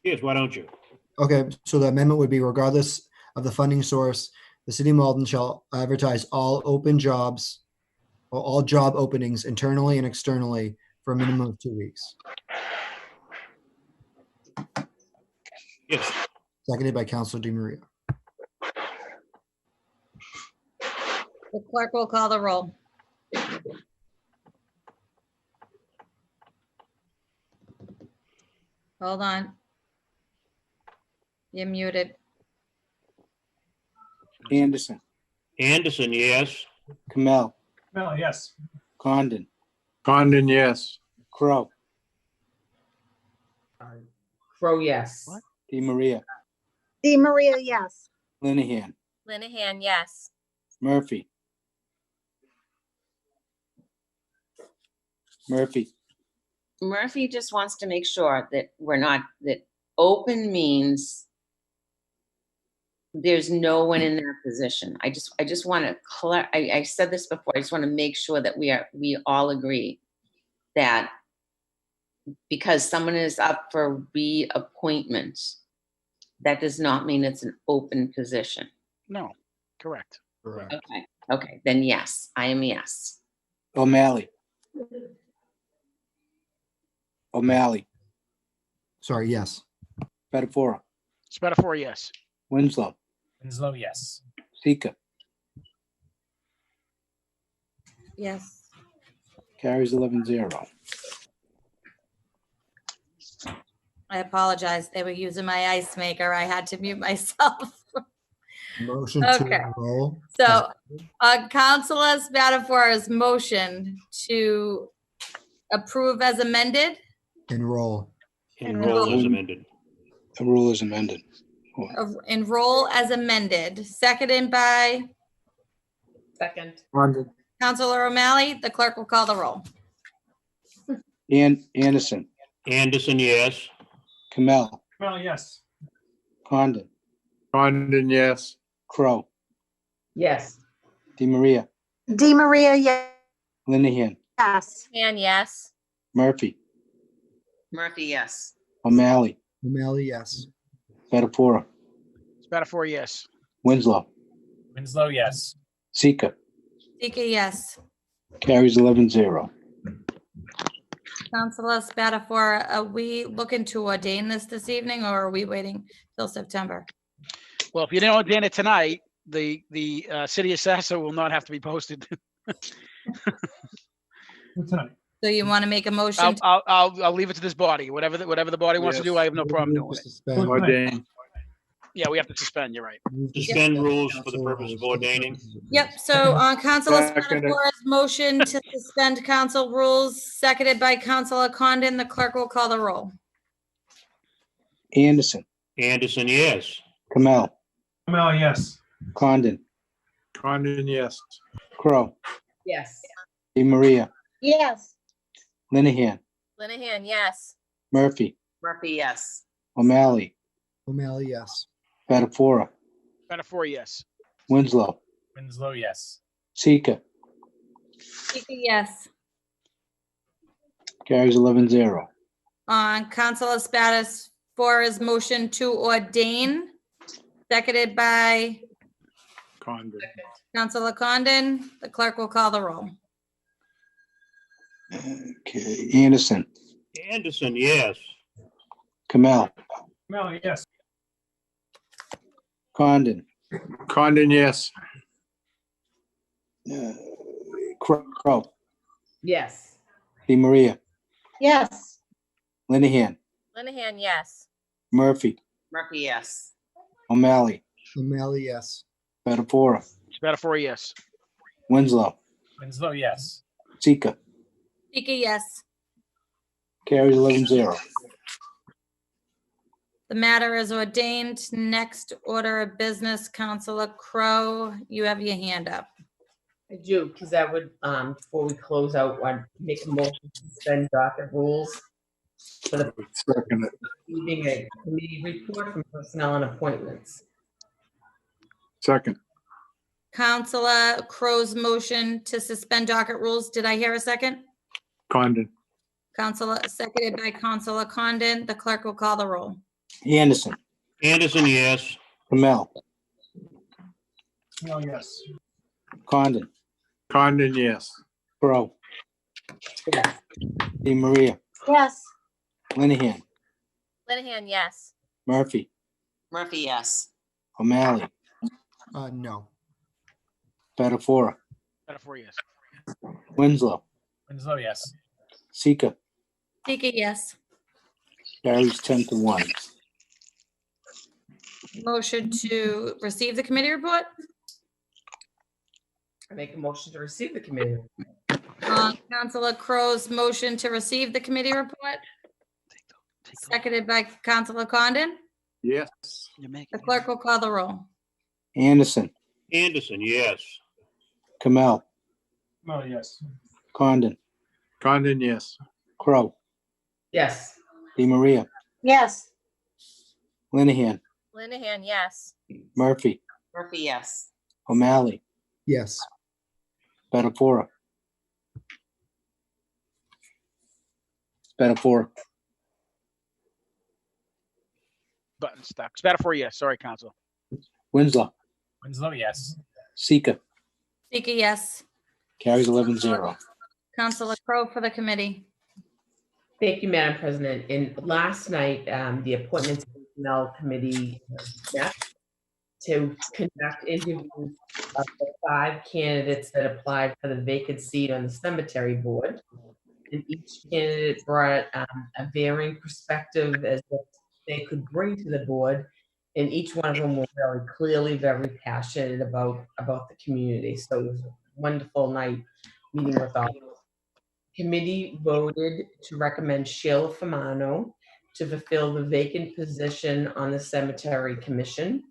Yes, why don't you?
Okay, so the amendment would be regardless of the funding source, the city of Malden shall advertise all open jobs or all job openings internally and externally for a minimum of 2 weeks.
Yes.
Seconded by Councilor DeMaria.
The clerk will call the roll. Hold on. You're muted.
Anderson,
Anderson, yes.
Kamel,
Mel, yes.
Condon,
Condon, yes.
Crow,
Crow, yes.
DeMaria,
DeMaria, yes.
Linehan,
Linehan, yes.
Murphy. Murphy,
Murphy just wants to make sure that that open means there's no one in that position. I just want to I said this before. I just want to make sure that we all agree that because someone is up for reappointment, that does not mean it's an open position.
No, correct.
Correct.
Okay, then yes, I am yes.
O'Malley. O'Malley,
Sorry, yes.
Spatafora,
Spatafora, yes.
Winslow,
Winslow, yes.
Sika,
Yes.
carries 11-0.
I apologize. They were using my ice maker. I had to mute myself.
Motion
Okay.
to roll.
So Councilor Spatafora's motion to approve as amended,
Enroll.
Enroll as amended.
The rule is amended.
enroll as amended, seconded by
Second.
Condon,
Councilor O'Malley. The clerk will call the roll.
Anderson,
Anderson, yes.
Kamel,
Mel, yes.
Condon,
Condon, yes.
Crow,
Yes.
DeMaria,
DeMaria,
Linehan,
yes.
And yes.
Murphy,
Murphy, yes.
O'Malley,
O'Malley, yes.
Spatafora,
Spatafora, yes.
Winslow,
Winslow, yes.
Sika,
Sika, yes.
carries 11-0.
Councilor Spatafor, are we looking to ordain this evening, or are we waiting till September?
Well, if you didn't ordain it tonight, the city assessor will not have to be posted.
Tonight.
So you want to make a motion?
I'll leave it to this body. Whatever the body wants to do, I have no problem doing it.
Suspend.
Ordain.
Yeah, we have to suspend. You're right.
Suspend rules for the purpose of ordaining.
Yep, so Councilor
Second.
Spatafor's motion to suspend council rules, seconded by Councilor Condon. The clerk will call the roll.
Anderson,
Anderson, yes.
Kamel,
Kamel, yes.
Condon,
Condon, yes.
Crow,
Yes.
Di Maria,
Yes.
Linehan,
Linehan, yes.
Murphy,
Murphy, yes.
O'Malley,
O'Malley, yes.
Spatafora,
Spatafor, yes.
Winslow,
Winslow, yes.
Seeker,
Speaker, yes.
carries 11-0.
On Councilor Spatafor's motion to ordain, seconded by
Condon.
Councilor Condon. The clerk will call the roll.
Okay, Anderson,
Anderson, yes.
Kamel,
Kamel, yes.
Condon,
Condon, yes.
Crow,
Yes.
Di Maria,
Yes.
Linehan,
Linehan, yes.
Murphy,
Murphy, yes.
O'Malley,
O'Malley, yes.
Spatafora,
Spatafor, yes.
Winslow,
Winslow, yes.
Seeker,
Speaker, yes.
carries 11-0.
The matter is ordained. Next order of business, Councilor Crowe, you have your hand up.
I do, because I would, before we close out, I'd make a motion to suspend docket rules for the
Second it.
receiving a committee report from personnel and appointments.
Second.
Councilor Crowe's motion to suspend docket rules. Did I hear a second?
Condon.
Councilor, seconded by Councilor Condon. The clerk will call the roll.
Anderson,
Anderson, yes.
Kamel,
Kamel, yes.
Condon,
Condon, yes.
Crow,
Yes.
Di Maria,
Yes.
Linehan,
Linehan, yes.
Murphy,
Murphy, yes.
O'Malley,
No.
Spatafora,
Spatafor, yes.
Winslow,
Winslow, yes.
Seeker,
Speaker, yes.
carries 10-1.
Motion to receive the committee report.
I make a motion to receive the committee.
Councilor Crowe's motion to receive the committee report. Seconded by Councilor Condon.
Yes.
The clerk will call the roll.
Anderson,
Anderson, yes.
Kamel,
Kamel, yes.
Condon,
Condon, yes.
Crow,
Yes.
Di Maria,
Yes.
Linehan,
Linehan, yes.
Murphy,
Murphy, yes.
O'Malley,
Yes.
Spatafora,
Button stuck. Spatafor, yes. Sorry, Council.
Winslow,
Winslow, yes.
Seeker,
Speaker, yes.
carries 11-0.
Councilor Crowe for the committee.
Thank you, Madam President. And last night, the Appointments and Personnel Committee met to conduct interviews of the 5 candidates that applied for the vacant seat on the cemetery board. And each candidate brought a varying perspective as what they could bring to the board. And each one of them were really clearly very passionate about the community. So it was a wonderful night meeting with all. Committee voted to recommend Sheila Famano to fulfill the vacant position on the Cemetery Commission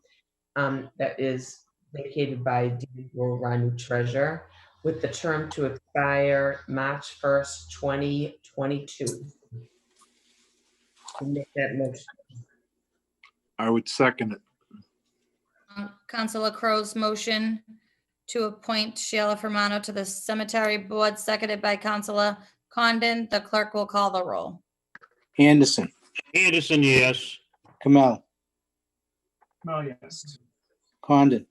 that is vacated by David Ranu Treasurer, with the term to expire March 1st, 2022. Make that motion.
I would second it.
Councilor Crowe's motion to appoint Sheila Fermano to the cemetery board, seconded by Councilor Condon. The clerk will call the roll.
Anderson,
Anderson, yes.
Kamel,
Kamel, yes.
Condon,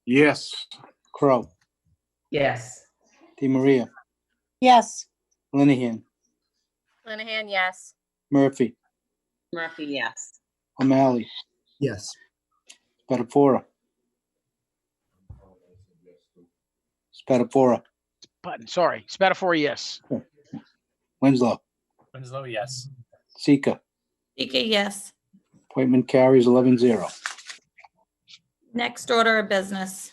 Yes.
Crow,
Yes.
Di Maria,
Yes.
Linehan,
Linehan, yes.
Murphy,
Murphy, yes.
O'Malley,
Yes.
Spatafora. Spatafora,
Button, sorry. Spatafora, yes.
Winslow,
Winslow, yes.
Sika.
Sika, yes.
Appointment carries 11-0.
Next order of business.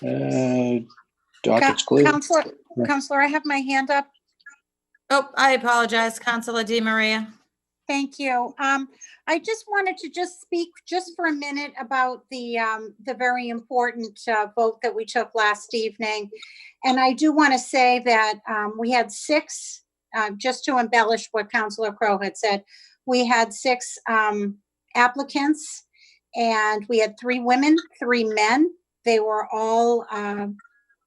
Docket's clear.
Counselor, I have my hand up.
Oh, I apologize, Councilor Di Maria.
Thank you. I just wanted to just speak just for a minute about the very important vote that we took last evening. And I do want to say that we had 6, just to embellish what Councilor Crowe had said, we had 6 applicants, and we had 3 women, 3 men. They were all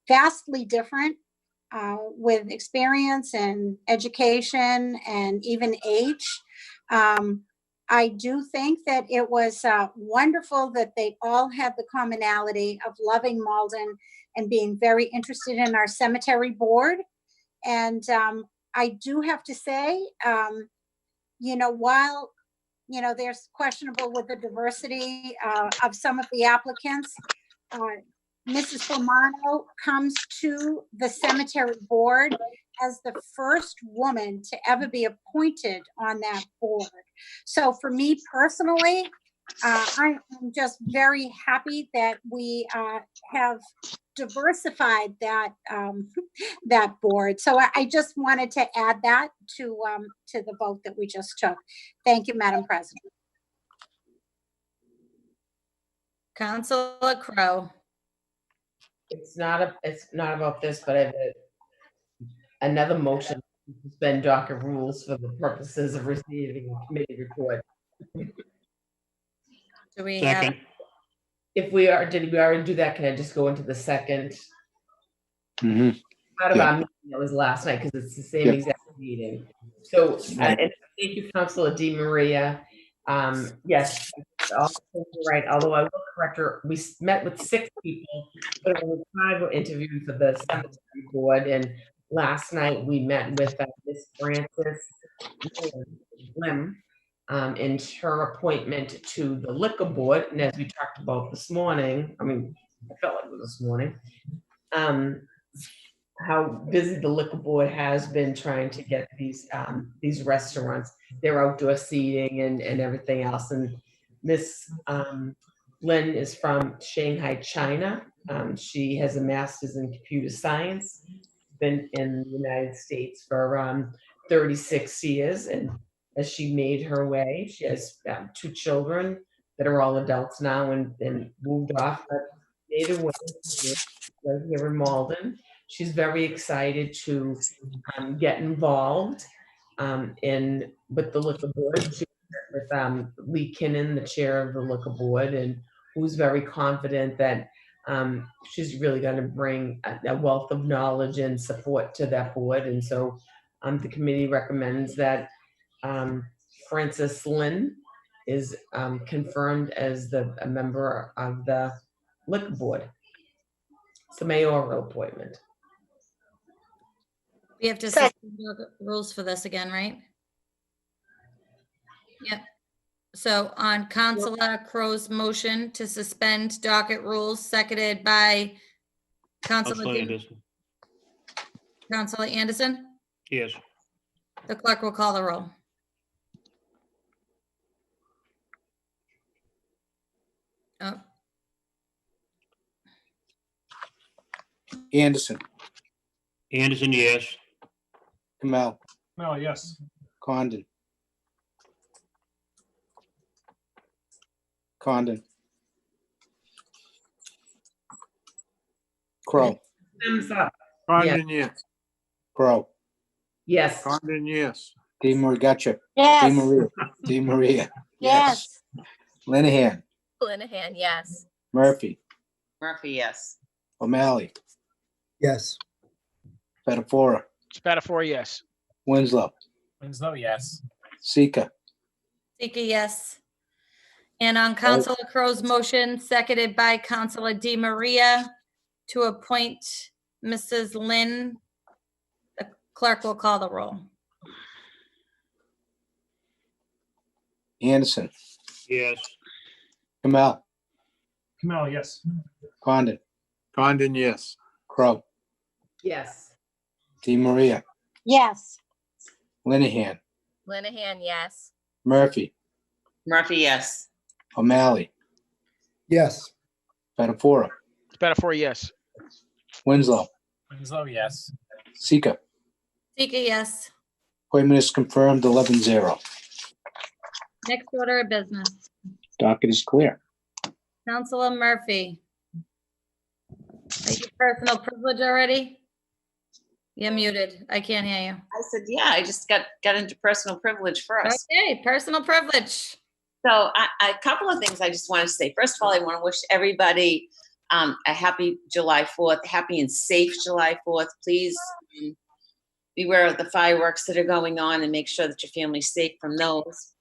vastly different with experience and education and even age. I do think that it was wonderful that they all had the commonality of loving Malden and being very interested in our cemetery board. And I do have to say, while, there's questionable with the diversity of some of the applicants, Mrs. Romano comes to the cemetery board as the first woman to ever be appointed on that board. So for me personally, I am just very happy that we have diversified that that board. So I just wanted to add that to the vote that we just took. Thank you, Madam President.
Councilor Crowe.
It's not about this, but I have another motion to suspend docket rules for the purposes of receiving a committee report.
Do we have?
Second.
If we are, did we already do that? Can I just go into the second? Out of our meeting that was last night, because it's the same exact meeting. So, and thank you, Councilor Di Maria. Yes, you're right. Although I will correct her, we met with 6 people, but only 5 were interviewed for the cemetery board. And last night we met with Miss Frances Lim in her appointment to the liquor board. And as we talked about this morning, I mean, I felt like it was this morning, how busy the liquor board has been trying to get these restaurants, their outdoor seating and everything else. And Miss Lynn is from Shanghai, China. She has a master's in computer science, been in the United States for 36 years. And as she made her way, she has 2 children that are all adults now and moved off, but made her way right here in Malden. She's very excited to get involved with the liquor board. She with Lee Kinnan, the chair of the liquor board, and who's very confident that she's really going to bring a wealth of knowledge and support to that board. And so the committee recommends that Frances Lynn is confirmed as a member of the liquor board. It's a mayoral appointment.
We have to suspend rules for this again, right? Yep. So on Councilor Crowe's motion to suspend docket rules, seconded by Councilor Anderson.
Yes.
The clerk will call the roll. Oh.
Anderson.
Anderson, yes.
Kamel.
No, yes.
Condon. Condon. Crow.
Thumbs up.
Condon, yes.
Crow.
Yes.
Condon, yes.
Di Maria, gotcha.
Yes.
Di Maria. Di Maria.
Yes.
Linehan.
Linehan, yes.
Murphy.
Murphy, yes.
O'Malley.
Yes.
Spatafora.
Spatafora, yes.
Winslow.
Winslow, yes.
Sika.
Sika, yes. And on Councilor Crowe's motion, seconded by Councilor Di Maria, to appoint Mrs. Lynn, the Clerk will call the roll.
Anderson,
Yes.
Kamel,
Kamel, yes.
Condon,
Condon, yes.
Crow,
Yes.
Di Maria,
Yes.
Linehan,
Linehan, yes.
Murphy,
Murphy, yes.
O'Malley,
Yes.
Spatafora,
Spatafora, yes.
Winslow,
Winslow, yes.
Sika.
Sika, yes.
Appointment is confirmed 11-0.
Next order of business.
Docket is clear.
Councilor Murphy. Are you personal privilege already? You're muted. I can't hear you.
I said, yeah, I just got into personal privilege first.
Okay, personal privilege.
So a couple of things I just wanted to say. First of all, I want to wish everybody a happy July 4th, happy and safe July 4th. Please beware of the fireworks that are going on and make sure that your family's safe from those.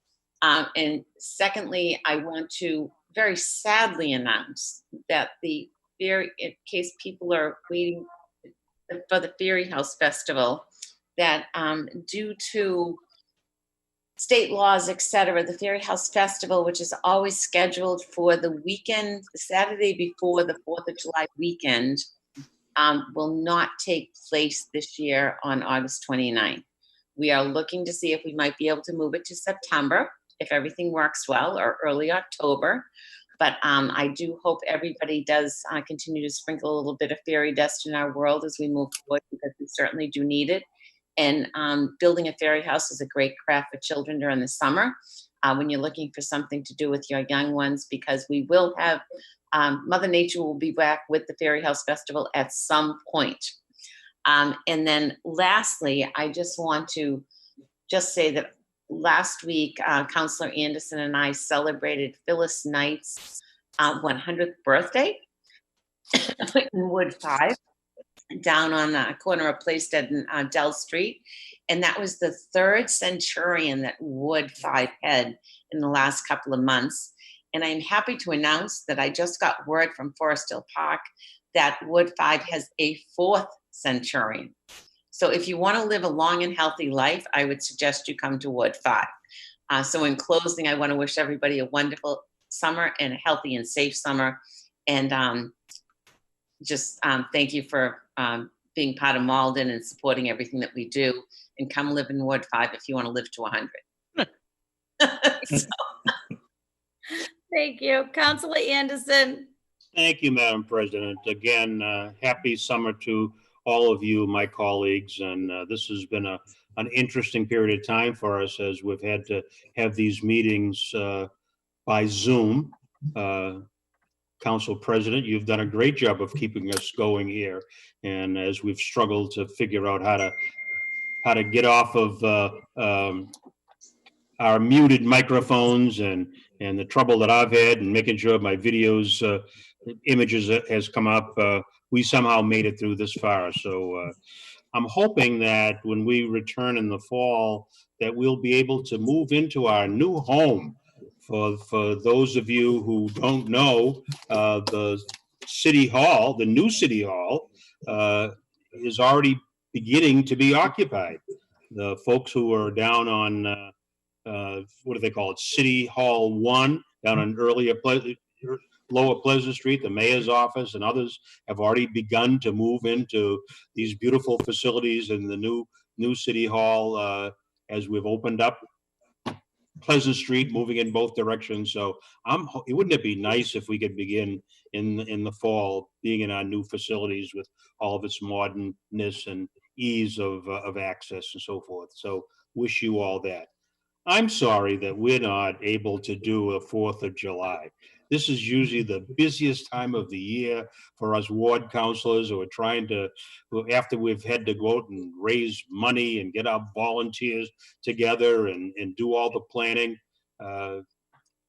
And secondly, I want to very sadly announce that in case people are waiting for the Fairy House Festival, that due to state laws, et cetera, the Fairy House Festival, which is always scheduled for the weekend, the Saturday before the 4th of July weekend, will not take place this year on August 29th. We are looking to see if we might be able to move it to September, if everything works well, or early October. But I do hope everybody does continue to sprinkle a little bit of fairy dust in our world as we move forward, because we certainly do need it. And building a fairy house is a great craft for children during the summer when you're looking for something to do with your young ones, because we will have, Mother Nature will be back with the Fairy House Festival at some point. And then lastly, I just want to say that last week, Councillor Anderson and I celebrated Phyllis Knight's 100th birthday in Wood 5, down on the corner of Plaisted and Dell Street. And that was the 3rd centurion that Wood 5 had in the last couple of months. And I'm happy to announce that I just got word from Forest Hill Park that Wood 5 has a 4th centurion. So if you want to live a long and healthy life, I would suggest you come to Wood 5. So in closing, I want to wish everybody a wonderful summer and a healthy and safe summer. And just thank you for being part of Malden and supporting everything that we do. And come live in Ward 5 if you want to live to 100. So.
Thank you. Councilor Anderson.
Thank you, Madam President. Again, happy summer to all of you, my colleagues. And this has been an interesting period of time for us, as we've had to have these meetings by Zoom. Council President, you've done a great job of keeping us going here. And as we've struggled to figure out how to get off of our muted microphones and the trouble that I've had and making sure my videos, images has come up, we somehow made it through this far. So I'm hoping that when we return in the fall, that we'll be able to move into our new home. For those of you who don't know, the City Hall, the new City Hall, is already beginning to be occupied. The folks who are down on, what do they call it, City Hall 1, down on Lower Pleasant Street, the mayor's office and others have already begun to move into these beautiful facilities in the new City Hall as we've opened up Pleasant Street, moving in both directions. So wouldn't it be nice if we could begin in the fall being in our new facilities with all of its modernness and ease of access and so forth. So wish you all that. I'm sorry that we're not able to do a 4th of July. This is usually the busiest time of the year for us ward councilors who are trying to, after we've had to go out and raise money and get our volunteers together and do all the planning.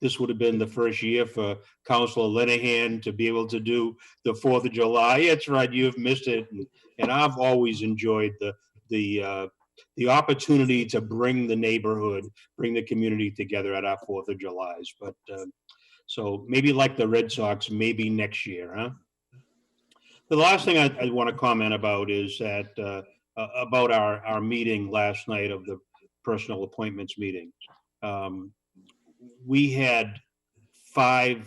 This would have been the first year for Councilor Linehan to be able to do the 4th of July. It's right, you've missed it. And I've always enjoyed the opportunity to bring the neighborhood, bring the community together at our 4th of Julys. But so maybe like the Red Sox, maybe next year, huh? The last thing I want to comment about is that about our meeting last night of the personal appointments meeting. We had 5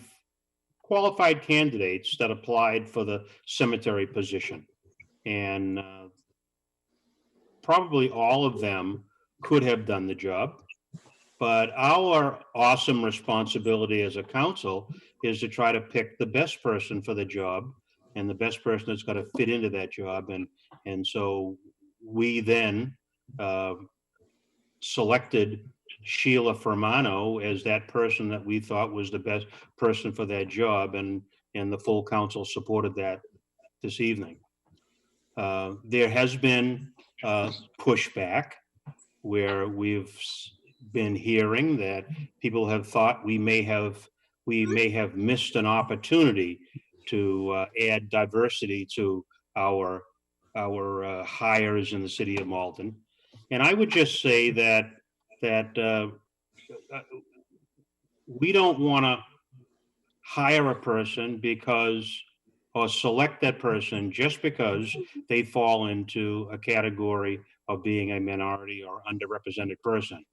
qualified candidates that applied for the cemetery position. And probably all of them could have done the job. But our awesome responsibility as a council is to try to pick the best person for the job and the best person that's going to fit into that job. And so we then selected Sheila Fermano as that person that we thought was the best person for that job, and the full council supported that this evening. There has been pushback where we've been hearing that people have thought we may have missed an opportunity to add diversity to our hires in the city of Malden. And I would just say that we don't want to hire a person or select that person just because they fall into a category of being a minority or underrepresented person.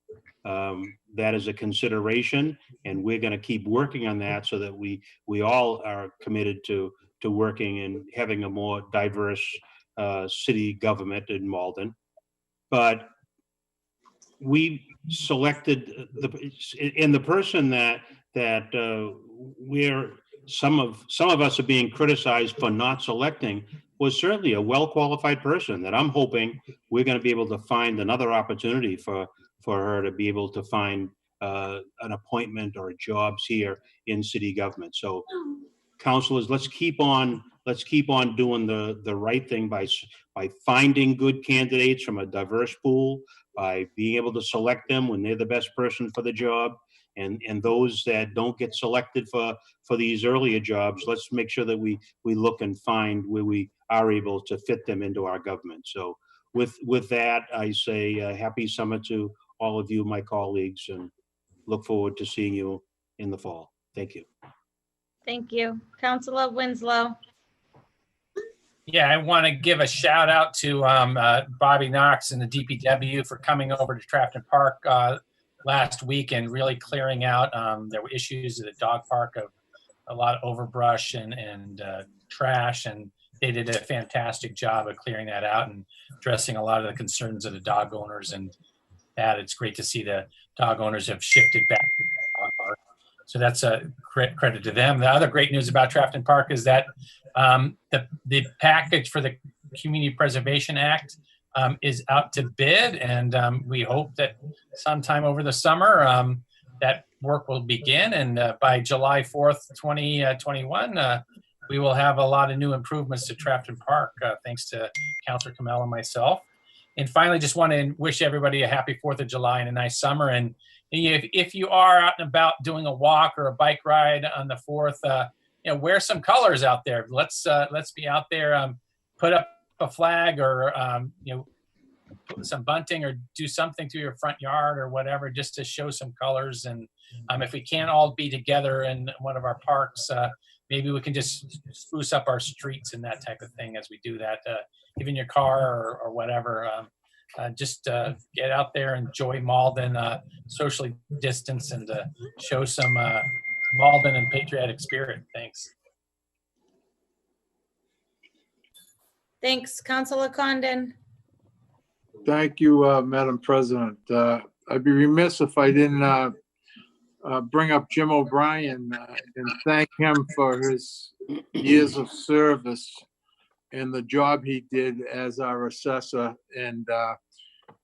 That is a consideration, and we're going to keep working on that so that we all are committed to working and having a more diverse city government in Malden. But we selected the person that we're some of us are being criticized for not selecting was certainly a well-qualified person that I'm hoping we're going to be able to find another opportunity for her to be able to find an appointment or jobs here in city government. So councilors, let's keep on doing the right thing by finding good candidates from a diverse pool, by being able to select them when they're the best person for the job. And those that don't get selected for these earlier jobs, let's make sure that we look and find where we are able to fit them into our government. So with that, I say happy summer to all of you, my colleagues, and look forward to seeing you in the fall. Thank you.
Thank you. Councillor Winslow.
Yeah, I want to give a shout out to Bobby Knox and the DPW for coming over to Trafton Park last week and really clearing out. There were issues at the dog park of a lot of overbrush and trash, and they did a fantastic job of clearing that out and addressing a lot of the concerns of the dog owners. And that it's great to see the dog owners have shifted back to the dog park. So that's a credit to them. The other great news about Trafton Park is that the package for the Community Preservation Act is out to bid, and we hope that sometime over the summer that work will begin, and by July 4th, 2021, we will have a lot of new improvements to Trafton Park, thanks to Councillor Kamel and myself. And finally, just want to wish everybody a happy 4th of July and a nice summer. And if you are out and about doing a walk or a bike ride on the 4th, wear some colors out there. Let's be out there, put up a flag or put some bunting or do something to your front yard or whatever, just to show some colors. And if we can't all be together in one of our parks, maybe we can just spruce up our streets and that type of thing as we do that, even your car or whatever. Just get out there, enjoy Malden, socially distance, and show some Malden and patriotic spirit. Thanks.
Thanks, Councillor Condon.
Thank you, Madam President. I'd be remiss if I didn't bring up Jim O'Brien and thank him for his years of service and the job he did as our assessor. And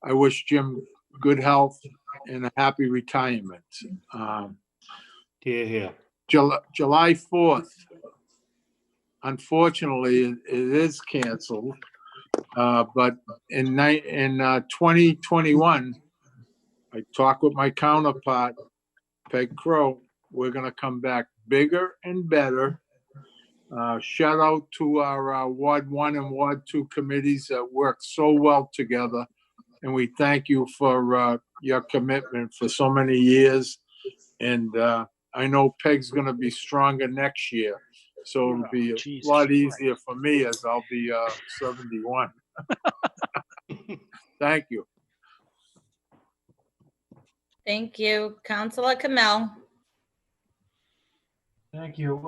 I wish Jim good health and a happy retirement.
Here.
July 4th, unfortunately, it is canceled. But in 2021, I talked with my counterpart, Peg Crow. We're going to come back bigger and better. Shout out to our Ward 1 and Ward 2 committees that work so well together. And we thank you for your commitment for so many years. And I know Peg's going to be stronger next year. So it'll be a lot easier for me as I'll be 71. Thank you.
Thank you. Councillor Kamel.
Thank you.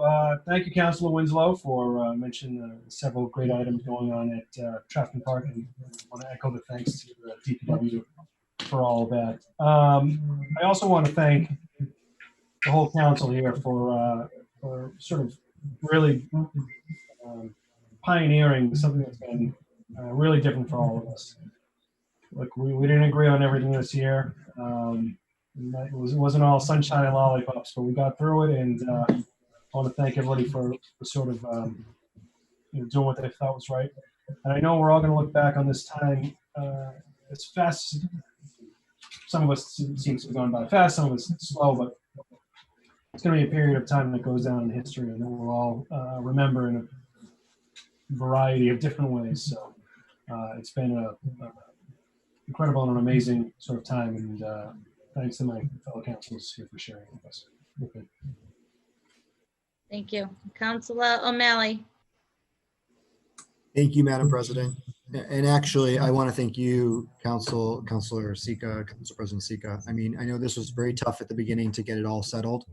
Thank you, Councillor Winslow, for mentioning several great items going on at Trafton Park, and I want to echo the thanks to DPW for all of that. I also want to thank the whole council here for sort of really pioneering something that's been really different for all of us. Like we didn't agree on everything this year. It wasn't all sunshine and lollipops, but we got through it, and I want to thank everybody for sort of doing what they thought was right. And I know we're all going to look back on this time as fast. Some of us seems to have gone by fast, some of us slow, but it's going to be a period of time that goes down in history, and that we'll all remember in a variety of different ways. So it's been a incredible and an amazing sort of time, and thanks to my fellow councilors here for sharing with us. Okay.
Thank you. Councillor O'Malley.
Thank you, Madam President. And actually, I want to thank you, Councillor Sika, Council President Sika. I mean, I know this was very tough at the beginning to get it all settled,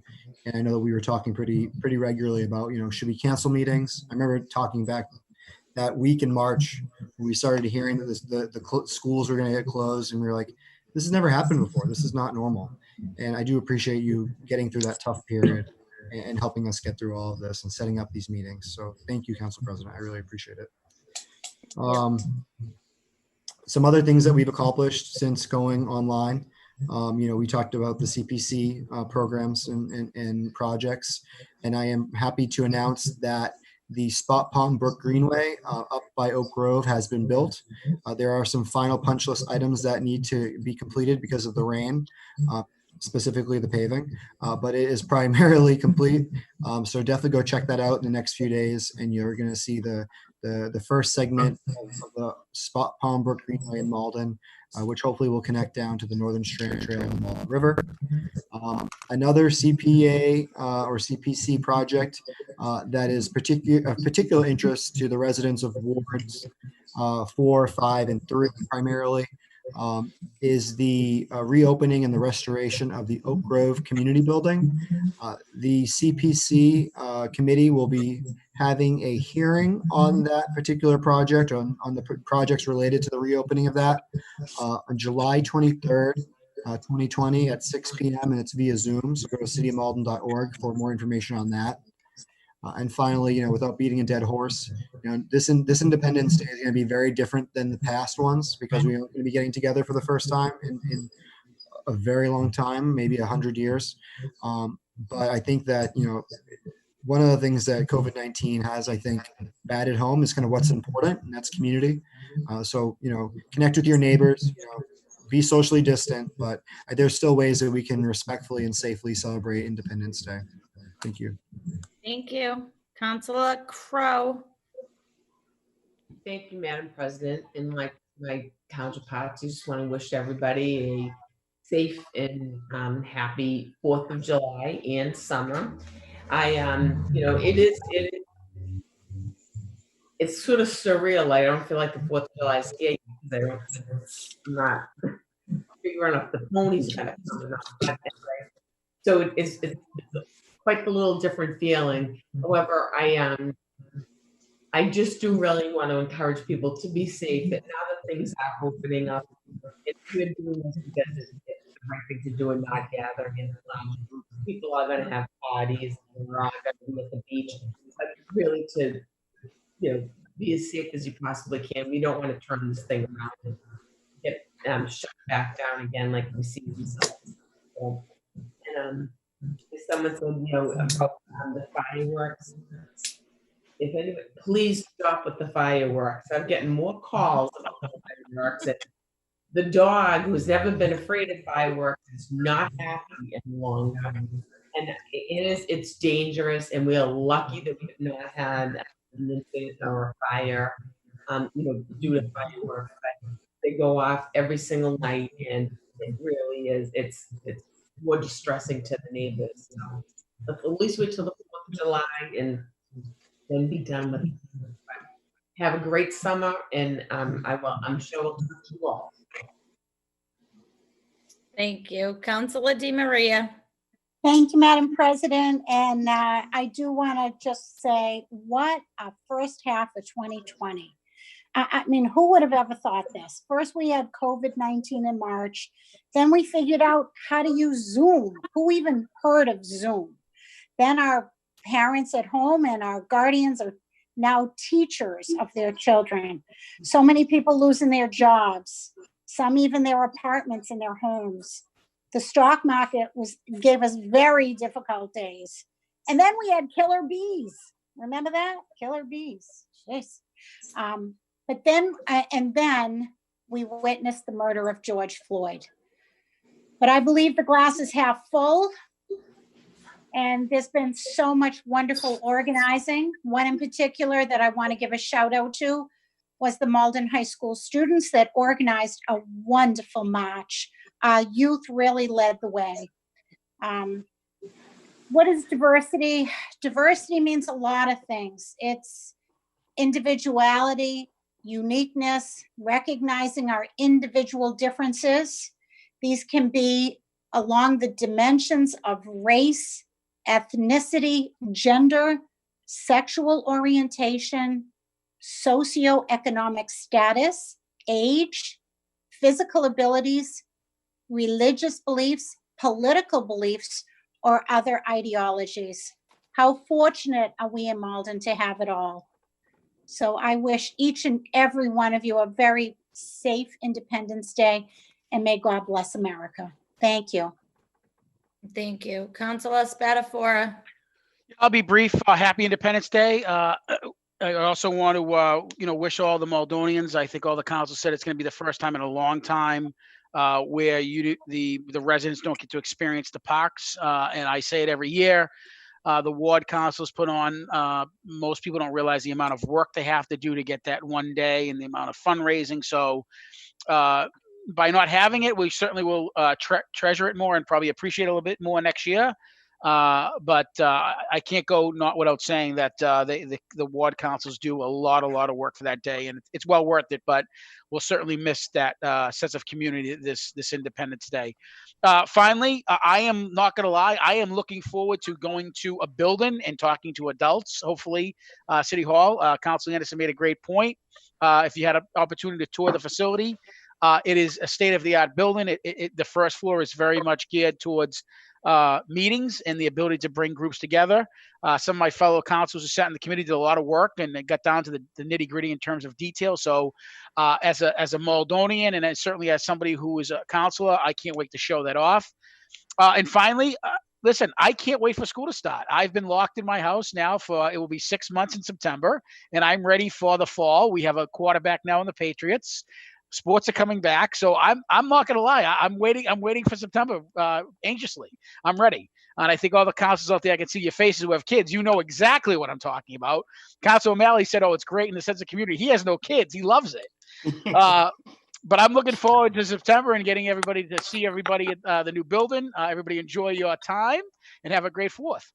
and I know that we were talking pretty regularly about, should we cancel meetings? I remember talking back that week in March when we started hearing that the schools were going to get closed, and we were like, this has never happened before. This is not normal. And I do appreciate you getting through that tough period and helping us get through all of this and setting up these meetings. So thank you, Council President. I really appreciate it. Some other things that we've accomplished since going online. We talked about the CPC programs and projects, and I am happy to announce that the Spot Pond Brook Greenway up by Oak Grove has been built. There are some final punch list items that need to be completed because of the rain, specifically the paving, but it is primarily complete. So definitely go check that out in the next few days, and you're going to see the first segment of the Spot Pond Brook Greenway in Malden, which hopefully will connect down to the Northern Strand Trail in the Malden River. Another CPA or CPC project that is of particular interest to the residents of wards 4, 5, and 3 primarily is the reopening and the restoration of the Oak Grove Community Building. The CPC committee will be having a hearing on that particular project, on the projects related to the reopening of that on July 23rd, 2020 at 6 p.m. and it's via Zoom. So go to cityofmalden.org for more information on that. And finally, without beating a dead horse, this Independence Day is going to be very different than the past ones because we're going to be getting together for the first time in a very long time, maybe 100 years. But I think that, one of the things that COVID-19 has, I think, batted home is kind of what's important, and that's community. So, connect with your neighbors, be socially distant, but there's still ways that we can respectfully and safely celebrate Independence Day. Thank you.
Thank you. Councillor Crowe.
Thank you, Madam President. And like my counterparts, I just want to wish everybody a safe and happy 4th of July and summer. It's sort of surreal. I don't feel like the 4th of July is here because I'm not figuring out the ponies got coming up. So it's quite a little different feeling. However, I just do really want to encourage people to be safe. That now that things are opening up, it's good doing this because it's the right thing to do and not gathering in large groups. People are going to have parties and we're all going to be at the beach, but really to be as safe as you possibly can. We don't want to turn this thing around and get shut back down again like we see results. Someone said, about the fireworks. If anybody, please stop with the fireworks. I'm getting more calls about the fireworks. And the dog, who's never been afraid of fireworks, is not happy any longer. And it's dangerous. And we are lucky that we've not had an incident or a fire, due to fireworks. But they go off every single night, and it really is. It's more distressing to the neighbors. So at least wait till the 4th of July and then be done with it. Have a great summer, and I'm sure we'll talk to you all.
Thank you. Councillor Di Maria.
Thank you, Madam President. And I do want to just say, what a first half of 2020. I mean, who would have ever thought this? First, we had COVID-19 in March. Then we figured out how to use Zoom. Who even heard of Zoom? Then our parents at home and our guardians are now teachers of their children. So many people losing their jobs, some even their apartments and their homes. The stock market gave us very difficult days. And then we had killer bees. Remember that? Killer bees. Jeez. But then we witnessed the murder of George Floyd. But I believe the glass is half full. And there's been so much wonderful organizing. One in particular that I want to give a shout out to was the Malden High School students that organized a wonderful march. Youth really led the way. What is diversity? Diversity means a lot of things. It's individuality, uniqueness, recognizing our individual differences. These can be along the dimensions of race, ethnicity, gender, sexual orientation, socioeconomic status, age, physical abilities, religious beliefs, political beliefs, or other ideologies. How fortunate are we in Malden to have it all? So I wish each and every one of you a very safe Independence Day, and may God bless America. Thank you.
Thank you. Councillor Spatafora.
I'll be brief. Happy Independence Day. I also want to, wish all the Maldonians. I think all the council said it's going to be the first time in a long time where the residents don't get to experience the parks. And I say it every year. The ward councils put on, most people don't realize the amount of work they have to do to get that one day and the amount of fundraising. So by not having it, we certainly will treasure it more and probably appreciate it a little bit more next year. But I can't go not without saying that the ward councils do a lot of work for that day, and it's well worth it. But we'll certainly miss that sense of community this Independence Day. Finally, I am not going to lie. I am looking forward to going to a building and talking to adults. Hopefully, City Hall. Councilor Anderson made a great point. If you had an opportunity to tour the facility, it is a state-of-the-art building. The first floor is very much geared towards meetings and the ability to bring groups together. Some of my fellow councilors who sat in the committee did a lot of work and they got down to the nitty-gritty in terms of detail. So as a Maldonian and certainly as somebody who is a councilor, I can't wait to show that off. And finally, listen, I can't wait for school to start. I've been locked in my house now it will be 6 months in September, and I'm ready for the fall. We have a quarterback now in the Patriots. Sports are coming back, so I'm not gonna lie. I'm waiting for September anxiously. I'm ready, and I think all the councils out there, I can see your faces who have kids. You know exactly what I'm talking about. Councilor O'Malley said, "Oh, it's great in the sense of community." He has no kids. He loves it. But I'm looking forward to September and getting everybody to see everybody at the new building. Everybody enjoy your time and have a great 4th.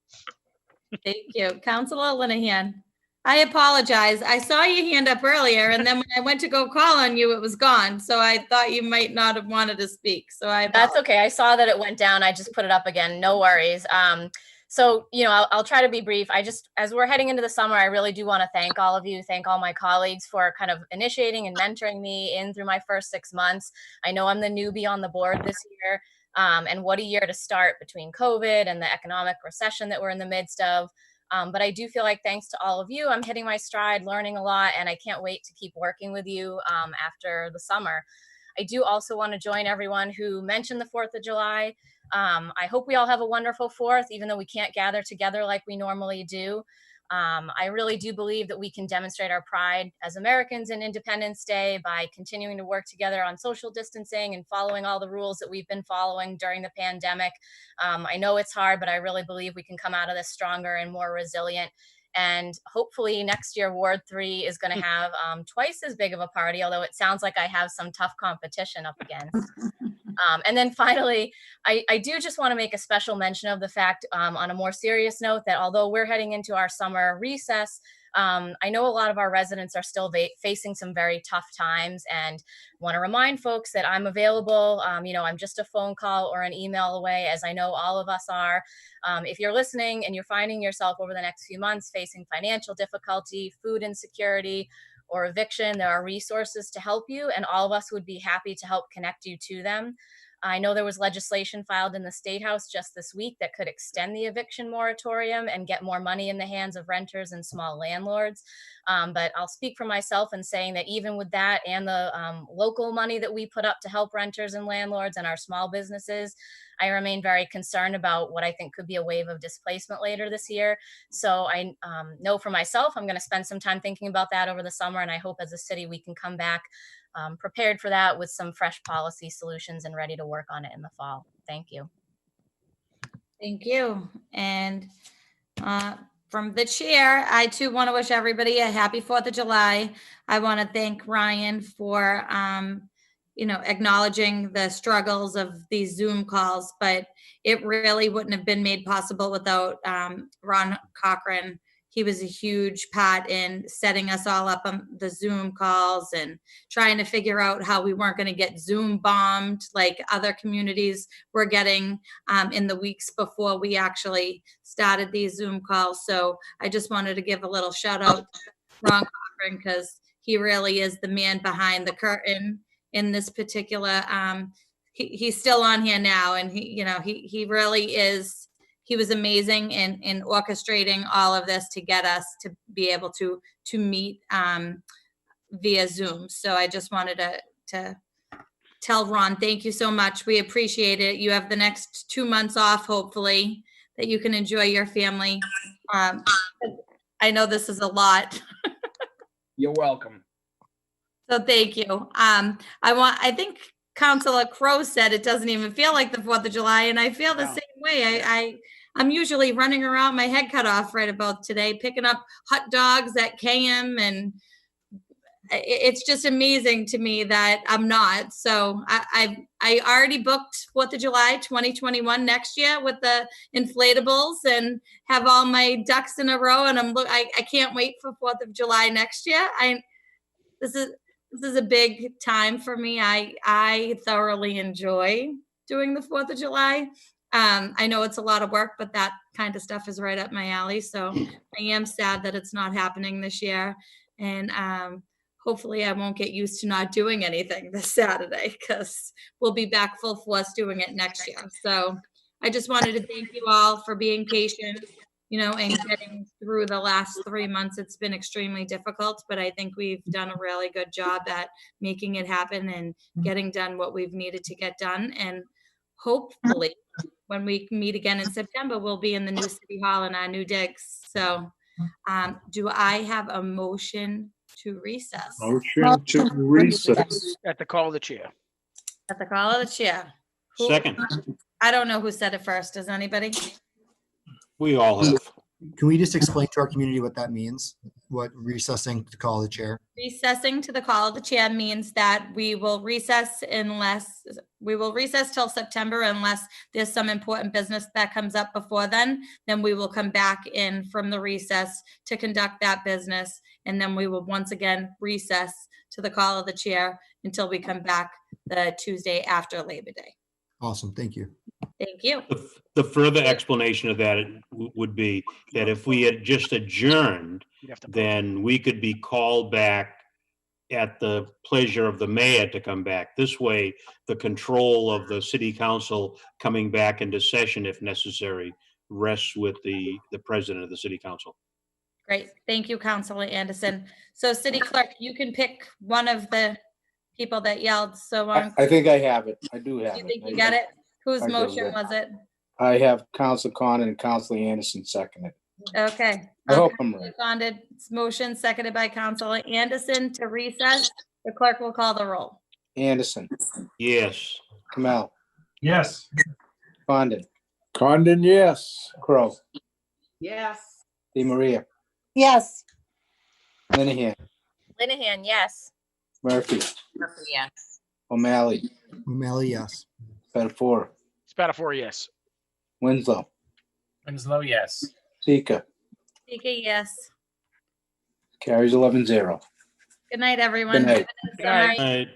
Thank you. Councillor Linehan. I apologize. I saw your hand up earlier, and then when I went to go call on you, it was gone. So I thought you might not have wanted to speak. So
That's okay. I saw that it went down. I just put it up again. No worries. So, I'll try to be brief. As we're heading into the summer, I really do want to thank all of you, thank all my colleagues for kind of initiating and mentoring me in through my first 6 months. I know I'm the newbie on the board this year, and what a year to start between COVID and the economic recession that we're in the midst of. But I do feel like thanks to all of you, I'm hitting my stride, learning a lot, and I can't wait to keep working with you after the summer. I do also want to join everyone who mentioned the 4th of July. I hope we all have a wonderful 4th, even though we can't gather together like we normally do. I really do believe that we can demonstrate our pride as Americans in Independence Day by continuing to work together on social distancing and following all the rules that we've been following during the pandemic. I know it's hard, but I really believe we can come out of this stronger and more resilient. And hopefully next year, Ward 3 is going to have twice as big of a party, although it sounds like I have some tough competition up against. And then finally, I do just want to make a special mention of the fact on a more serious note that although we're heading into our summer recess, I know a lot of our residents are still facing some very tough times, and want to remind folks that I'm available. I'm just a phone call or an email away, as I know all of us are. If you're listening and you're finding yourself over the next few months facing financial difficulty, food insecurity, or eviction, there are resources to help you, and all of us would be happy to help connect you to them. I know there was legislation filed in the State House just this week that could extend the eviction moratorium and get more money in the hands of renters and small landlords. But I'll speak for myself in saying that even with that and the local money that we put up to help renters and landlords and our small businesses, I remain very concerned about what I think could be a wave of displacement later this year. So I know for myself, I'm going to spend some time thinking about that over the summer, and I hope as a city we can come back prepared for that with some fresh policy solutions and ready to work on it in the fall. Thank you.
Thank you. And from the chair, I too want to wish everybody a happy 4th of July. I want to thank Ryan for, acknowledging the struggles of these Zoom calls, but it really wouldn't have been made possible without Ron Cochran. He was a huge part in setting us all up on the Zoom calls and trying to figure out how we weren't going to get Zoom bombed like other communities were getting in the weeks before we actually started these Zoom calls. So I just wanted to give a little shout out to Ron Cochran, because he really is the man behind the curtain in this particular, he's still on here now, and he really is. He was amazing in orchestrating all of this to get us to be able to meet via Zoom. So I just wanted to tell Ron, thank you so much. We appreciate it. You have the next 2 months off, hopefully, that you can enjoy your family. I know this is a lot.
You're welcome.
So thank you. I think Councillor Crowe said it doesn't even feel like the 4th of July, and I feel the same way. I'm usually running around, my head cut off right about today, picking up hot dogs at KM, and it's just amazing to me that I'm not. So I already booked 4th of July 2021 next year with the inflatables and have all my ducks in a row, and I can't wait for 4th of July next year. This is a big time for me. I thoroughly enjoy doing the 4th of July. I know it's a lot of work, but that kind of stuff is right up my alley. So I am sad that it's not happening this year. And hopefully I won't get used to not doing anything this Saturday, because we'll be back full force doing it next year. So I just wanted to thank you all for being patient, and getting through the last 3 months. It's been extremely difficult, but I think we've done a really good job at making it happen and getting done what we've needed to get done. And hopefully when we meet again in September, we'll be in the new city hall in our new digs. So do I have a motion to recess?
Motion to recess.
At the call of the chair.
At the call of the chair.
Second.
I don't know who said it first. Does anybody?
We all have.
Can we just explain to our community what that means? What recessing to call the chair?
Recessing to the call of the chair means that we will recess till September unless there's some important business that comes up before then. Then we will come back in from the recess to conduct that business. And then we will once again recess to the call of the chair until we come back the Tuesday after Labor Day.
Awesome. Thank you.
Thank you.
The further explanation of that would be that if we had just adjourned, then we could be called back at the pleasure of the mayor to come back. This way, the control of the city council coming back into session, if necessary, rests with the president of the city council.
Great. Thank you, Councilor Anderson. So City Clerk, you can pick one of the people that yelled. So
I think I have it. I do have it.
You think you got it? Whose
I do,
motion
yeah.
was it?
I have Council Condon and Councilor Anderson seconded.
Okay.
I hope I'm right.
Condon, motion seconded by Councilor Anderson to recess. The clerk will call the roll.
Anderson.
Yes.
Kamel.
Yes.
Condon.
Condon, yes.
Crowe.
Yes.
DeMaria.
Yes.
Linehan.
Linehan, yes.
Murphy.
Murphy, yes.
O'Malley.
O'Malley, yes.
Spatafora.
Spatafora, yes.
Winslow.
Winslow, yes.
Sika.
Sika, yes.
Carries 11-0.
Good night, everyone.
Good night.
Good night.
All right.